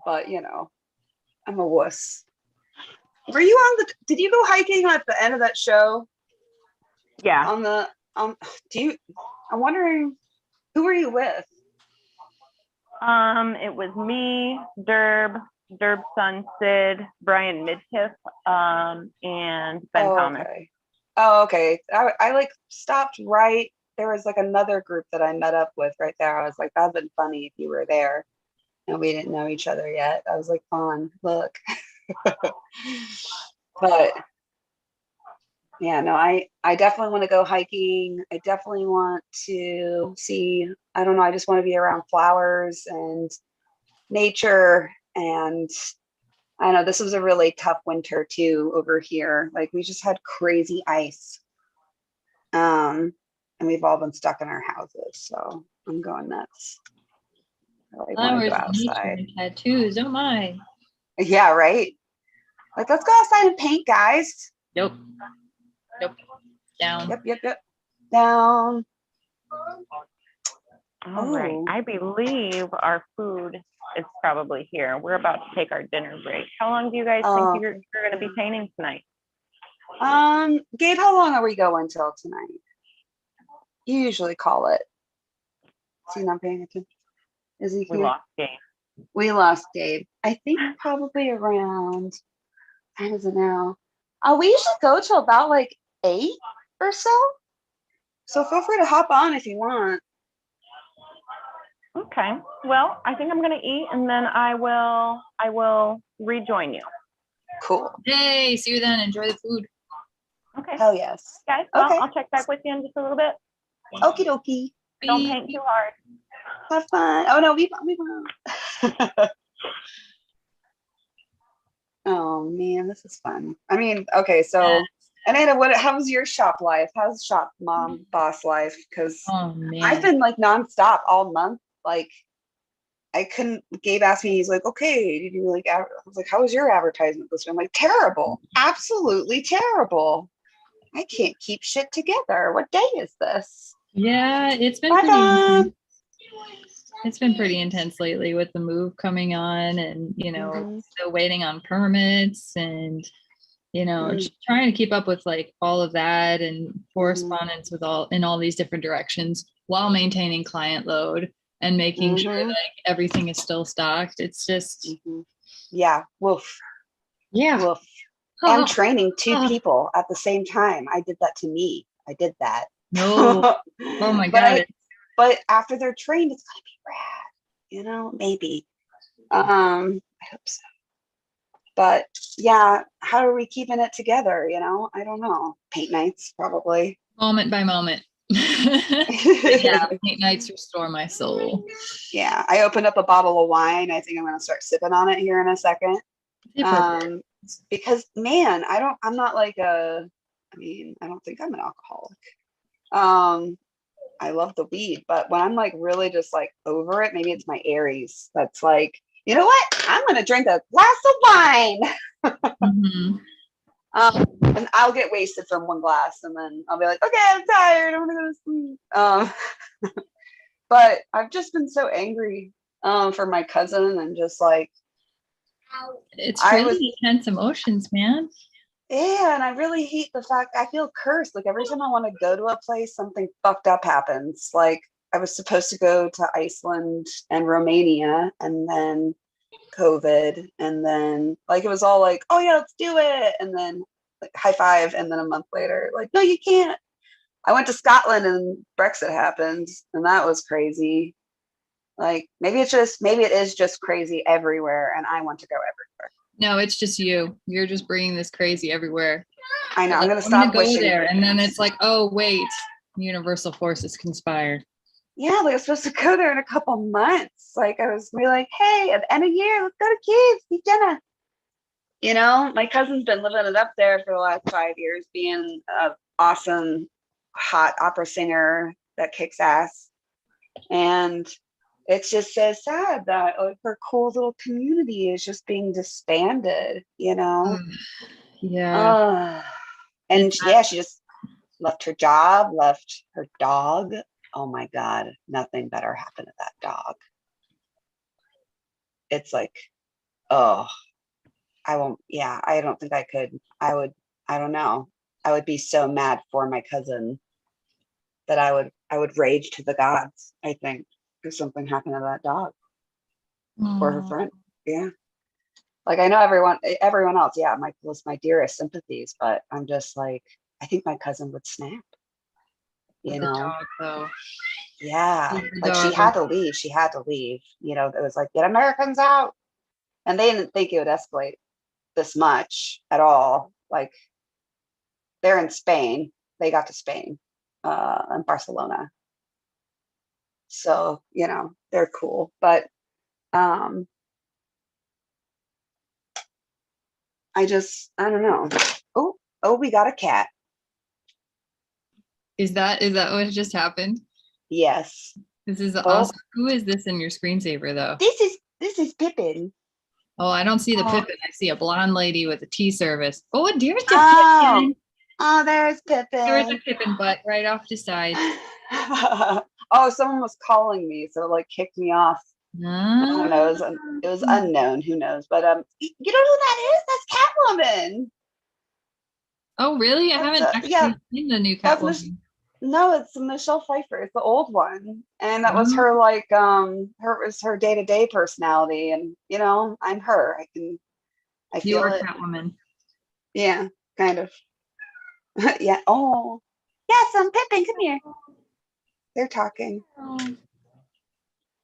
But you know, I'm a wuss. Were you did you go hiking at the end of that show? Yeah. I'm wondering, who were you with? It was me, Derb's son Sid, Brian Midkiff, and Ben Thomas. Okay. Oh, okay. I like stopped right. There was like another group that I met up with right there. I was like, that'd been funny if you were there. And we didn't know each other yet. I was like, fun, look. But yeah, no, I definitely want to go hiking. I definitely want to see, I don't know, I just want to be around flowers and nature. And I know this was a really tough winter too over here. Like we just had crazy ice. And we've all been stuck in our houses. So I'm going nuts. I like, want to go outside. Tattoos, oh my. Yeah, right. Like, let's go outside and paint, guys. Nope. Down. Yep. Down. All right. I believe our food is probably here. We're about to take our dinner break. How long do you guys think you're going to be painting tonight? Gabe, how long are we going till tonight? You usually call it. Is he not paying attention? Is he here? We lost Gabe. We lost Gabe. I think probably around, what is it now? We usually go till about like 8 or so. So feel free to hop on if you want. Okay. Well, I think I'm going to eat and then I will rejoin you. Cool. Hey, see you then. Enjoy the food. Okay. Hell yes. Guys, well, Okay. I'll check back with you in just a little bit. Okie dokie. Don't paint too hard. Have fun. Oh no, we won't. Oh man, this is fun. I mean, okay, so Ananda, how was your shop life? How's shop mom boss life? Because I've been like nonstop all month. Like I couldn't. Gabe asked me. He's like, "Okay, did you like?" I was like, "How was your advertisement this week?" I'm like, "Terrible, absolutely terrible. I can't keep shit together. What day is this?" Yeah, it's been pretty intense lately with the move coming on, and still waiting on permits, and just trying to keep up with like all of that and correspondence with all these different directions while maintaining client load and making sure like everything is still stocked. It's just yeah, woof. Yeah. Woof. And training 2 people at the same time. I did that to me. I did that. No. Oh my God. But after they're trained, it's gonna be rad. Maybe. I hope so. But yeah, how are we keeping it together? I don't know. Paint nights, probably. Moment by moment. Yeah, paint nights restore my soul. Yeah, I opened up a bottle of wine. I think I'm gonna start sipping on it here in a second. Because man, I'm not like I don't think I'm an alcoholic. I love the weed, but when I'm like really just like over it, maybe it's my Aries that's like, you know what? I'm gonna drink a glass of wine. And I'll get wasted from one glass, and then I'll be like, okay, I'm tired. I'm gonna go to sleep. But I've just been so angry for my cousin and just like It's I really was intense emotions, man. yeah, and I really hate the fact I feel cursed. Like every time I want to go to a place, something fucked up happens. Like I was supposed to go to Iceland and Romania and then COVID and then like it was all like, oh yeah, let's do it. And then like high five and then a month later, like, no, you can't. I went to Scotland and Brexit happened and that was crazy. Like maybe it is just crazy everywhere and I want to go everywhere. No, it's just you. You're just bringing this crazy everywhere. I know. I'm Like, gonna I'm gonna stop go wishing. there, and then it's like, oh wait, universal forces conspire. Yeah, like I was supposed to go there in a couple months. Like I was be like, hey, at the end of the year, let's go to Kiev, see Jenna. You know, my cousin's been living it up there for the last 5 years, being an awesome, hot opera singer that kicks ass. And it's just so sad that like her cool little community is just being disbanded, you know? Yeah. And It's yeah, she just left her job, left her dog. Oh my God, nothing better happened to that dog. It's like, oh, I won't, yeah, I don't think I could. I don't know. I would be so mad for my cousin that I would rage to the gods, I think, if something happened to that dog or her friend. Yeah. Like I know everyone else, yeah, my dearest sympathies, but I'm just like, I think my cousin would snap, you the know? dog, though. Yeah. The Like she dog had to leave. She had to leave. You know, it was like, get Americans out. And they didn't think it would escalate this much at all. Like they're in Spain. They got to Spain, and Barcelona. So, you know, they're cool. But um I don't know. Oh, we got a cat. Is that what just happened? Yes. This is Oh, awesome. Who is this in your screensaver, though? this is Pippin. Oh, I don't see the Oh. Pippin. I see a blonde lady with a tea service. Oh, there's the Oh, Pippin. there's There's a Pippin. Pippin butt right off the side. Oh, someone was calling me, so it like kicked me off. I don't know. It was unknown. Who knows? But you know who that is? That's Catwoman. Oh, really? I That's haven't actually yeah. seen the new That's Catwoman. no, it's Michelle Pfeiffer. It's the old one, and that was Oh. her like her day-to-day personality. And you know, I'm her. I You feel are it. Catwoman. Yeah, kind of. Yeah. Oh, yes. Pippin. Come here. They're talking.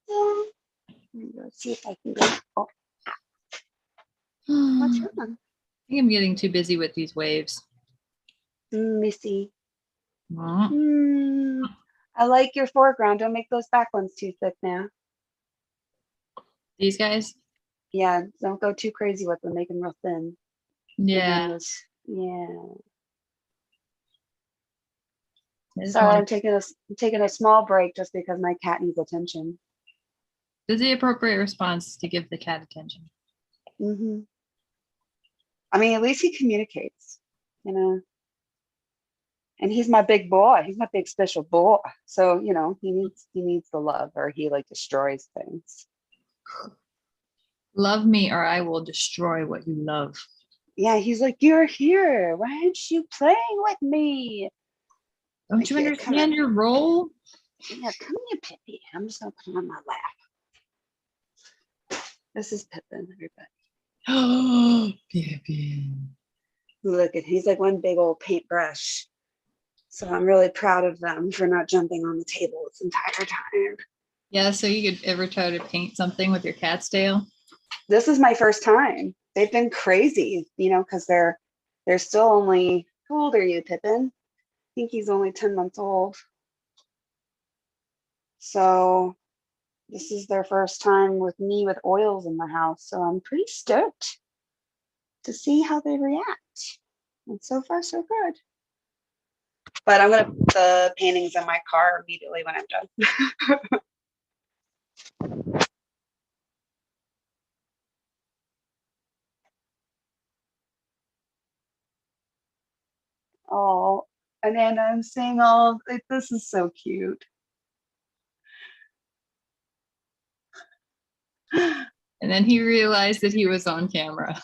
Yeah. Let's see if I can go. Oh, what's I wrong? think I'm getting too busy with these waves. Missy. Oh. I like your foreground. Don't make those back ones too thick now. These guys? Yeah, don't go too crazy with them. Make them real thin. Yeah. Yeah. I just Sorry, wanna- I'm taking a small break just because my cat needs attention. This is the appropriate response to give the cat attention. Hmm. I mean, at least he communicates, you know. And he's my big boy. He's my big special boy. So, you know, he needs the love, or he like destroys things. Love me or I will destroy what you love. Yeah, he's like, you're here. Why aren't you playing with me? Don't you Here, understand your role? Yeah, come here, Pippi. I'm just gonna put him on my lap. This is Pippin, everybody. Oh, Pippin. Look at he's like one big old paintbrush. So I'm really proud of them for not jumping on the table this entire time. Yeah, so you could ever try to paint something with your cat's tail? This is my first time. They've been crazy, you know, because they're still only, how old are you, Pippin? I think he's only 10 months old. So this is their first time with me with oils in the house. So I'm pretty stoked to see how they react. And so far, so good. But I'm going to put the paintings in my car immediately when I'm done. Oh, and then I'm seeing all, this is so cute. And then he realized that he was on camera.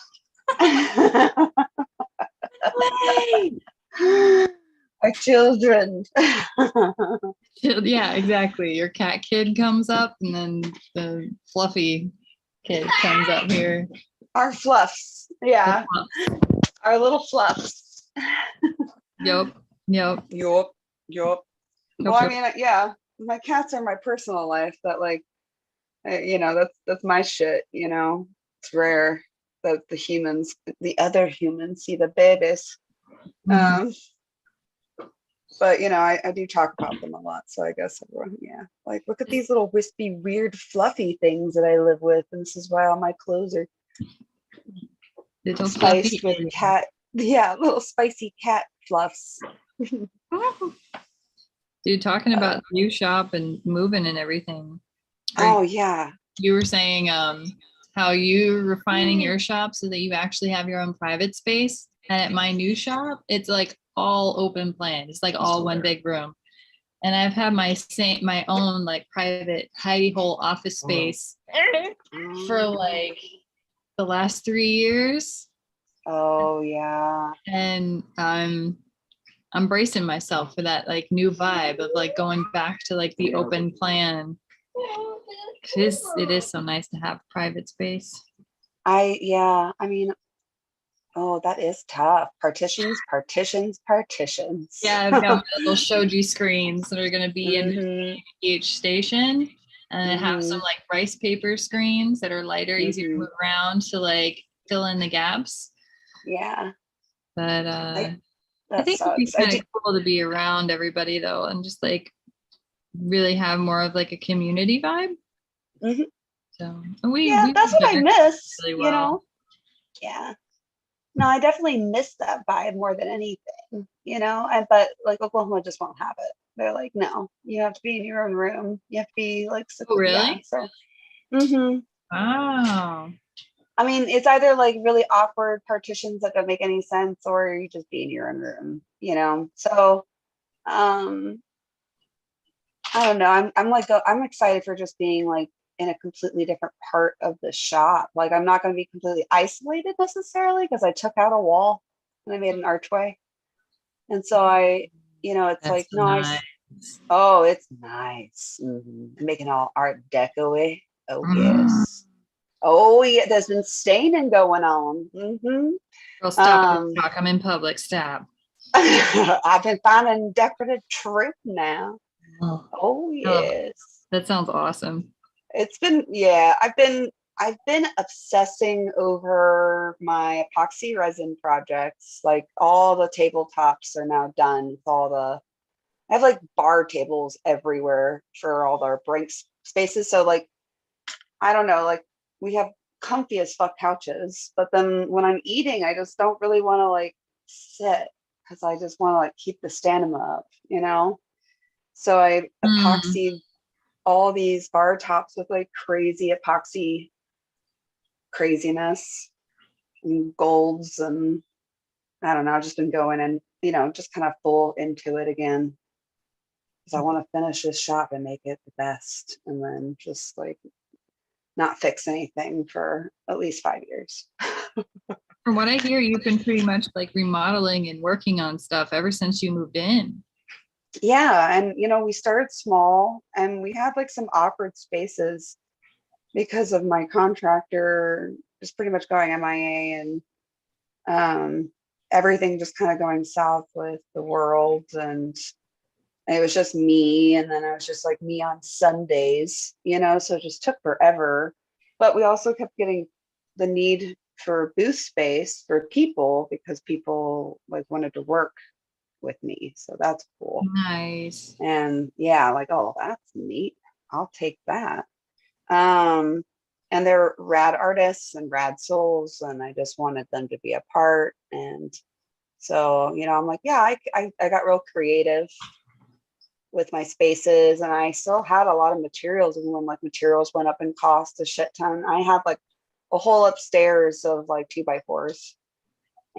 Our children. Yeah, exactly. Your cat kid comes up, and then the fluffy kid comes up here. Our fluffs. Yeah. Our little fluffs. Yup. Yup. Yup. Well, I mean, yeah, my cats are my personal life, but like, you know, that's my shit, you know. It's rare that the other humans see the babies. Mhm. But you know, I do talk about them a lot, so I guess everyone, yeah, like look at these little wispy, weird, fluffy things that I live with, and this is why all my clothes are Little spiced fluffy with aliens. cat, yeah, little spicy cat fluffs. Dude, talking about the new shop and moving and everything. Oh yeah. You were saying how you're refining your shop so that you actually have your own private space. And at my new shop, it's like all open plan. It's like all one big room. And I've had my own like private hidey hole office space for like the last 3 years. Oh yeah. And I'm bracing myself for that like new vibe of like going back to like the open plan. It is so nice to have private space. I mean, oh, that is tough. Partitions. Yeah, I've got my little shoji screens that are going to be in Mhm, each station, and I have some mhm, like rice paper screens that are lighter, easier to mhm. move around to like fill in the gaps. Yeah, But I, I that think it'd be sucks. I kind do. of cool to be around everybody though, and just like really have more of like a community vibe. Mhm. So and we Yeah, that's what I vibe miss, really you well. know? Yeah. No, I definitely miss that vibe more than anything, you know? But like Oklahoma just won't have it. They're like, no, you have to be in your own room. You have to be like, Oh, yeah. really? So, hmm Wow. I mean, it's either like really awkward partitions that don't make any sense, or you just be in your own room, you know? So, um, I don't know. I'm like I'm excited for just being like in a completely different part of the shop. Like I'm not going to be completely isolated necessarily because I took out a wall and I made an archway. And so you know, it's That's like so no, nice. oh, it's nice. Making all art deco-y. Oh Mm. yes. Oh yeah, there's been staining going on. Girl, stop this Um, talk. I'm in public. Stop. I've been finding decorative truth now. Oh, Oh I love it. yes. That sounds awesome. It's been, yeah, I've been obsessing over my epoxy resin projects. Like all the tabletops are now done with I have like bar tables everywhere for all our break spaces. So like, I don't know, like we have comfy as fuck couches, but then when I'm eating, I just don't really want to like sit because I just want to like keep the stamina up, you know? So I Mm. epoxied all these bar tops with like crazy epoxy craziness and golds, and I don't know, I've just been going and you know just kind of full into it again because I want to finish this shop and make it the best, and then just like not fix anything for at least 5 years. From what I hear, you've been pretty much like remodeling and working on stuff ever since you moved in. Yeah, and you know we started small and we had like some awkward spaces because of my contractor just pretty much going MIA, and um, everything just kind of going south with the world, and it was just me, and then I was just like me on Sundays, you know, so it just took forever. But we also kept getting the need for booth space for people because people like wanted to work with me, so that's cool. Nice. And yeah, like, oh, that's neat, I'll take that. um and they're rad artists and rad souls, and I just wanted them to be a part. And so, you know, I'm like, yeah, I got real creative with my spaces, and I still had a lot of materials. And when like materials went up in cost a shit ton, I had like a whole upstairs of like 2x4s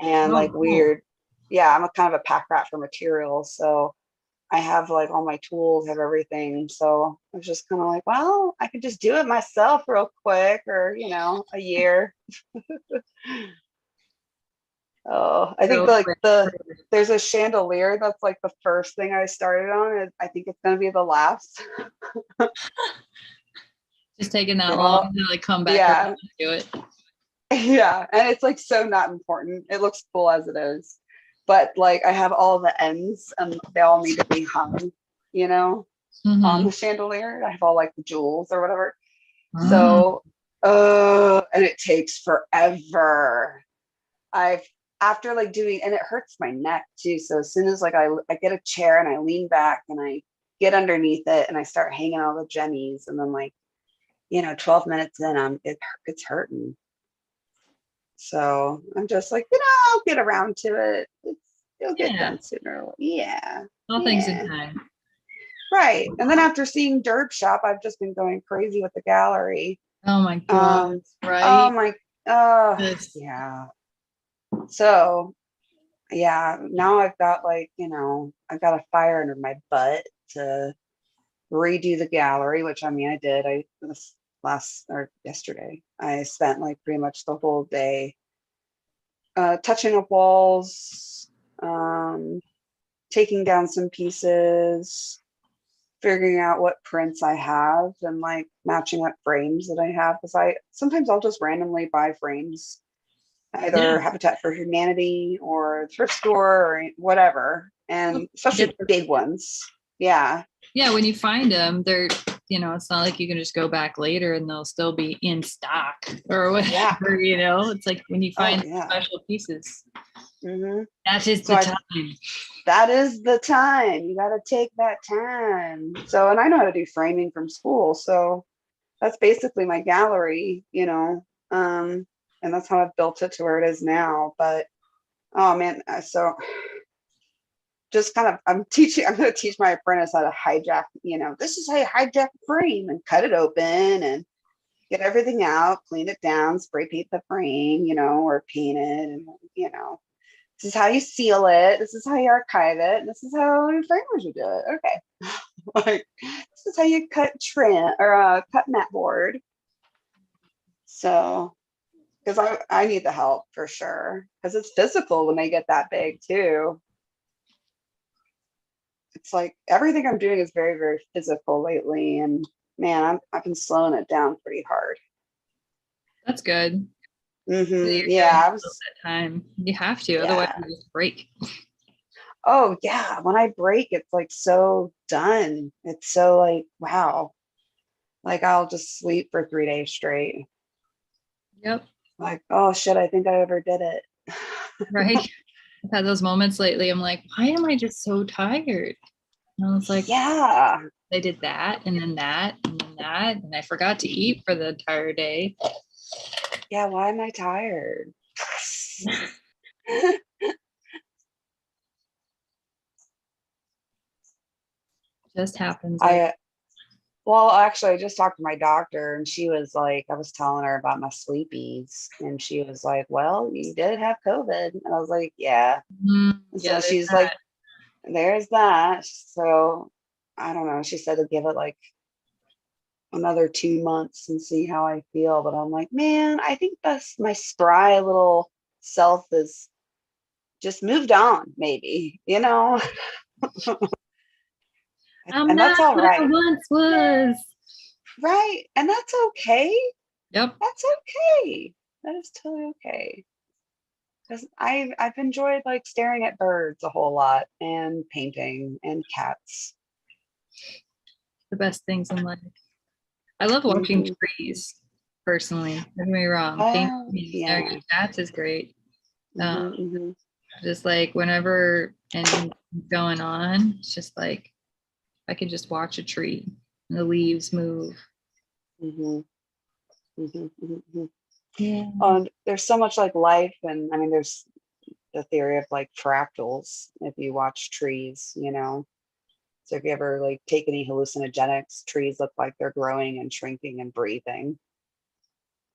and Oh, like cool. weird. Yeah, I'm a kind of a pack rat for materials. So I have like all my tools, have everything. So I was just kind of like, well, I could just do it myself real quick, or a year. Oh, I think So like quick. there's a chandelier that's like the first thing I started on, and I think it's gonna be the last. Just taking that They've long all- to like come back Yeah, around and do it. yeah, and it's like so not important. It looks cool as it is, but like I have all the ends, and they all need to be hung, on Mhm. the chandelier. I have all like the jewels or whatever. Ah, So, and it takes forever. I've after like doing, and it hurts my neck too. So as soon as like I get a chair and I lean back and I get underneath it and I start hanging all the jemmies, and then like 12 minutes in, it's hurting. So I'm just like, I'll get around to it. It'll get Yeah. done sooner. Yeah. all things in Yeah. time. Right. And then after seeing Derp Shop, I've just been going crazy with the gallery. Oh my god, Oh right? my, Yes. yeah. So yeah, now I've got like, I've got a fire under my butt to redo the gallery, which I mean, I did. This last or yesterday, I spent like pretty much the whole day touching up walls, taking down some pieces, figuring out what prints I have, and like matching up frames that I have. Because I'll just randomly buy frames, either Yeah. Habitat for Humanity or thrift store or whatever, and especially big ones. Yeah. Yeah, when you find them, they're, it's not like you can just go back later and they'll still be in stock or whatever, It's like when you find yeah. special pieces, hmm that is So the I- time. That is the time. You got to take that time. So, and I know how to do framing from school. So that's basically my gallery, and that's how I've built it to where it is now. But, oh man, so just kind of, I'm going to teach my apprentice how to hijack, this is how you hijack a frame, and cut it open and get everything out, clean it down, spray paint the frame, or paint it. And, this is how you seal it. This is how you archive it. And this is how framers would do it. Okay. Like, this is how you cut trim or cut mat board. So, because I need the help for sure. Because it's physical when they get that big too. It's like everything I'm doing is very, very physical lately. And man, I've been slowing it down pretty hard. That's good. Yeah. That time. You have to, otherwise you just break. Oh yeah. When I break, it's like so done. It's so like, wow. Like I'll just sleep for 3 days straight. Yep. Like, oh shit, I think I overdid it. Right. I've had those moments lately. I'm like, why am I just so tired? And I was like, Yeah. I did that and then that and then that. And I forgot to eat for the entire day. Yeah, why am I tired? Just happens. Well, actually, I just talked to my doctor, and she was like, I was telling her about my sleepies, and she was like, well, you did have COVID. And I was like, yeah. Yeah, So she's like, there's that. So I don't know. She said to give it like another 2 months and see how I feel. But I'm like, man, I think that's my spry little self is just moved on, maybe, I'm and not that's all what I right. once was. Right. And that's okay. Yep. That's okay. That is totally okay. Because I've enjoyed like staring at birds a whole lot and painting and cats. The best things in life. I love watching trees, personally. Don't get me wrong. Painting staring at cats is great. Just like whenever anything's going on, it's just like I can just watch a tree and the leaves move. Yeah. And there's so much like life, and I mean, there's the theory of like fractals. If you watch trees, so if you ever like take any hallucinogenics, trees look like they're growing and shrinking and breathing.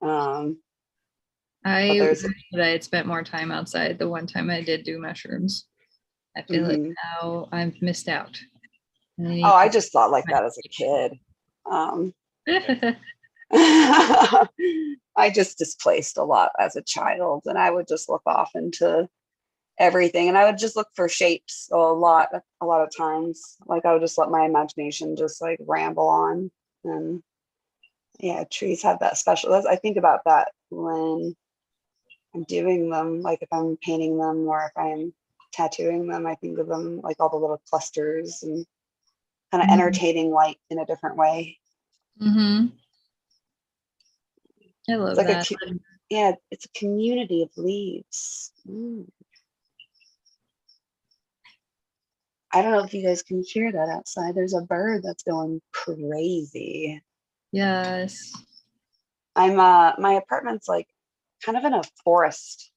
I wish that I had spent more time outside the one time I did do mushrooms. I feel like now I've missed out. And you Oh, need I just thought like that as a kid. to- I just displaced a lot as a child, and I would just look off into everything, and I would just look for shapes a lot of times. Like I would just let my imagination just like ramble on. And yeah, trees have that special. I think about that when I'm doing them, like if I'm painting them or if I'm tattooing them, I think of them like all the little clusters and kind of Mhm. entertaining light in a different way. Mhm. I It's love like that. yeah, it's a community of leaves. Mm. I don't know if you guys can hear that outside. There's a bird that's going crazy. Yes. I'm my apartment's like kind of in a forest.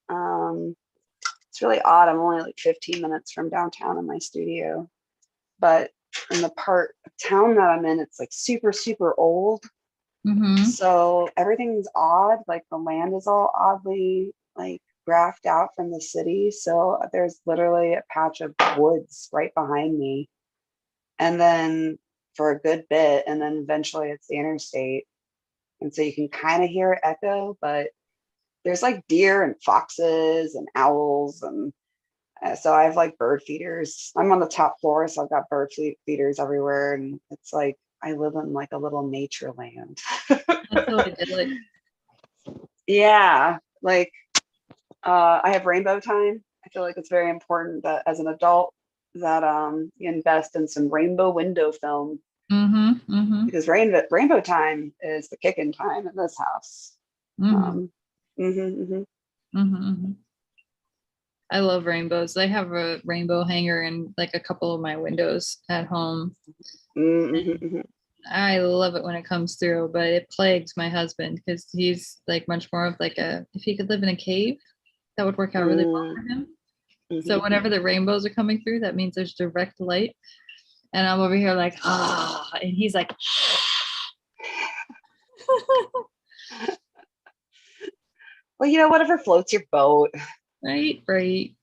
It's really odd. I'm only like 15 minutes from downtown in my studio, but in the part of town that I'm in, it's like super, super old. Mm-hmm. So everything's odd. Like the land is all oddly like graphed out from the city. So there's literally a patch of woods right behind me. And then for a good bit, and then eventually it's the interstate. And so you can kind of hear it echo, but there's like deer and foxes and owls. And so I have like bird feeders. I'm on the top floor, so I've got bird feeders everywhere. And it's like I live in like a little nature land. That's so idyllic. Yeah, like I have rainbow time. I feel like it's very important that as an adult that you invest in some rainbow window film, Mm-hmm. Mm-hmm. because rainbow time is the kicking time in this house. Mm-hmm. Mhm. Mm-hmm. Mm-hmm. I love rainbows. I have a rainbow hanger in like a couple of my windows at home. Mhm. I love it when it comes through, but it plagues my husband because he's like much more of like if he could live in a cave, that would work out really well for him. So Mhm. whenever the rainbows are coming through, that means there's direct light. And I'm over here like, and he's like, Well, whatever floats your boat. right, right.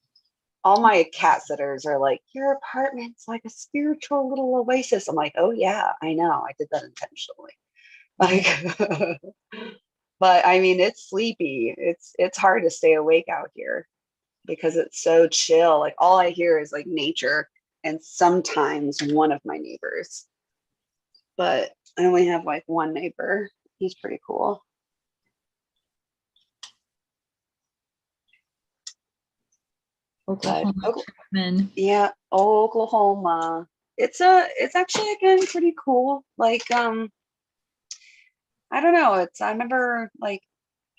All my cat sitters are like, your apartment's like a spiritual little oasis. I'm like, oh yeah, I know. I did that intentionally. Like, but I mean, it's sleepy. It's hard to stay awake out here because it's so chill. Like all I hear is like nature and sometimes one of my neighbors. But I only have like one neighbor. He's pretty cool. But Oklahoma men. yeah, Oklahoma. It's actually again pretty cool. Like I don't know. I remember like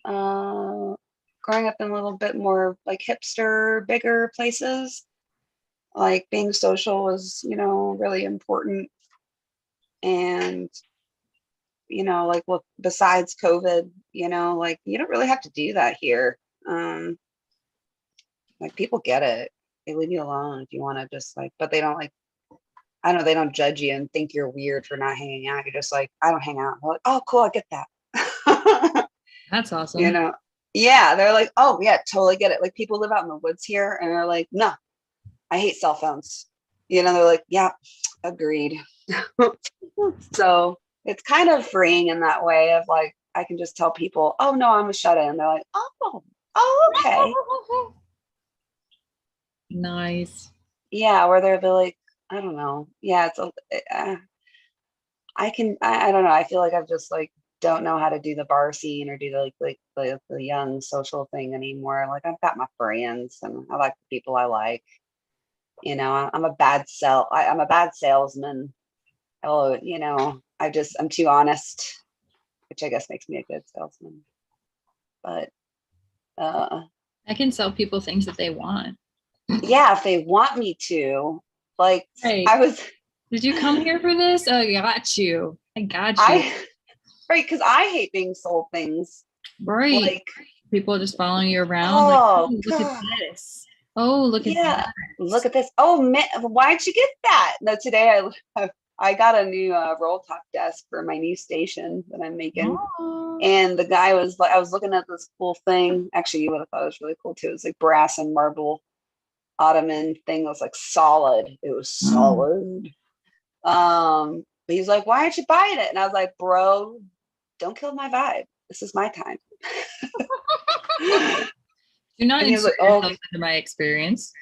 growing up in a little bit more like hipster, bigger places. Like being social was, really important. And, like well, besides COVID, like you don't really have to do that here. Like people get it. They leave you alone if you want to just like, but they don't like, I don't know, they don't judge you and think you're weird for not hanging out. You're just like, I don't hang out. They're like, oh, cool, I get that. That's you awesome. know, yeah, they're like, oh, yeah, totally get it. Like people live out in the woods here and they're like, no, I hate cell phones. They're like, yeah, agreed. So it's kind of freeing in that way of like, I can just tell people, oh, no, I'm a shut in. They're like, oh, okay. Nice. Yeah, where they're like, I don't know. Yeah, I don't know. I feel like I've just like don't know how to do the bar scene or do the young social thing anymore. Like I've got my friends and I like the people I like. I'm a I'm a bad salesman. Oh, I'm too honest, which I guess makes me a good salesman. But I can sell people things that they want. yeah, if they want me to, like Hey, did you come here for this? Oh, I got you. I got you. Right, because I hate being sold things. Right. Like people just following you around. Oh, like, look at this. Oh, look at that. Look at this. Oh man, why'd you get that? No, today I got a new roll top desk for my new station that I'm making. Oh. And the guy was like, I was looking at this cool thing. Actually, you would have thought it was really cool too. It's like brass and marble ottoman thing that was like solid. It was solid. But he's like, why aren't you buying it? And I was like, bro, don't kill my vibe. This is my time. Do not And he was insert like, oh, yourself into my experience.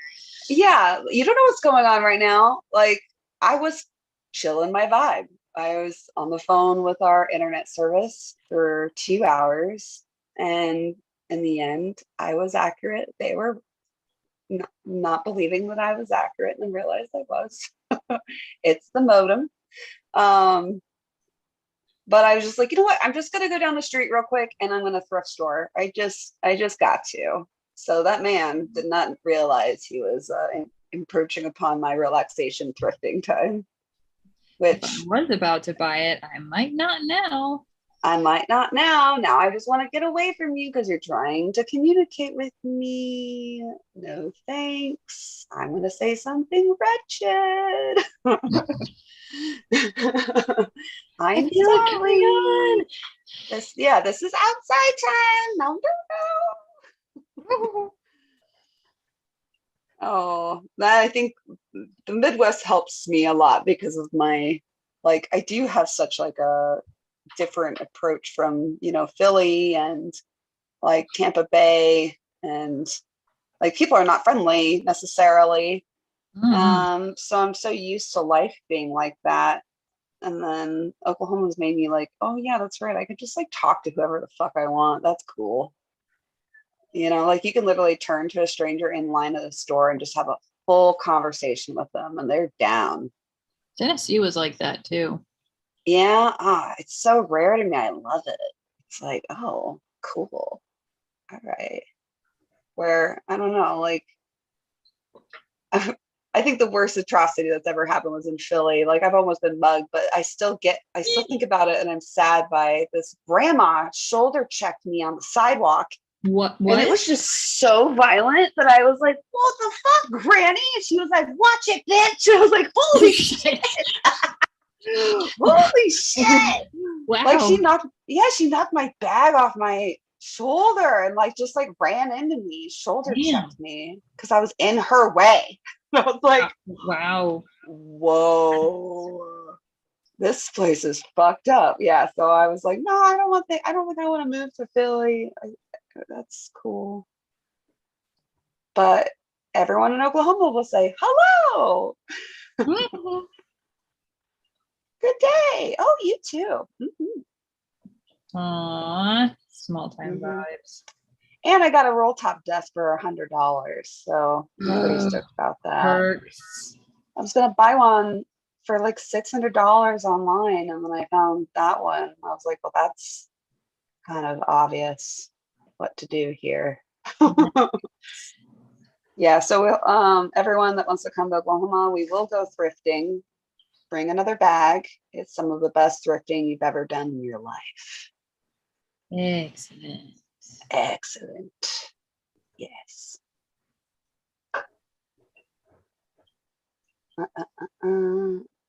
yeah, you don't know what's going on right now. Like, I was chilling my vibe. I was on the phone with our internet service for 2 hours. And in the end, I was accurate. They were not believing that I was accurate and realized I was. It's the modem. But I was just like, you know what? I'm just gonna go down the street real quick and I'm gonna thrift store. I just got to. So that man did not realize he was encroaching upon my relaxation thrifting time, If which I was about to buy it, I might not now. I might not now. Now I just want to get away from you because you're trying to communicate with me. No thanks. I'm gonna say something wretched. I'm feel it coming sorry. on. This is outside time. No. Oh, that I think the Midwest helps me a lot because of my, like, I do have such like a different approach from, Philly and like Tampa Bay, and like people are not friendly necessarily. So I'm so used to life being like that. And then Oklahoma's made me like, oh yeah, that's right. I could just like talk to whoever the fuck I want. That's cool. Like you can literally turn to a stranger in line at a store and just have a full conversation with them and they're down. Tennessee was like that too. Yeah. It's so rare to me. I love it. It's like, oh, cool. All right. Where, I don't know, like, I think the worst atrocity that's ever happened was in Philly. Like I've almost been mugged, but I still think about it and I'm sad by this grandma shoulder checked me on the sidewalk. What? And it was just so violent that I was like, what the fuck, Granny? And she was like, watch it, bitch. I was like, holy shit. Holy shit. Wow. Like she knocked my bag off my shoulder and like just like ran into me, shoulder checked me because I was in her way. I was like, wow. Whoa. This place is fucked up. Yeah. So I was like, no, I don't think I want to move to Philly. That's cool. But everyone in Oklahoma will say, hello. Good day. Oh, you too. Mm-hmm. Aww, small time vibes. And I got a roll top desk for $100. So I'm pretty stoked about that. Perks. I was going to buy one for like $600 online. And then I found that one. I was like, well, that's kind of obvious what to do here. Yeah. So everyone that wants to come to Oklahoma, we will go thrifting. Bring another bag. It's some of the best thrifting you've ever done in your life. Excellent. Yes.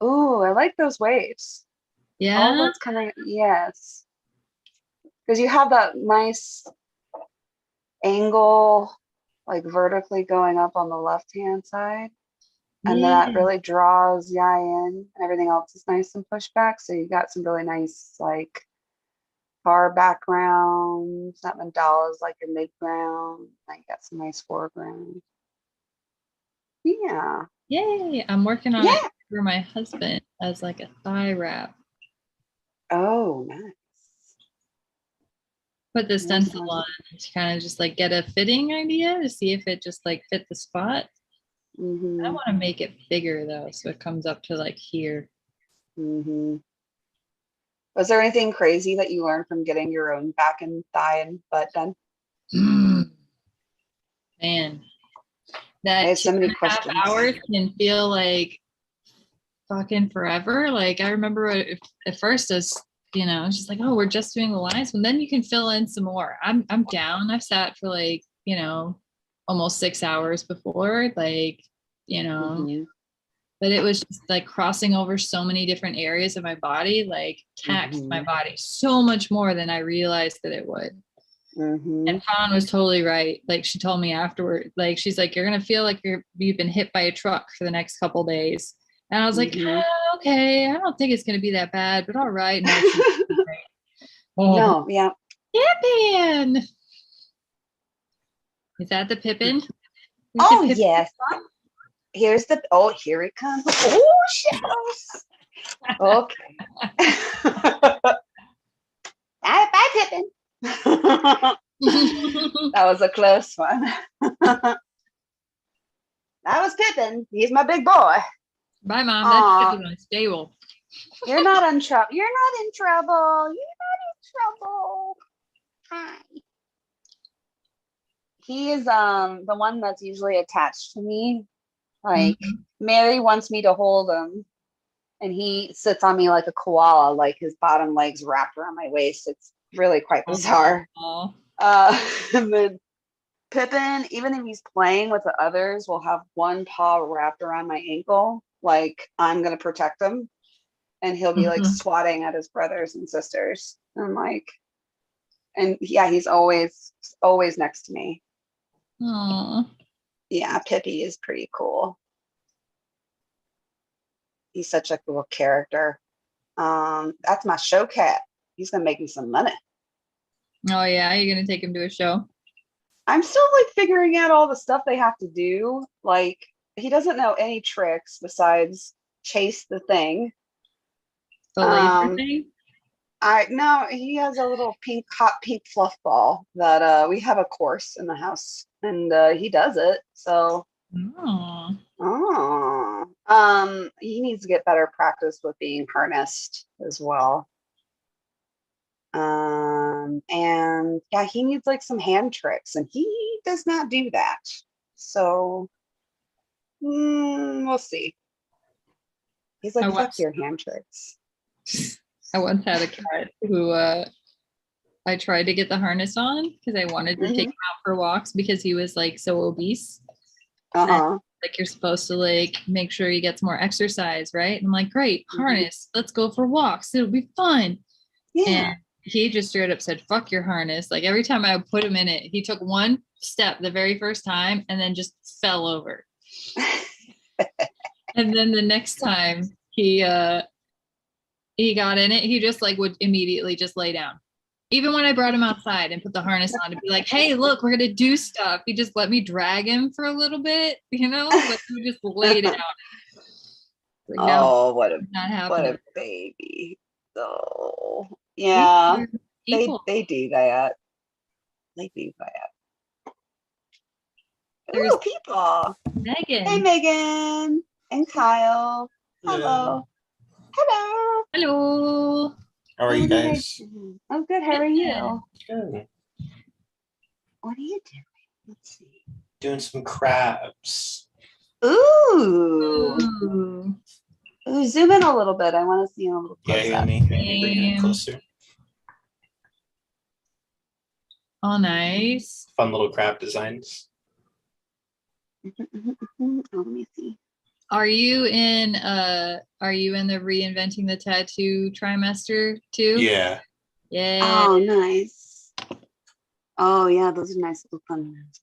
Oh, I like those waves. Yeah. All that's coming. Yes. Because you have that nice angle, like vertically going up on the left-hand side. And that really draws the eye in, and everything else is nice and pushed back. So you got some really nice, like, far background. That mandala is like your midground. Like, got some nice foreground. Yeah. Yay. I'm working on it for my husband as like a thigh wrap. Oh, nice. Put the stencil on to kind of just like get a fitting idea to see if it just like fit the spot. Mm-hmm. I want to make it bigger though, so it comes up to like here. Mm-hmm. Was there anything crazy that you learned from getting your own back and thigh and butt done? Man, that I have so many 2.5 questions. hours can feel like fucking forever. Like I remember at first as it's just like, oh, we're just doing the lines, and then you can fill in some more. I'm down. I've sat for like almost 6 hours before, like Mm-hmm. but it was just like crossing over so many different areas of my body, like taxed my body so much more than I realized that it would. Mm-hmm. And Fawn was totally right. Like she told me afterward, like she's like, you're gonna feel like you've been hit by a truck for the next couple days. And I was like, Mhm. okay, I don't think it's gonna be that bad, but all right. No, she's right. Oh, No, yeah. Pippin. Is that the Pippin? Is Oh, the Pippin yes. one? Here it comes. Oh, shadows. Okay. Bye, Pippin. That was a close one. That was Pippin. He's my big boy. Bye, Mom. That's Aw. Pippin on stable. You're not in trouble. You're not in trouble. You're not in trouble. Hi. He is the one that's usually attached to me. Like Mary wants me to hold him, and he sits on me like a koala, like his bottom legs wrapped around my waist. It's really quite bizarre. Aw. And then Pippin, even if he's playing with the others, will have one paw wrapped around my ankle, like I'm gonna protect him, and he'll be like swatting at his brothers and sisters. And yeah, he's always next to me. Aw. Yeah, Pippi is pretty cool. He's such a cool character. That's my show cat. He's gonna make me some money. Oh yeah, you're gonna take him to a show. I'm still like figuring out all the stuff they have to do. Like he doesn't know any tricks besides chase the thing. The laser thing. No, he has a little hot pink fluff ball that we have a course in the house, and he does it. So he needs to get better practice with being harnessed as well. And yeah, he needs like some hand tricks, and he does not do that. So we'll see. He's like, fuck your hand tricks. I once had a cat who I tried to get the harness on because I wanted to take him out for walks because he was like so obese. And, like you're supposed to like make sure he gets more exercise, right? And I'm like, great, harness, let's go for walks. It'll be fun. Yeah. And he just straight up said, fuck your harness. Like every time I would put him in it, he took one step the very first time and then just fell over. And then the next time he got in it, he just like would immediately just lay down. Even when I brought him outside and put the harness on to be like, hey, look, we're gonna do stuff. He just let me drag him for a little bit, you know, like he just laid down. Like, oh, no, what a baby. So yeah, they do that. They do that. There's Ooh, people. Megan. Hey, Megan and Kyle. Hello. Hello. Hello. How are you guys? I'm good. How are you? Good. What are you doing? Let's see. Doing some crabs. Ooh. Zoom in a little bit. I want to see you a little closer. Yeah, let me bring it closer. Oh, nice. Fun little crab designs. Oh, let me see. Are you in the Reinventing the Tattoo trimester too? Yeah. Yeah. Oh, nice. Oh, yeah, those are nice little fun ones.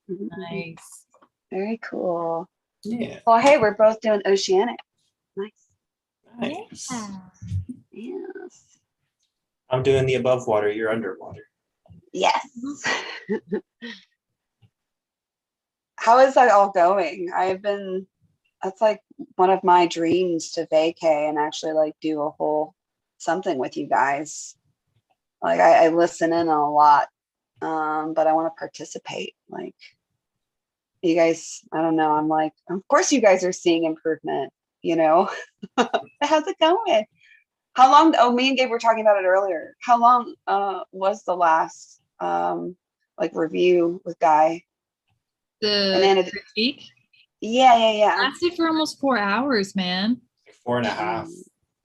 Nice. Very cool. Yeah. Well, hey, we're both doing oceanic. Nice. Nice. Yes. I'm doing the above water, you're underwater. Yes. How is that all going? That's like one of my dreams to vacay and actually like do a whole something with you guys. Like I listen in a lot, but I want to participate. Like you guys, I don't know. I'm like, of course you guys are seeing improvement, you know. How's it going? How long? Oh, me and Gabe were talking about it earlier. How long was the last like review with Guy? The critique? Yeah. Lasted for almost 4 hours, man. 4.5.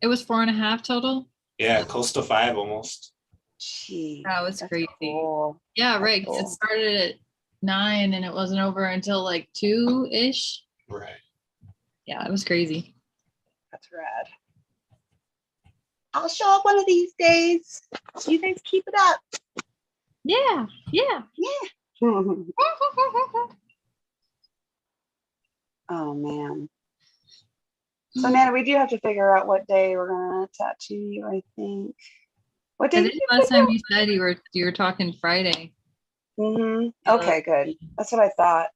It was 4.5 total? Yeah, close to 5 almost. Jeez, that was crazy. Cool. Yeah, right. Because it started at 9 and it wasn't over until like 2-ish. Right. Yeah, it was crazy. That's rad. I'll show up one of these days. You guys keep it up. Yeah. Oh man. So Nana, we do have to figure out what day we're gonna tattoo you, I think. What day I did think you last pick? time you said you were talking Friday. Okay, good. That's what I thought.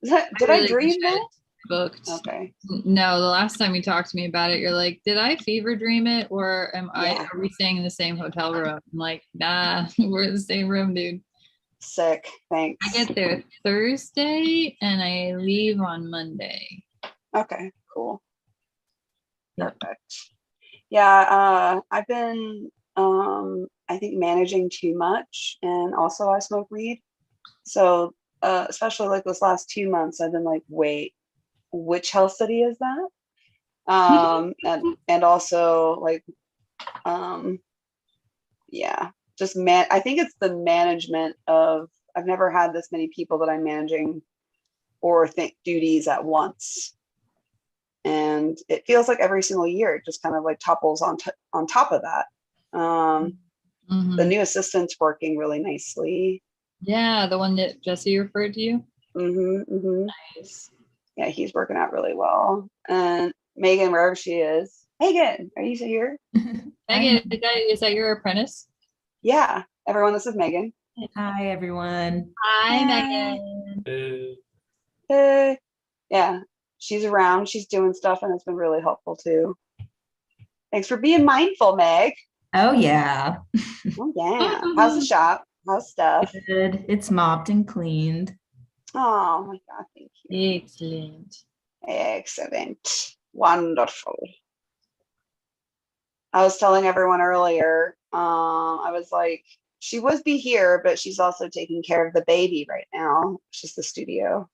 Did I really wish dream I had that? booked. Okay. No, the last time you talked to me about it, you're like, did I fever dream it or Yeah. are we staying in the same hotel room? I'm like, nah, we're in the same room, dude. Sick. Thanks. I get there Thursday and I leave on Monday. Okay, cool. Yep. Perfect. Yeah, I've been I think managing too much, and also I smoke weed. So especially like this last 2 months, I've been like, wait, which health study is that? And also like yeah, just I think it's the management of, I've never had this many people that I'm managing or think duties at once. And it feels like every single year it just kind of like topples on top of that. The new assistant's working really nicely. Yeah, the one that Jesse referred to you. Nice. Yeah, he's working out really well. And Megan, wherever she is, Megan, are you here? Megan, is that your apprentice? Yeah, everyone, this is Megan. Hi, everyone. Hi, Hi. Megan. Hey. Yeah, she's around. She's doing stuff, and it's been really helpful too. Thanks for being mindful, Meg. Oh, yeah. Oh yeah. How's the shop? How's stuff? Good. It's mopped and cleaned. Oh my God, thank you. Excellent. Excellent. Wonderful. I was telling everyone earlier, I was like, she would be here, but she's also taking care of the baby right now, which is the studio.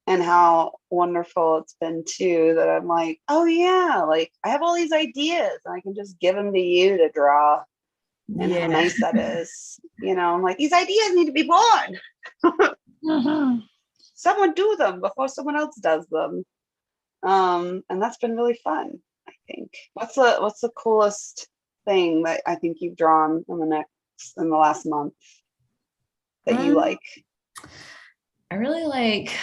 And how wonderful it's been too, that I'm like, oh yeah, like I have all these ideas and I can just give them to you to draw. And how nice that is. You know, I'm like, these ideas need to be born. Someone do them before someone else does them. And that's been really fun, I think. What's the coolest thing that I think you've drawn in the last month that you like? I really like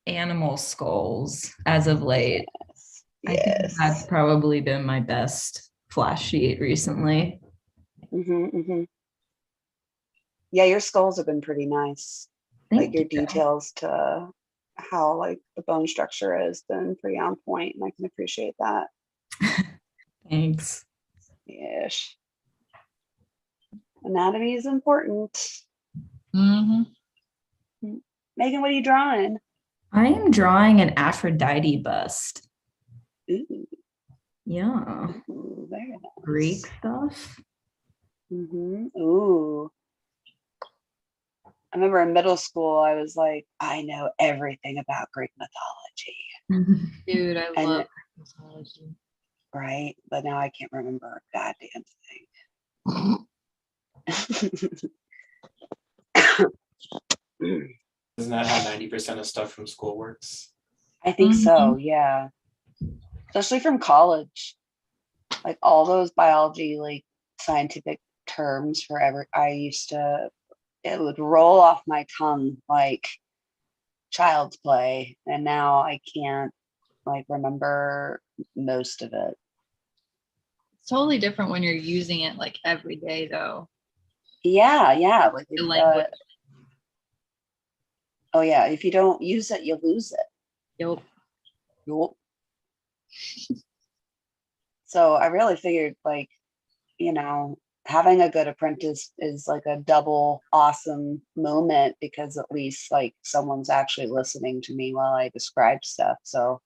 animal skulls as of late. Yes. I think that's probably been my best flash sheet recently. Yeah, your skulls have been pretty nice. Thank your you. details to how like the bone structure has been pretty on point, and I can appreciate that. Thanks. Yes. Anatomy is important. Mm-hmm. Megan, what are you drawing? I am drawing an Aphrodite bust. Ooh. Yeah. Ooh, very nice. Greek stuff. Ooh. I remember in middle school, I was like, I know everything about Greek mythology. Dude, I love Greek mythology. Right? But now I can't remember a goddamn thing. Isn't that how 90% of stuff from school works? I think so, yeah. Especially from college. Like all those biology, like scientific terms forever. It would roll off my tongue like child's play. And now I can't like remember most of it. It's totally different when you're using it like every day though. Yeah. Like The language. Oh yeah, if you don't use it, you lose it. Yep. So I really figured like, you know, having a good apprentice is like a double awesome moment, because at least like someone's actually listening to me while I describe stuff. So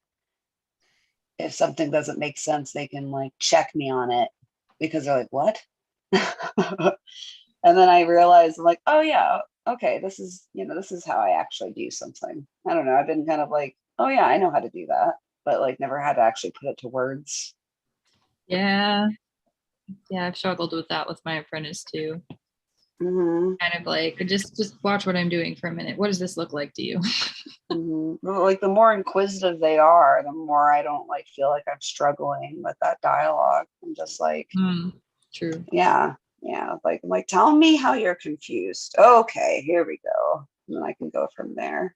if something doesn't make sense, they can like check me on it, because they're like, what? And then I realized I'm like, oh yeah, okay, this is how I actually do something. I don't know. I've been kind of like, oh yeah, I know how to do that, but like never had to actually put it to words. Yeah. Yeah, I've struggled with that with my apprentice too. Kind of like, just watch what I'm doing for a minute. What does this look like to you? Like the more inquisitive they are, the more I don't like feel like I'm struggling with that dialogue. I'm just like, True. yeah, Yeah, like I'm like, tell me how you're confused. Okay, here we go. And then I can go from there.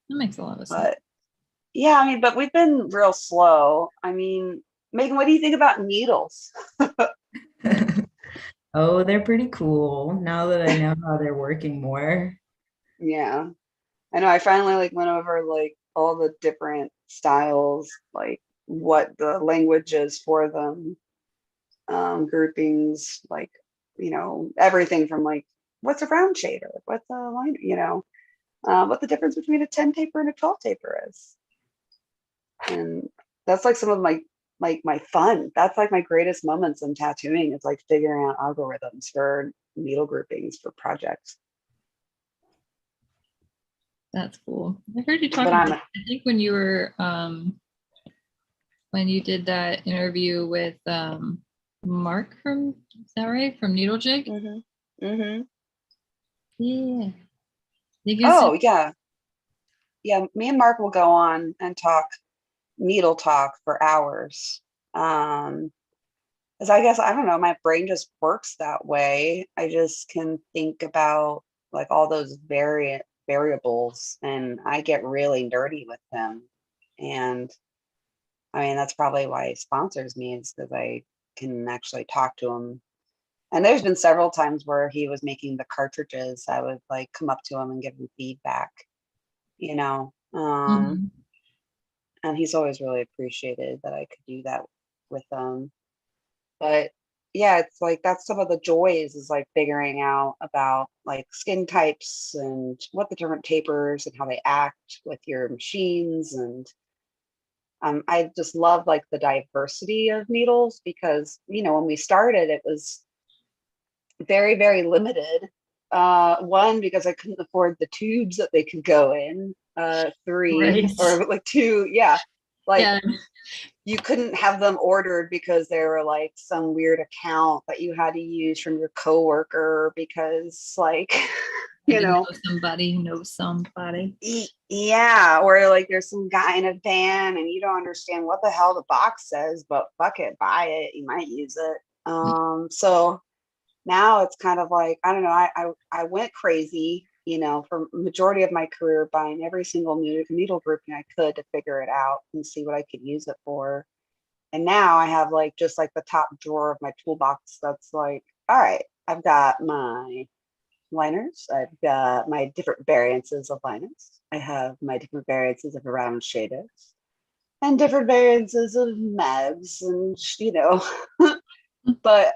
That makes a lot of sense. But yeah, I mean, but we've been real slow. I mean, Megan, what do you think about needles? Oh, they're pretty cool now that I know how they're working more. Yeah, I know. I finally like went over like all the different styles, like what the language is for them, groupings, like, everything from like what's a round shader, what's a line, what the difference between a 10 taper and a 12 taper is. And that's like some of my fun. That's like my greatest moments in tattooing. It's like figuring out algorithms for needle groupings for projects. That's cool. I heard you talk But about, I'm I think when you were when you did that interview with Mark from, is that right? From Needle Jig? mm-hmm. Yeah. You can Oh yeah. Yeah, me and Mark will go on and talk needle talk for hours. Because I guess I don't know, my brain just works that way. I just can think about like all those variables, and I get really nerdy with them. And I mean, that's probably why he sponsors me, is because I can actually talk to him. And there's been several times where he was making the cartridges. I would like come up to him and give him feedback, you know. Mhm. And he's always really appreciated that I could do that with them. But yeah, it's like that's some of the joys, is like figuring out about like skin types and what the different tapers and how they act with your machines. And I just love like the diversity of needles, because when we started, it was very, very limited. One, because I couldn't afford the tubes that they could go in. Three, Right. or like two, yeah. Like Yeah. you couldn't have them ordered because they were like some weird account that you had to use from your coworker, because like, I didn't know somebody who knows somebody. yeah, or like there's some guy in a van and you don't understand what the hell the box says, but fuck it, buy it, you might use it. So now it's kind of like, I don't know, I went crazy, for majority of my career, buying every single needle grouping I could to figure it out and see what I could use it for. And now I have like just like the top drawer of my toolbox that's like, all right, I've got my liners, I've got my different variances of liners, I have my different variances of round shaders, and different variances of mags, and but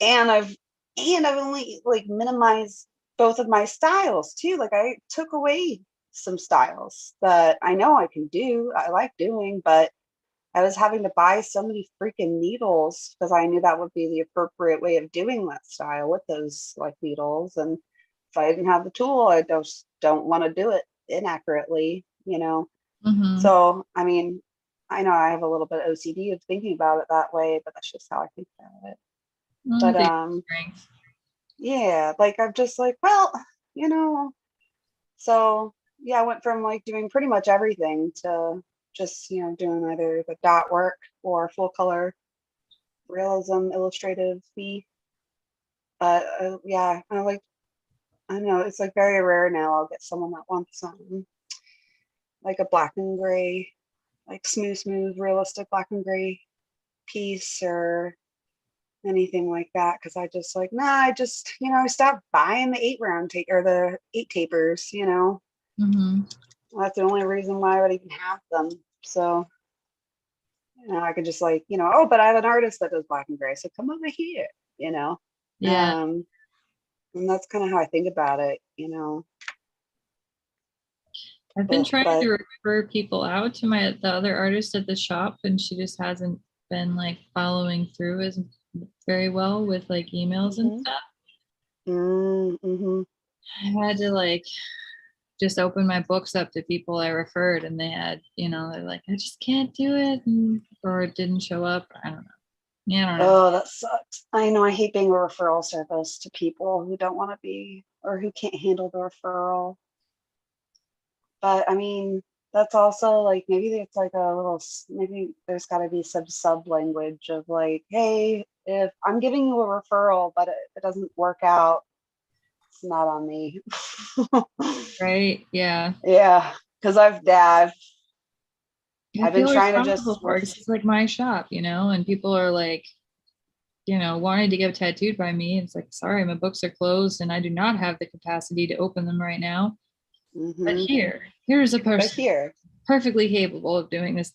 I've only like minimized both of my styles too. Like I took away some styles that I know I can do, I like doing, but I was having to buy so many freaking needles because I knew that would be the appropriate way of doing that style with those like needles. And if I didn't have the tool, I just don't want to do it inaccurately. Mm-hmm. So, I mean, I know I have a little bit of OCD of thinking about it that way, but that's just how I think about it. But Strength. yeah, like I'm just like, well, you know, so yeah, I went from like doing pretty much everything to just, doing either the dot work or full color realism illustrative fee. But yeah, I don't know, it's like very rare now I'll get someone that wants like a black and gray, like smooth, realistic black and gray piece or anything like that. Cause I just like, nah, I just, I stopped buying the 8 round tape or the 8 tapers. Mm-hmm. That's the only reason why I would even have them. So, I could just like, oh, but I have an artist that does black and gray. So come over here, you know? Yeah. And that's kind of how I think about it, I've been trying but to refer people out to the other artist at the shop, and she just hasn't been like following through as very well with like emails and stuff. mm-hmm. I had to like just open my books up to people I referred, and they had, they're like, I just can't do it, or it didn't show up. I don't know. Yeah, I don't know. Oh, that sucks. I know, I hate being a referral service to people who don't want to be or who can't handle the referral. But I mean, that's also like, maybe it's like a little, maybe there's got to be some sub language of like, hey, if I'm giving you a referral, but it doesn't work out, it's not on me. Right. Yeah. Yeah. Cause I've I been feel trying to responsible just, for it 'cause it's like my shop, you know, and people are like, you know, wanting to get tattooed by me. It's like, sorry, my books are closed and I do not have the capacity to open them right now. But mhm, here's a but person here, perfectly capable of doing this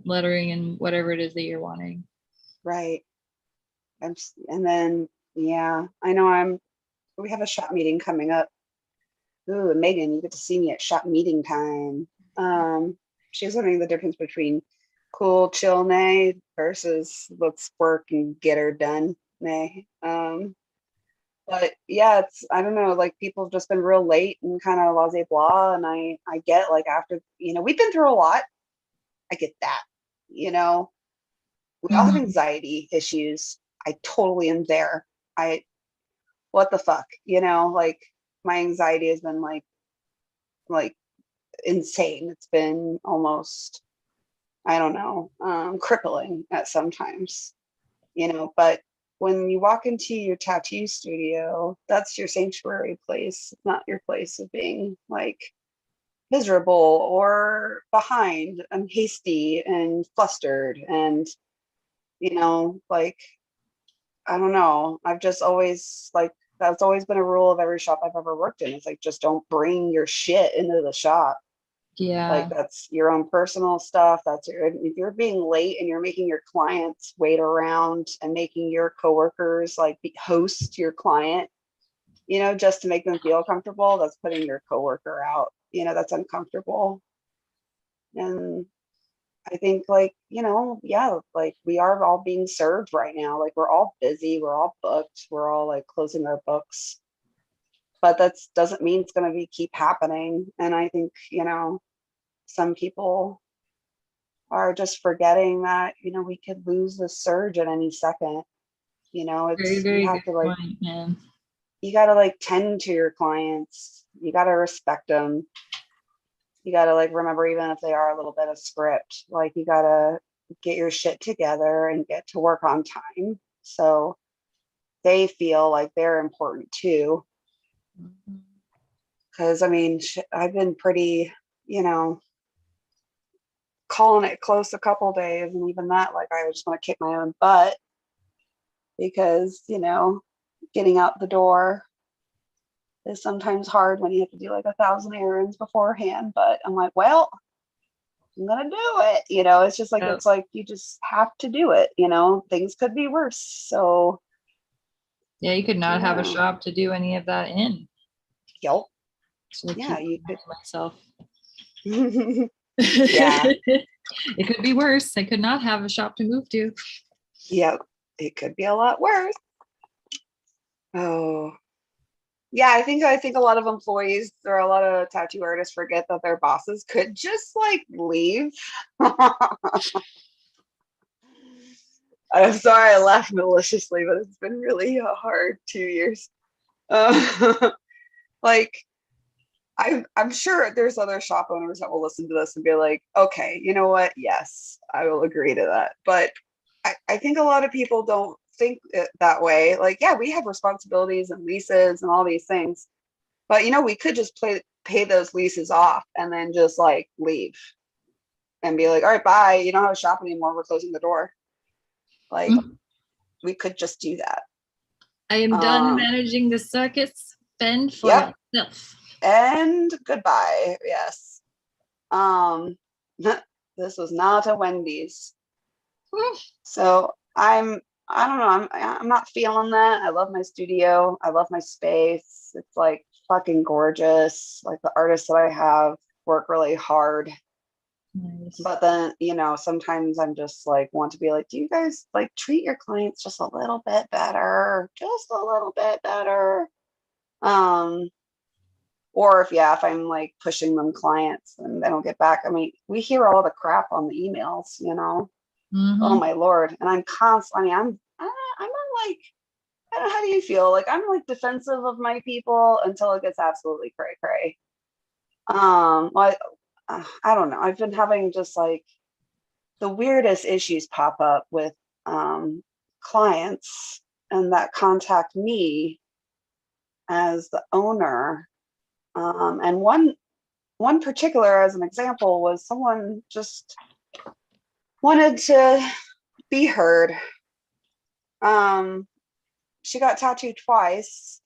lettering and whatever it is that you're wanting. right. And then, yeah, I know we have a shop meeting coming up. Ooh, and Megan, you get to see me at shop meeting time. She's learning the difference between cool, chill Nay versus let's work and get her done Nay. But yeah, I don't know, like people have just been real late and kind of laissez blah. And I get like after, we've been through a lot. I get that, you know, we all have Mhm. anxiety issues. I totally am there. What the fuck, like my anxiety has been like insane. It's been almost, I don't know, crippling at sometimes, but when you walk into your tattoo studio, that's your sanctuary place. It's not your place of being like miserable or behind and hasty and flustered. And, like, I don't know. I've just always like, that's always been a rule of every shop I've ever worked in. It's like, just don't bring your shit into the shop. Like Yeah. that's your own personal stuff. If you're being late and you're making your clients wait around and making your coworkers like host your client, just to make them feel comfortable, that's putting your coworker out. That's uncomfortable. And I think like, yeah, like we are all being served right now. Like we're all busy, we're all booked, we're all like closing our books. But that doesn't mean it's going to be keep happening. And I think, some people are just forgetting that, we could lose the surge at any second. Very, It's, you very have good to like, point, man. you got to like tend to your clients. You got to respect them. You got to like remember, even if they are a little bit of script, like you got to get your shit together and get to work on time. So they feel like they're important too. Mhm. Cause I mean, I've been pretty, calling it close a couple days. And even that, like, I just want to kick my own butt because, getting out the door is sometimes hard when you have to do like 1,000 errands beforehand. But I'm like, well, I'm gonna do it. It's just like, Yep. it's like you just have to do it. Things could be worse. So Yeah, you could not have a yeah. shop to do any of that in. Yep. So I Yeah, keep you could. reminding myself. Yeah. It could be worse. I could not have a shop to move to. Yep. It could be a lot worse. Oh. Yeah, I think a lot of employees or a lot of tattoo artists forget that their bosses could just like leave. I'm sorry I laughed maliciously, but it's been really a hard 2 years. Like I'm sure there's other shop owners that will listen to this and be like, okay, you know what? Yes, I will agree to that. But I think a lot of people don't think it that way. Like, yeah, we have responsibilities and leases and all these things, but we could just pay those leases off and then just like leave and be like, all right, bye. You don't have a shop anymore. We're closing the door. Like, we could just do that. I am done managing the circuits. Fend for Yep. yourself. And goodbye. Yes. This was not a Wendy's. So I don't know, I'm not feeling that. I love my studio. I love my space. It's like fucking gorgeous. Like the artists that I have work really hard. Nice. But then, sometimes I'm just like, want to be like, do you guys like treat your clients just a little bit better? Just a little bit better. Or if I'm like pushing them clients and they don't get back. I mean, we hear all the crap on the emails, Oh my Lord. And I'm constantly, I'm like, I don't know, how do you feel? Like, I'm like defensive of my people until it gets absolutely cray cray. Like, I don't know. I've been having just like the weirdest issues pop up with clients and that contact me as the owner. And one particular, as an example, was someone just wanted to be heard. She got tattooed twice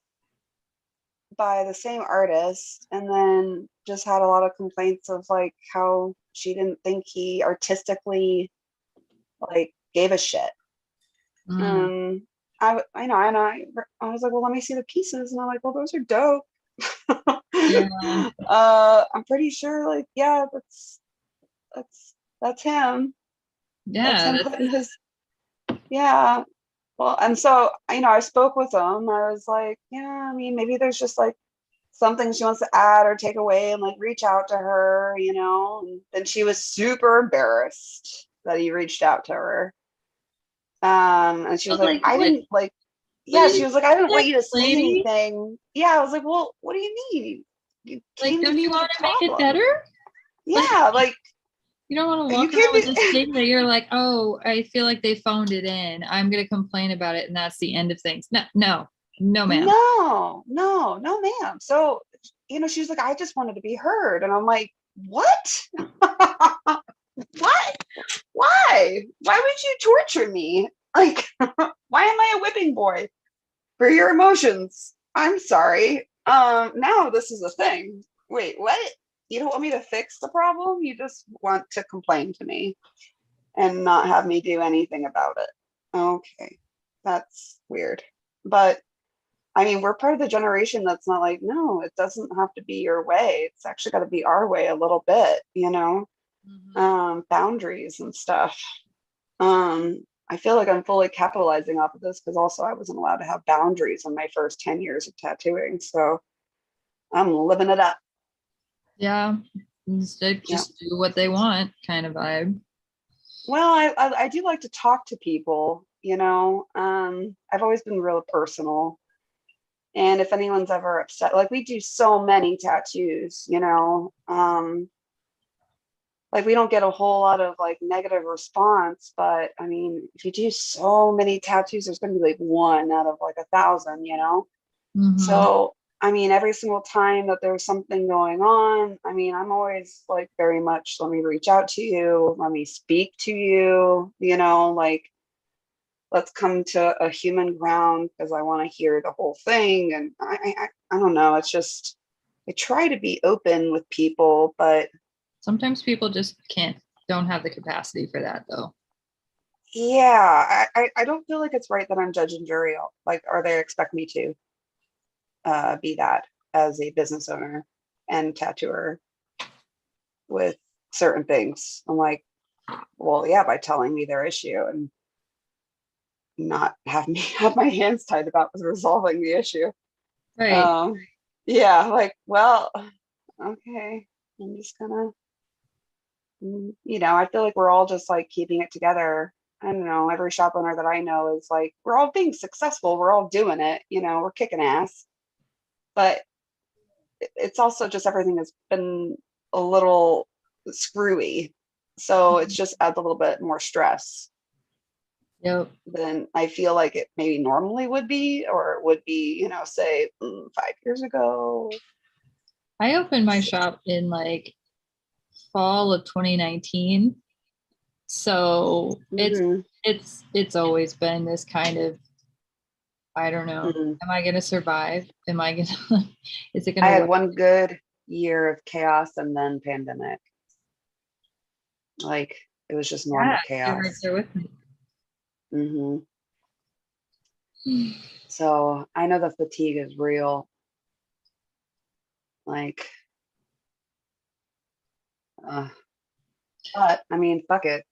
by the same artist, and then just had a lot of complaints of like how she didn't think he artistically like gave a shit. Mm. I know, and I was like, well, let me see the pieces, and I'm like, well, those are dope. Yeah. I'm pretty sure, like, yeah, that's him. That's Yeah. him putting his, yeah. Well, and so, I spoke with him. I was like, yeah, I mean, maybe there's just like something she wants to add or take away, and like reach out to her, and then she was super embarrassed that he reached out to her. And she was like, I what, didn't like, what yeah, is she was like, I didn't want you to say lady? anything. Yeah, I was like, well, what do you mean? You Like, came to don't me you with want a to make it problem. better? Yeah, like You don't want to you walk came around with to this thing that you're like, oh, I feel like they phoned it in. I'm gonna complain about it, and that's the end of things. No, ma'am. no, ma'am. So, she was like, I just wanted to be heard. And I'm like, what? What? Why? Why would you torture me? Like, why am I a whipping boy for your emotions? I'm sorry. Now this is a thing. Wait, what? You don't want me to fix the problem? You just want to complain to me and not have me do anything about it. Okay, that's weird. But I mean, we're part of the generation that's not like, no, it doesn't have to be your way. It's actually got to be our way a little bit, boundaries and stuff. I feel like I'm fully capitalizing off of this because also I wasn't allowed to have boundaries in my first 10 years of tattooing. So I'm living it up. Yeah. Instead, just do what they want kind of vibe. Well, I do like to talk to people, I've always been real personal. And if anyone's ever upset, like we do so many tattoos, like we don't get a whole lot of like negative response, but I mean, if you do so many tattoos, there's going to be like one out of like 1,000, Mhm. So, I mean, every single time that there's something going on, I mean, I'm always like very much, let me reach out to you, let me speak to you, like let's come to a human ground because I want to hear the whole thing. And I don't know. It's just, I try to be open with people, but Sometimes people just don't have the capacity for that though. yeah, I don't feel like it's right that I'm judge and jury. Like, or they expect me to be that as a business owner and tattooer with certain things. I'm like, well, yeah, by telling me their issue and not have me have my hands tied about resolving the issue. Right. Yeah, like, well, okay, I'm just gonna, I feel like we're all just like keeping it together. I don't know, every shop owner that I know is like, we're all being successful, we're all doing it, we're kicking ass. But it's also just everything has been a little screwy. So it's just adds a little bit more stress Yep. than I feel like it maybe normally would be, or it would be, say 5 years ago. I opened my shop in like fall of 2019. So it's always been this kind of, I don't know. Am I gonna survive? Am I gonna is it gonna I had work? one good year of chaos and then pandemic. Like it was just normal chaos. You're right there with me. So I know the fatigue is real. Like but I mean, fuck it,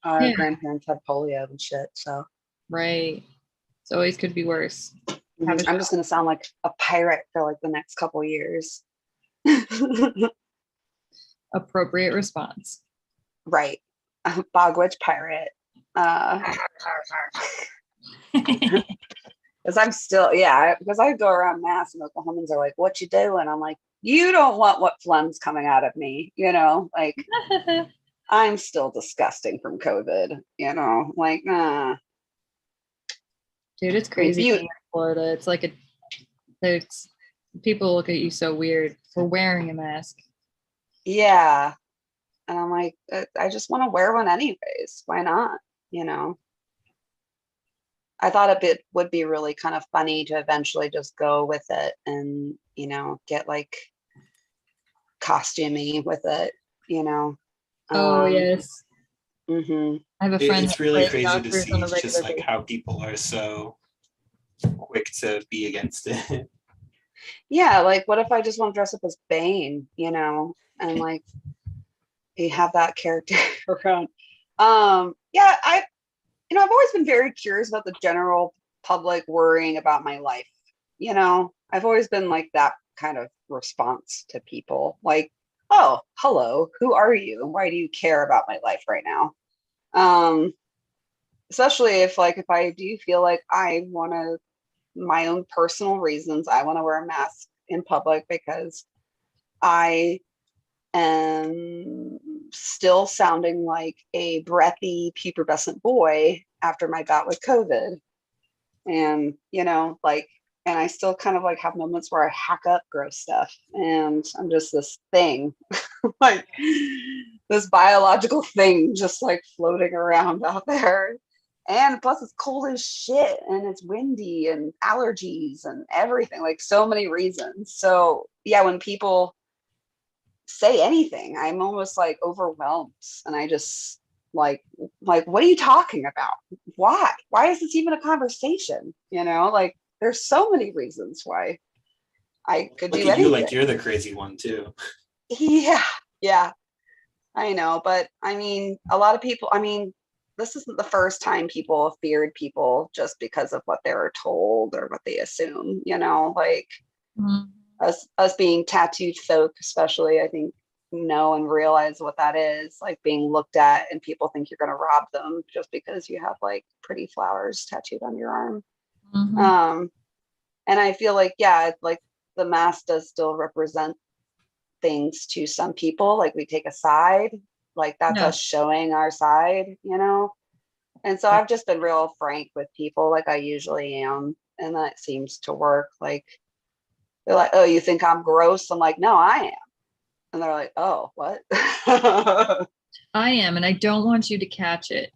our grandparents had polio and shit. So right, it always could be worse. I'm just gonna sound like a pirate for like the next couple years. Appropriate response. Right, bog witch pirate. Because I'm still, because I go around Mass and Oklahomans are like, "What you doing?" I'm like, you don't want what phlegm's coming out of me, like I'm still disgusting from COVID, like, Dude, it's crazy being in Florida. It's like it's people look at you so weird for wearing a mask. Yeah. And I'm like, I just want to wear one anyways. Why not? I thought it would be really kind of funny to eventually just go with it and, get like costumey with it, Oh, yes. Mm-hmm. I have a friend. It's really crazy to see just like how people are so quick to be against it. Yeah, like what if I just want to dress up as Bane, and like you have that character around. Yeah, I've always been very curious about the general public worrying about my life. I've always been like that kind of response to people, like, oh, hello, who are you and why do you care about my life right now? Especially if I do feel like I want to, my own personal reasons, I want to wear a mask in public because I am still sounding like a breathy pubescent boy after my bout with COVID. And, and I still kind of like have moments where I hack up gross stuff and I'm just this thing, like this biological thing just like floating around out there. And plus it's cold as shit and it's windy and allergies and everything, like so many reasons. So yeah, when people say anything, I'm almost like overwhelmed and I just like, what are you talking about? Why is this even a conversation? Like there's so many reasons why I could do anything. Like you're the crazy one too. Yeah, I know. But I mean, a lot of people, this isn't the first time people have feared people just because of what they were told or what they assume, like us being tattooed folk, especially, I think, know and realize what that is, like being looked at and people think you're going to rob them just because you have like pretty flowers tattooed on your arm. And I feel like, yeah, like the mask does still represent things to some people. Like we take a side, like that's us showing our side, And so I've just been real frank with people, like I usually am, and that seems to work. Like they're like, oh, you think I'm gross? I'm like, no, I am. And they're like, oh, what? I am, and I don't want you to catch it.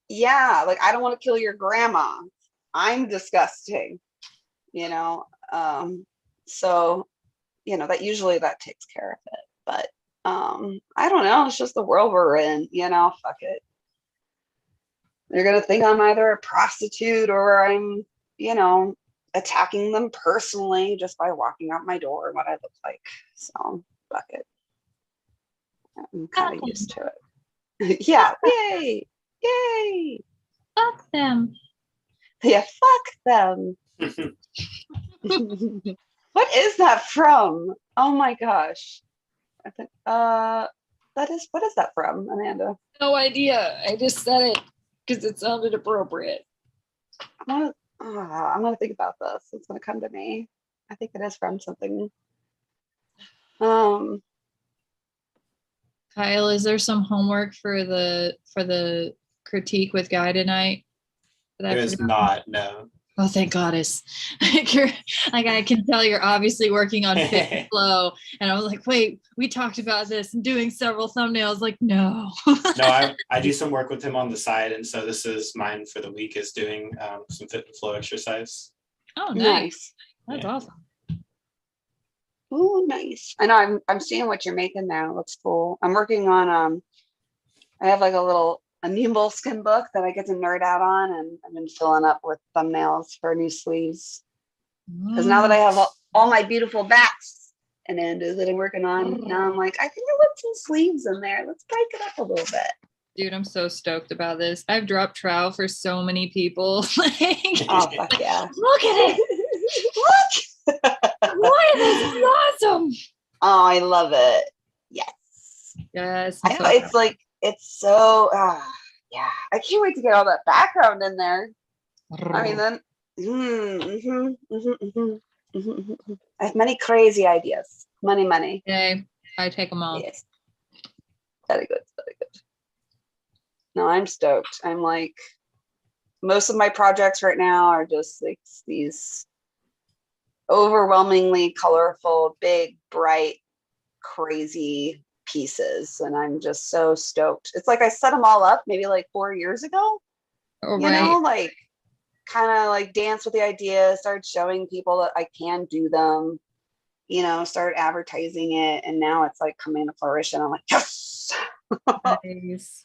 Yeah, like I don't want to kill your grandma. I'm disgusting, so that usually that takes care of it. But I don't know, it's just the world we're in, fuck it. They're gonna think I'm either a prostitute or I'm, attacking them personally just by walking out my door and what I look like. So fuck it. I'm kind of used to it. Yeah, yay. Fuck them. Yeah, fuck them. What is that from? Oh my gosh. I think what is that from, Amanda? No idea. I just said it because it sounded appropriate. I'm gonna think about this. It's gonna come to me. I think it is from something. Kyle, is there some homework for the critique with Guy tonight? There is not, no. Oh, thank goddess. I can tell you're obviously working on fit and flow. And I was like, wait, we talked about this and doing several thumbnails. Like, no. No, I do some work with him on the side. And so this is mine for the week, is doing some fit and flow exercise. Oh, nice. That's awesome. Oh, nice. I know I'm seeing what you're making now. It looks cool. I'm working on I have like a new moleskin book that I get to nerd out on, and I've been filling up with thumbnails for new sleeves. Because now that I have all my beautiful backs and ends that I'm working on, now I'm like, I think I want some sleeves in there. Let's break it up a little bit. Dude, I'm so stoked about this. I've dropped trowel for so many people. Oh, fuck yeah. Look at it. Look. What? This is awesome. Oh, I love it. Yes. Yes. I know, it's like, it's so, yeah. I can't wait to get all that background in there. I mean, then, I have many crazy ideas. Money. Okay, I take them all. Yes. Very good. Very good. No, I'm stoked. I'm like, most of my projects right now are just like these overwhelmingly colorful, big, bright, crazy pieces. And I'm just so stoked. It's like I set them all up maybe like 4 years ago, Oh, you know, like kind of like dance with the idea, started showing people that I can do them, you know, started advertising it. And now it's like coming to fruition. I'm like, yes, Nice.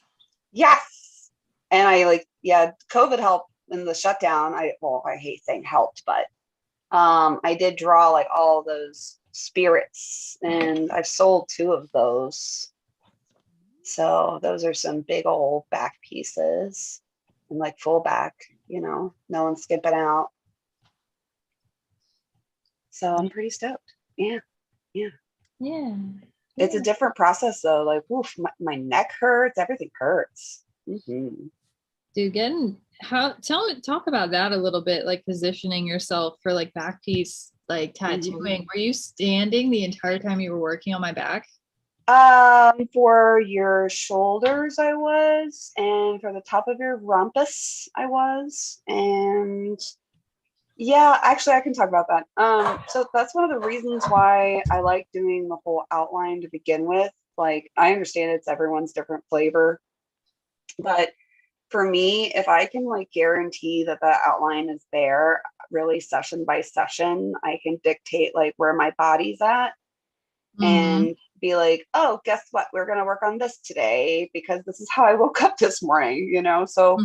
yes. And I like, yeah, COVID helped in the shutdown. I hate saying helped, but I did draw like all those spirits, and I've sold 2 of those. So those are some big old back pieces and like full back, you know, no one's skipping out. So I'm pretty stoked. Yeah. It's a different process though. Like, oof, my neck hurts, everything hurts. Dude, talk about that a little bit, like positioning yourself for like back piece, like tattooing. Were you standing the entire time you were working on my back? For your shoulders, I was, and for the top of your rumpus, I was, and yeah, actually, I can talk about that. So that's one of the reasons why I like doing the whole outline to begin with. Like, I understand it's everyone's different flavor, but for me, if I can like guarantee that the outline is there, really session by session, I can dictate like where my body's at. And be like, oh, guess what? We're going to work on this today because this is how I woke up this morning, you know? So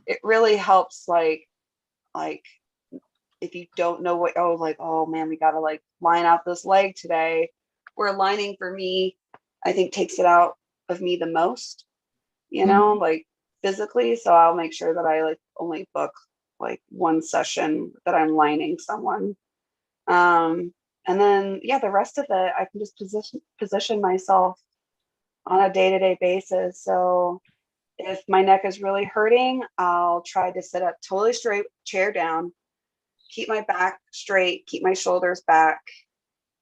it really helps like if you don't know what, oh man, we got to like line out this leg today. Where lining for me, I think takes it out of me the most, you know, like physically. So I'll make sure that I like only book like 1 session that I'm lining someone. And then, yeah, the rest of it, I can just position myself on a day-to-day basis. So if my neck is really hurting, I'll try to sit up totally straight, chair down, keep my back straight, keep my shoulders back,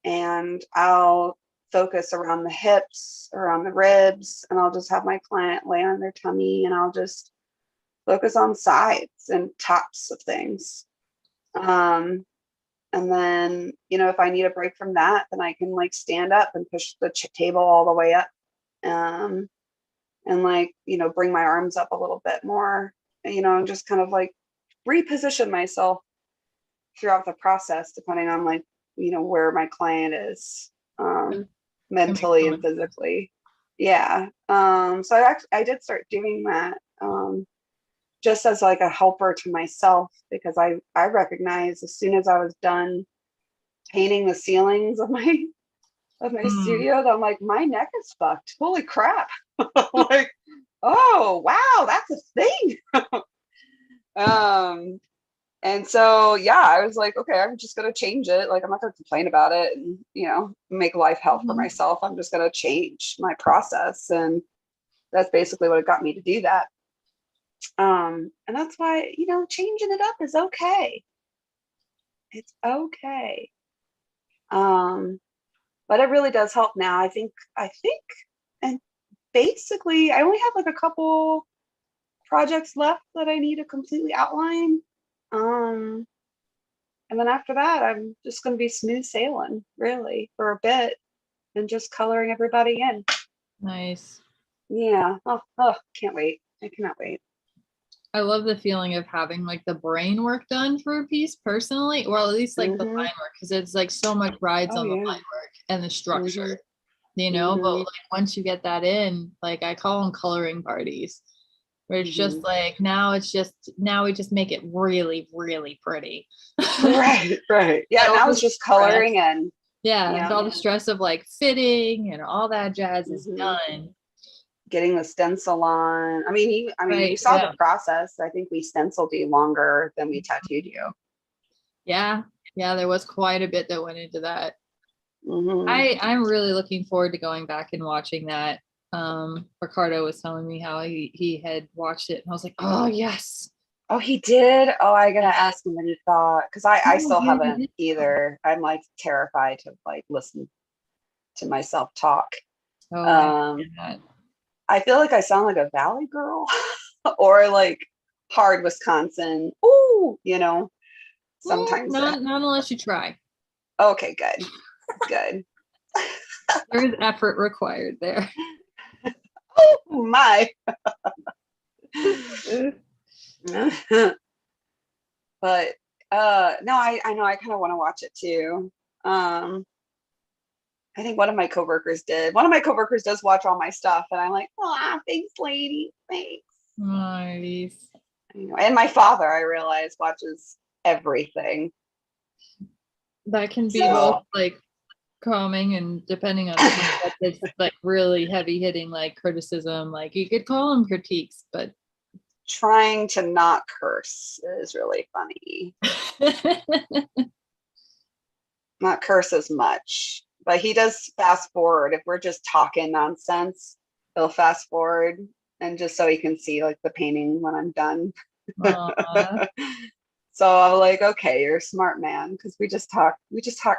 and I'll focus around the hips, around the ribs, and I'll just have my client lay on their tummy, and I'll just focus on sides and tops of things. And then, you know, if I need a break from that, then I can like stand up and push the table all the way up. And like, you know, bring my arms up a little bit more, you know, and just kind of like reposition myself throughout the process, depending on like, you know, where my client is mentally and physically. Yeah. So I did start doing that. Just as like a helper to myself, because I recognize as soon as I was done painting the ceilings of my studio, that I'm like, my neck is fucked. Holy crap. Like, oh wow, that's a thing. And so yeah, I was like, okay, I'm just gonna change it. Like, I'm not gonna complain about it and, you know, make life hell for myself. I'm just gonna change my process. And that's basically what got me to do that. And that's why, you know, changing it up is okay. It's okay. But it really does help now. I think, and basically I only have like a couple projects left that I need to completely outline. And then after that, I'm just going to be smooth sailing really for a bit and just coloring everybody in. Nice. Yeah. Oh, can't wait. I cannot wait. I love the feeling of having like the brain work done for a piece personally, or at least like the line work, because it's like so much rides on the line work and the structure, you know. But like once you get that in, like I call them coloring parties, where it's just like now we just make it really, really pretty. Right. Yeah, now it's just coloring and and all the stress of like fitting and all that jazz is done. Getting the stencil on. I mean, you saw the process. I think we stenciled you longer than we tattooed you. Yeah, there was quite a bit that went into that. I'm really looking forward to going back and watching that. Ricardo was telling me how he had watched it, and I was like, oh yes. Oh, he did? Oh, I gotta ask him what he thought, because I still haven't either. I'm like terrified to like listen to my self-talk. Oh, I Um, get that. I feel like I sound like a valley girl or like hard Wisconsin. Ooh, sometimes. Not unless you try. Okay, good. Good. There is effort required there. Oh my. But no, I know I kind of want to watch it too. I think one of my coworkers did. One of my coworkers does watch all my stuff, and I'm like, ah, thanks, lady. Thanks. Nice. And my father, I realize, watches everything. That can be So- both like calming and depending on if it's like really heavy hitting like criticism, like you could call them critiques, but Trying to not curse is really funny. Not curse as much, but he does fast forward. If we're just talking nonsense, he'll fast forward, and just so he can see like the painting when I'm done. Aw. So I'm like, okay, you're a smart man, because we just talk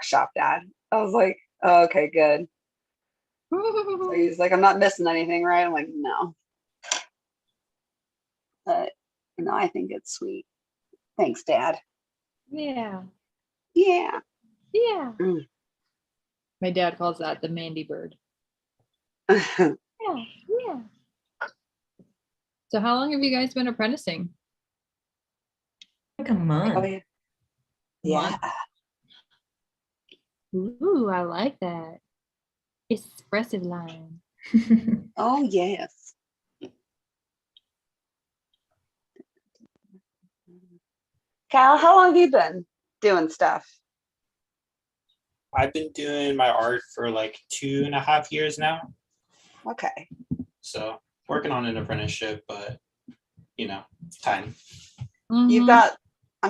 shop, Dad. I was like, oh, okay, good. So he's like, I'm not missing anything, right? I'm like, no. But no, I think it's sweet. Thanks, Dad. Yeah. Yeah. Yeah. Mm. My dad calls that the Mandy bird. Yeah. Yeah. So how long have you guys been apprenticing? Like a month. Oh yeah. Yeah. Ooh, I like that. Expressive line. Oh yes. Cal, how long have you been doing stuff? I've been doing my art for like 2.5 years now. Okay. So working on an apprenticeship, but time. You've Mhm. got,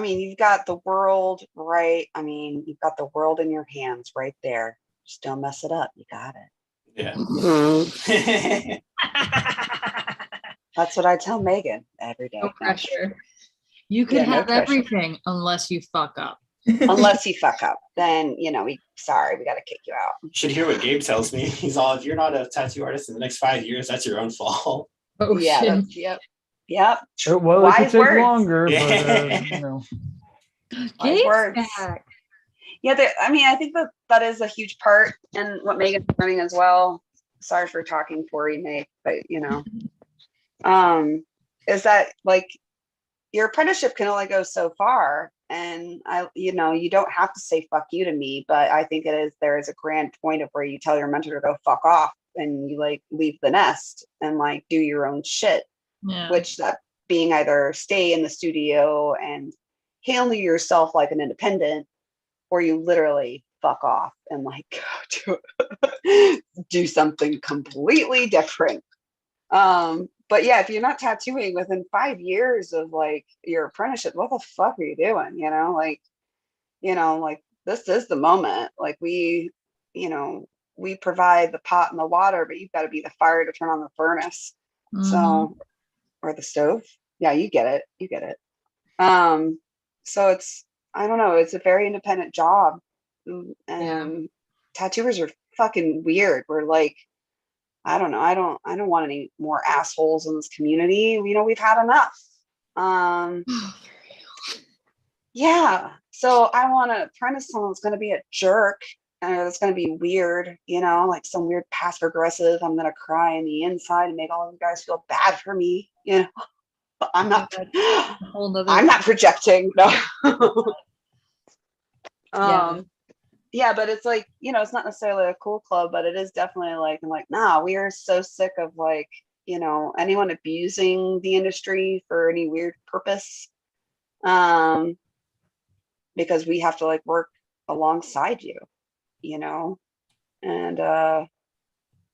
you've got the world right. You've got the world in your hands right there. Just don't mess it up. You got it. Yeah. That's what I tell Megan every day. No pressure. You could Yeah, no have pressure. everything unless you fuck up. Unless you fuck up, then we got to kick you out. You should hear what Gabe tells me. He's all, if you're not a tattoo artist in the next 5 years, that's your own fault. Oh Yeah. shit. Yep. Well, it could Wise take words. longer, but Yeah. Wise Gabe's words. back. Yeah, I think that is a huge part, and what Megan's learning as well. Sorry for talking for you, Meg, but is that like your apprenticeship can only go so far, and you don't have to say fuck you to me, but I think there is a grand point of where you tell your mentor to go fuck off, and you like leave the nest and like do your own shit. Yeah. Which that being either stay in the studio and handle yourself like an independent, or you literally fuck off and like do something completely different. But yeah, if you're not tattooing within 5 years of like your apprenticeship, what the fuck are you doing? Like this is the moment. Like we provide the pot and the water, but you've got to be the fire to turn on the furnace. Mhm. So, or the stove. Yeah, you get it. You get it. So I don't know, it's a very independent job. And tattooers are fucking weird. We're like, I don't know. I don't want any more assholes in this community. We've had enough. Yeah. So I want to apprentice someone that's going to be a jerk, and that's going to be weird, like some weird passive aggressive. I'm going to cry on the inside and make all of you guys feel bad for me. I'm not. Whole nother- I'm not projecting. No. Yeah. Yeah, but it's like, it's not necessarily a cool club, but it is definitely like, I'm like, nah, we are so sick of like, anyone abusing the industry for any weird purpose. Because we have to like work alongside you, and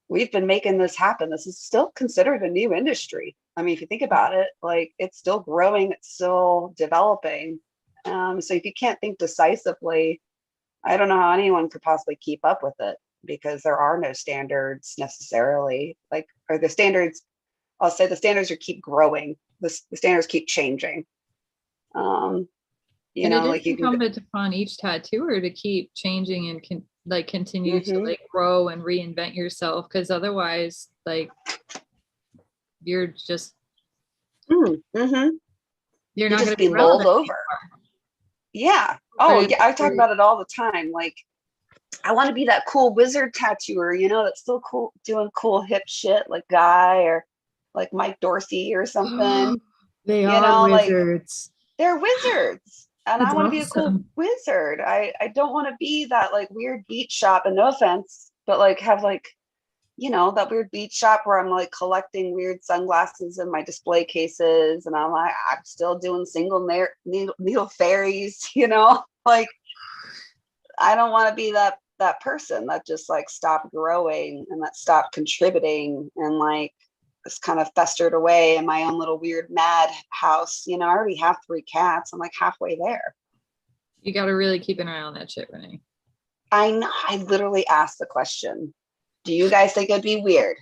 we've been making this happen. This is still considered a new industry. If you think about it, like it's still growing, it's still developing. So if you can't think decisively, I don't know how anyone could possibly keep up with it, because there are no standards necessarily. Or the standards, I'll say the standards keep growing. The standards keep changing. And it is incumbent upon each tattooer to keep changing and like continue to Mhm. like grow and reinvent yourself, because otherwise like you're just Mm-hmm. you're You not going just to be be mulled relevant over. Yeah. Oh, anymore. yeah. I talk about it all the time. Like, I want to be that cool wizard tattooer, that's still cool, doing cool hip shit like Guy or like Mike Dorsey or something. They You are know, like wizards. they're wizards. And I That's want to be a cool awesome. wizard. I don't want to be that like weird beat shop, and no offense, but like have like, that weird beat shop where I'm like collecting weird sunglasses in my display cases. And I'm like, I'm still doing single needle fairies, like I don't want to be that person that just like stopped growing and that stopped contributing and like just kind of festered away in my own little weird mad house. I already have 3 cats. I'm like halfway there. You got to really keep an eye on that shit, Renee. I know. I literally asked the question, do you guys think it'd be weird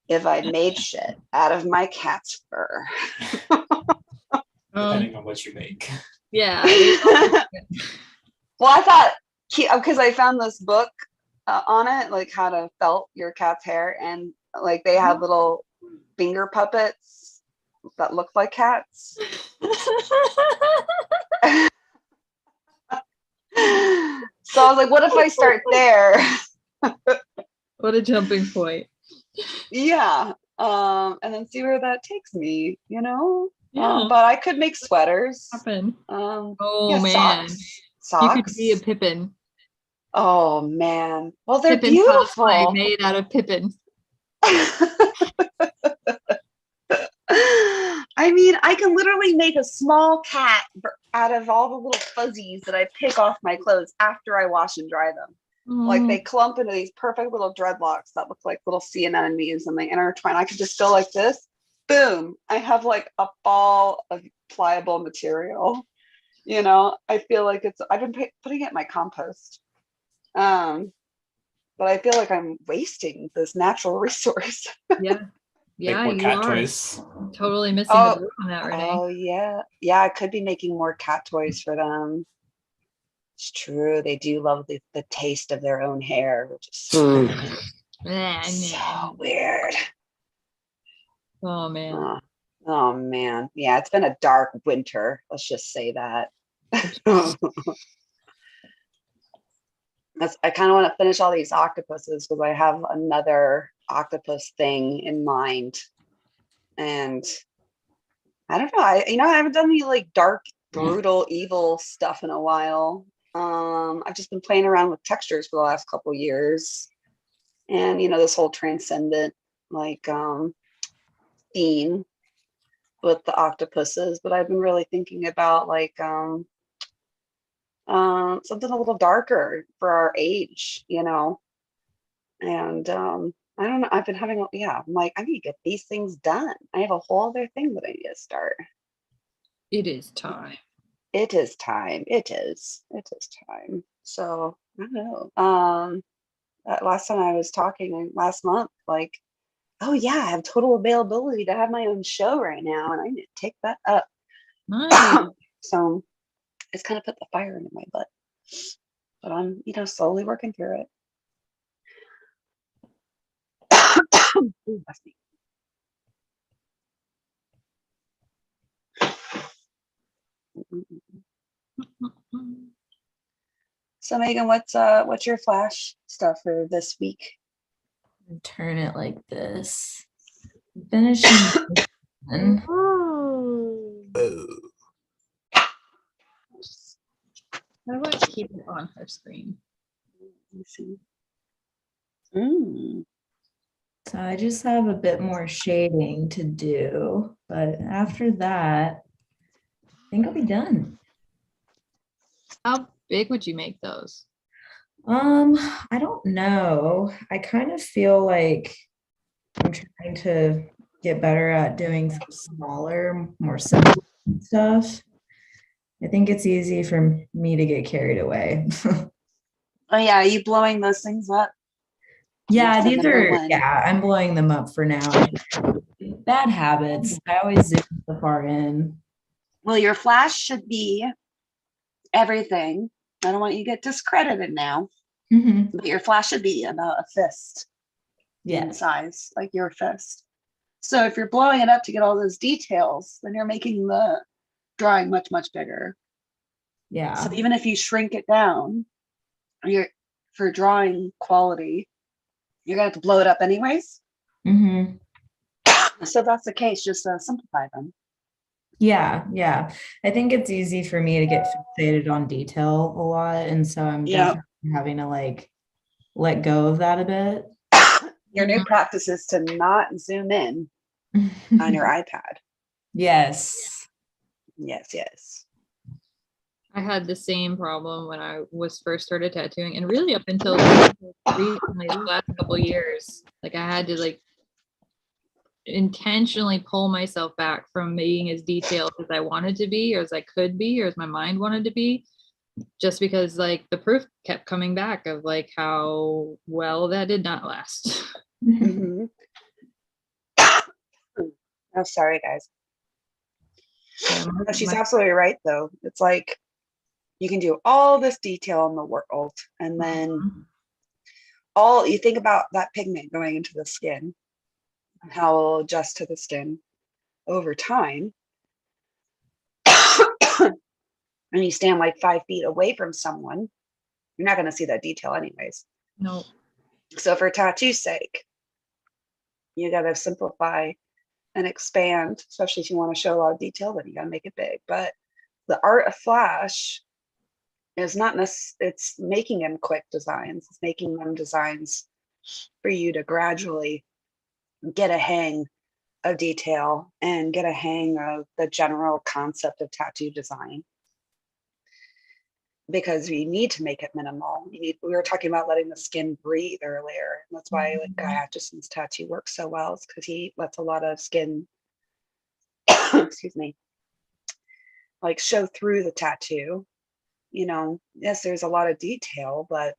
if I made shit out of my cat's fur? Depending on what you make. Yeah. Well, I thought, because I found this book on it, like how to felt your cat's hair, and like they have little finger puppets that look like cats. So I was like, what if I start there? What a jumping point. Yeah. And then see where that takes me, Yeah. but I could make sweaters. Happen. Oh Oh man. Socks. You could be a Pippin. Oh man. Well, they're Pippin beautiful. cosplay made out of Pippin. I mean, I can literally make a small cat out of all the little fuzzies that I pick off my clothes after I wash and dry them. Like they clump into these perfect little dreadlocks that look like little sea anemones, and they intertwine. I could just go like this. Boom. I have like a ball of pliable material. I feel like I've been putting it in my compost. But I feel like I'm wasting this natural resource. Yeah. Yeah, Make more you cat are toys. totally missing the boat on that, Renee. Oh yeah. Yeah, I could be making more cat toys for them. It's true. They do love the taste of their own hair, which is so weird. Oh man. Oh man. Yeah, it's been a dark winter. Let's just say that. I kind of want to finish all these octopuses because I have another octopus thing in mind. And I don't know. I haven't done any like dark, brutal, evil stuff in a while. I've just been playing around with textures for the last couple years. And this whole transcendent like theme with the octopuses, but I've been really thinking about like something a little darker for our age, and I don't know, I've been having I'm like, I need to get these things done. I have a whole other thing that I need to start. It is time. It is time. It is time. So I don't know. Last time I was talking last month, like, oh yeah, I have total availability to have my own show right now, and I need to take that up. Nice. So it's kind of put the fire into my butt, but I'm, slowly working through it. Ooh, bless me. So Megan, what's your flash stuff for this week? Turn it like this. Finishing. one. How do I keep it on her screen? Let me see. Mm. So I just have a bit more shading to do, but after that, I think I'll be done. How big would you make those? I don't know. I kind of feel like I'm trying to get better at doing some smaller, more simple stuff. I think it's easy for me to get carried away. Oh yeah, are you blowing those things up? Yeah, That's the these number are, one. yeah, I'm blowing them up for now. Bad habits. I always zoom so far in. Well, your flash should be everything. I don't want you to get discredited now. Mhm. but your flash should be about a fist in Yes. size, like your fist. So if you're blowing it up to get all those details, then you're making the drawing much, much bigger. Yeah. So even if you shrink it down, you're for drawing quality, you're gonna have to blow it up anyways. Hmm. So if that's the case, just simplify them. Yeah, yeah. I think it's easy for me to get fixated on detail a lot. And so I'm Yeah. definitely having to like let go of that a bit. Your new practice is to not zoom in on your iPad. Yes. Yes, yes. I had the same problem when I was first started tattooing, and really up until recently, the last couple years, like I had to like intentionally pull myself back from being as detailed as I wanted to be, or as I could be, or as my mind wanted to be, just because like the proof kept coming back of like how well that did not last. Mm-hmm. Oh, sorry, guys. Yeah, No, she's absolutely right, though. It's like you can do all this detail in the world, and then all you think about that pigment going into the skin and how it'll adjust to the skin over time. And you stand like 5 feet away from someone, you're not going to see that detail anyways. no. So for tattoo's sake, you got to simplify and expand, especially if you want to show a lot of detail, then you got to make it big. But the art of flash is not necessarily, it's making them quick designs. It's making them designs for you to gradually get a hang of detail and get a hang of the general concept of tattoo design. Because you need to make it minimal. We were talking about letting the skin breathe earlier. And that's why like Guy Atchison's tattoo works so well. It's because he lets a lot of skin, excuse me, like show through the tattoo. You know, yes, there's a lot of detail, but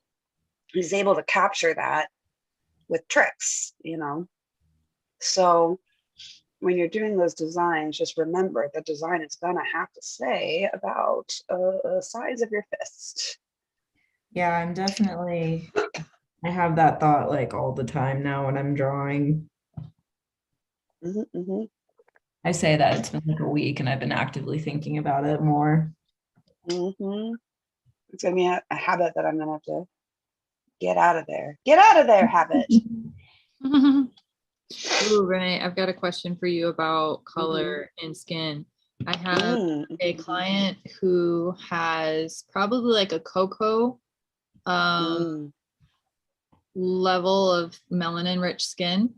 he's able to capture that with tricks, you know. So when you're doing those designs, just remember the design is gonna have to say about the size of your fist. Yeah, I have that thought like all the time now when I'm drawing. Mm-hmm, mm-hmm. I say that it's been like a week and I've been actively thinking about it more. Mm-hmm. It's gonna be a habit that I'm gonna have to get out of there. Get out of there, habit. Ooh, Renee, I've got a question for you about color and skin. I have a client who has probably like a cocoa level of melanin rich skin.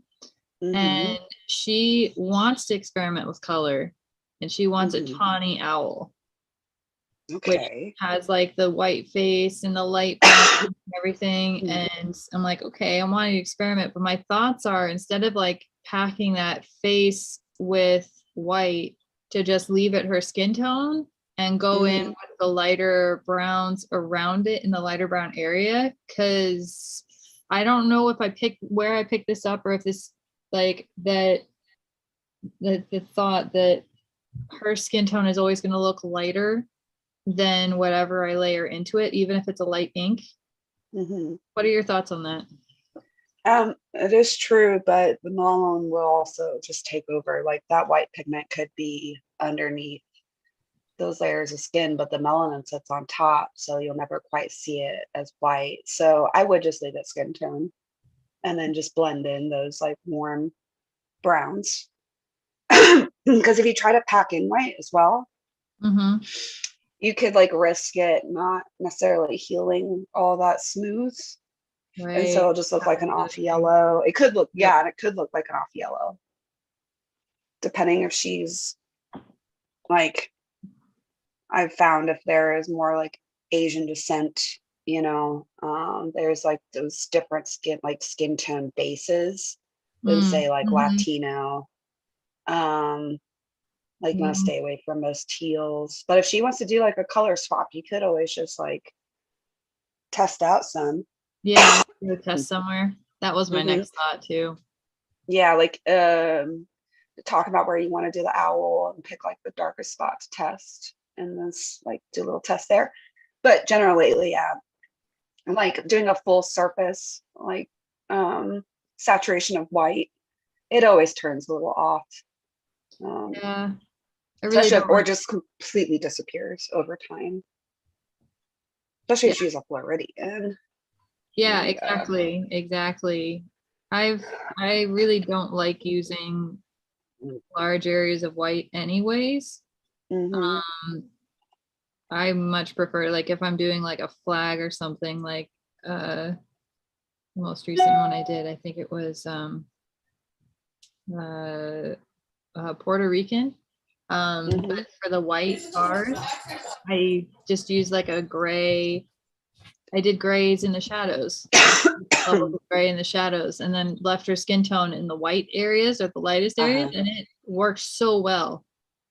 And she wants to experiment with color, and she wants a tawny owl. Okay. Which has like the white face and the light brown and everything. And I'm like, okay, I want to experiment. But my thoughts are, instead of like packing that face with white, to just leave it her skin tone and go in with the lighter browns around it in the lighter brown area. Cause I don't know if I picked where I picked this up, or if this like that the thought that her skin tone is always going to look lighter than whatever I layer into it, even if it's a light ink. What are your thoughts on that? It is true, but the melanin will also just take over. Like that white pigment could be underneath those layers of skin, but the melanin sits on top, so you'll never quite see it as white. So I would just leave it skin tone and then just blend in those like warm browns. Because if you try to pack in white as well, you could like risk it not necessarily healing all that smooth. Right. And so it'll just look like an off yellow. It could look, yeah, and it could look like an off yellow. Depending if she's like, I've found if there is more like Asian descent, you know, there's like those different skin tone bases. Those say like Latino. Like you want to stay away from most teals. But if she wants to do like a color swap, you could always just like test out some. Yeah, do a test somewhere. That was my next thought too. Yeah, like talk about where you want to do the owl and pick like the darkest spot to test, and this like do a little test there. But generally, yeah, like doing a full surface, like saturation of white, it always turns a little off. Yeah. I really Especially don't or like- just completely disappears over time. Especially if she's a Floridian. Yeah, my God. exactly. I really don't like using large areas of white anyways. Mhm. I much prefer like if I'm doing like a flag or something like the most recent one I did, I think it was Puerto Rican. But for the white bars, I just used like a gray. I did grays in the shadows, levels of gray in the shadows, and then left her skin tone in the white areas or the lightest areas, and it worked so well.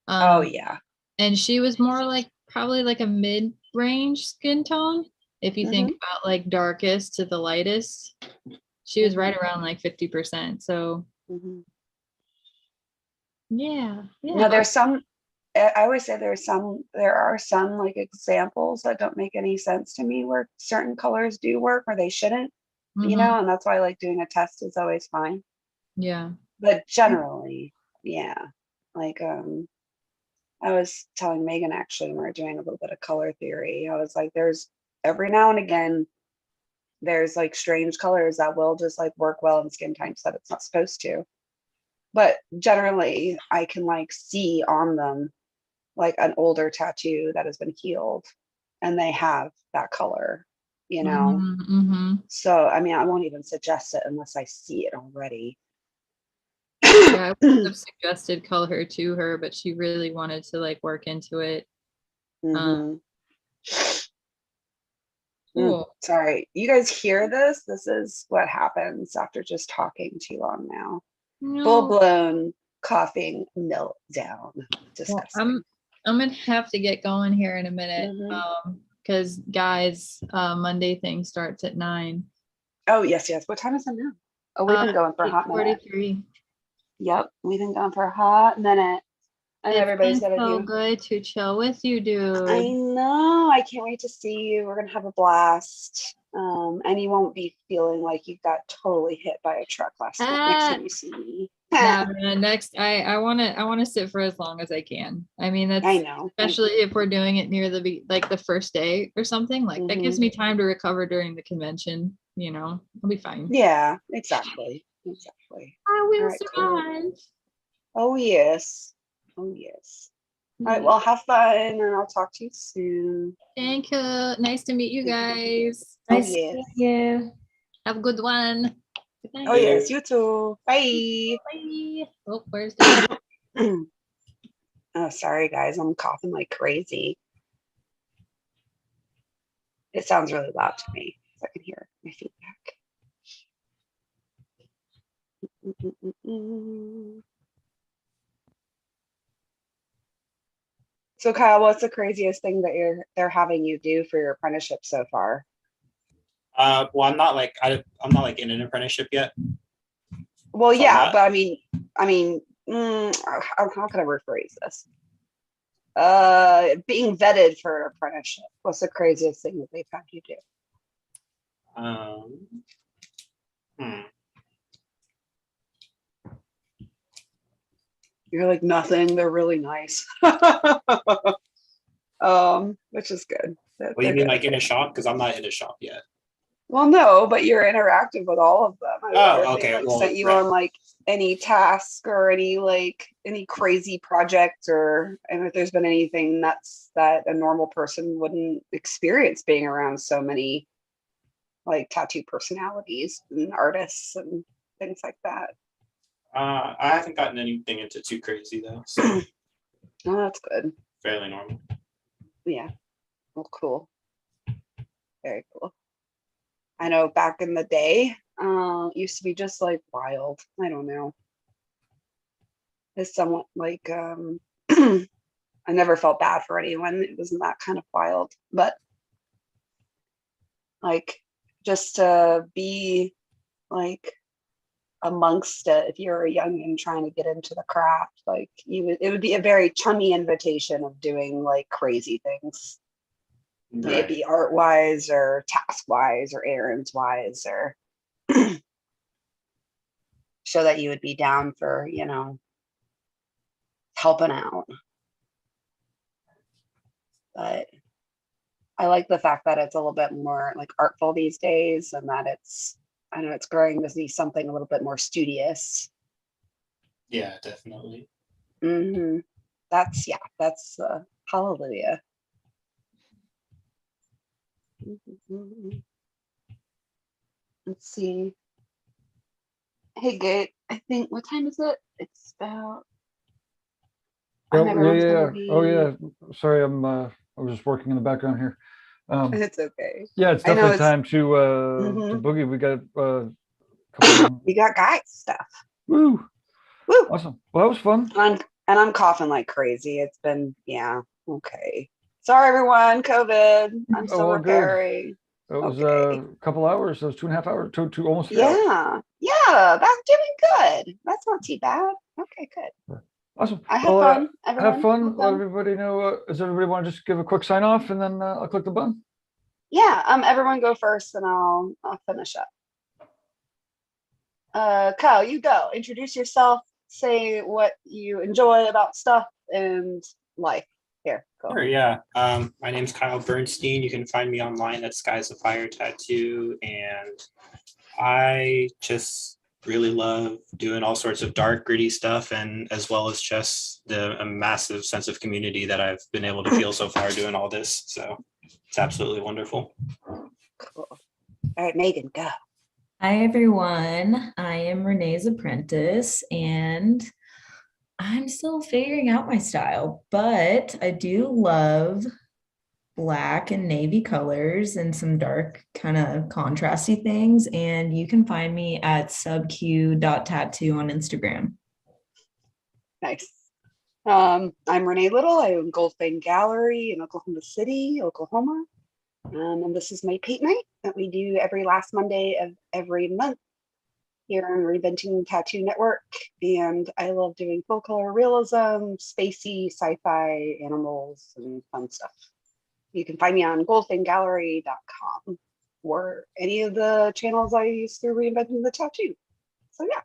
Oh yeah. And she was more like probably like a mid-range skin tone. If you think about like darkest to the lightest, she was right around like 50%. So yeah. No, there's some, I always say there are some like examples that don't make any sense to me where certain colors do work or they shouldn't, you know, and that's why I like doing a test is always fine. Yeah. But generally, yeah. Like I was telling Megan actually when we were doing a little bit of color theory, I was like, there's every now and again, there's like strange colors that will just like work well in skin types that it's not supposed to. But generally I can like see on them like an older tattoo that has been healed and they have that color, you know? So, I mean, I won't even suggest it unless I see it already. Yeah, I would have suggested color to her, but she really wanted to like work into it. Cool. Sorry, you guys hear this? This is what happens after just talking too long now. No. Full-blown coughing meltdown. Disgusting. Well, I'm gonna have to get going here in a minute. Because guys, Monday thing starts at 9. Oh yes. What time is it now? Oh, we've been going for a hot minute. 43. Yep, we've been going for a hot minute. And everybody's got to so do. good to chill with you, dude. I know. I can't wait to see you. We're gonna have a blast. And you won't be feeling like you got totally hit by a truck next time you see me. Nah, man, next I wanna sit for as long as I can. I mean that's I know. Especially if we're doing it near the first day or something. Like that gives me time to recover during the convention, you know. I'll be fine. Yeah, exactly. I will survive. Cool. Oh yes. All right, well, have fun and I'll talk to you soon. Thank you. Nice to meet you guys. Nice to meet you. Have a good one. Good night. Oh yes, you too. Bye. Bye. Oh, where's the Oh, sorry guys, I'm coughing like crazy. It sounds really loud to me, so I can hear my feedback. So Kyle, what's the craziest thing that they're having you do for your apprenticeship so far? Well, I'm not like in an apprenticeship yet. Well, so yeah, but I mean, how can I rephrase this? Being vetted for an apprenticeship. What's the craziest thing that they've had you do? You're like nothing. They're really nice. Which is good. What do you mean, like in a shop? Because I'm not in a shop yet. Well, no, but you're interactive with all of them. Oh, okay. Like, sent you on like any task or any crazy project, and if there's been anything nuts that a normal person wouldn't experience being around so many like tattoo personalities and artists and things like that. I haven't gotten anything into too crazy though. So. Oh, that's good. Fairly normal. Yeah. Well, cool. Very cool. I know back in the day, used to be just like wild. I don't know. It's somewhat like I never felt bad for anyone. It wasn't that kind of wild, but like just to be like amongst it, if you're a youngin trying to get into the craft, like it would be a very chummy invitation of doing like crazy things. maybe art wise or task wise or errands wise, or show that you would be down for, helping out. But I like the fact that it's a little bit more like artful these days, and that I know it's growing to be something a little bit more studious. Yeah, definitely. That's hallelujah. Let's see. Hey, Gate, I think, what time is it? It's about. Oh, everyone's yeah. gonna Oh, be- yeah. Sorry, I was just working in the background here. It's okay. Yeah, it's I know definitely it's- time to Mhm. boogie. We got a couple. We got guys stuff. Woo! Woo! Awesome. Well, that was fun. And I'm coughing like crazy. It's been, okay. Sorry, everyone. COVID. I'm still all good. repairing. It was Okay. a couple hours. It was 2.5 hours, two almost 3 hours. Yeah, that's doing good. That's not too bad. Okay, good. Awesome. I had Well, fun. Everyone, have fun. have Let fun. everybody know. Does everybody want to just give a quick sign off, and then I'll click the button? Yeah, everyone go first, and I'll finish up. Kyle, you go. Introduce yourself. Say what you enjoy about stuff and life. Here, go. Sure, yeah. My name's Kyle Bernstein. You can find me online at Skies of Fire Tattoo, and I just really love doing all sorts of dark, gritty stuff, and as well as just a massive sense of community that I've been able to feel so far doing all this. So it's absolutely wonderful. Cool. All right, Megan, go. Hi, everyone. I am Renee's apprentice, and I'm still figuring out my style, but I do love black and navy colors and some dark kind of contrasty things. And you can find me at subq.tattoo on Instagram. Nice. I'm Renee Little. I own Goldfang Gallery in Oklahoma City, Oklahoma. And this is my paint night that we do every last Monday of every month here on Reinventing Tattoo Network. And I love doing full color realism, spacey, sci-fi, animals, and fun stuff. You can find me on goldfanggallery.com or any of the channels I use through Reinventing the Tattoo. So yeah.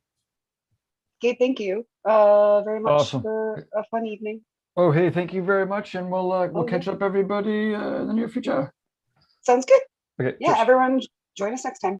Okay, thank you very much Awesome. for a fun evening. Oh, hey, thank you very much, and we'll catch up everybody in the near future. Sounds good. Okay. Yeah, cheers. everyone join us next time.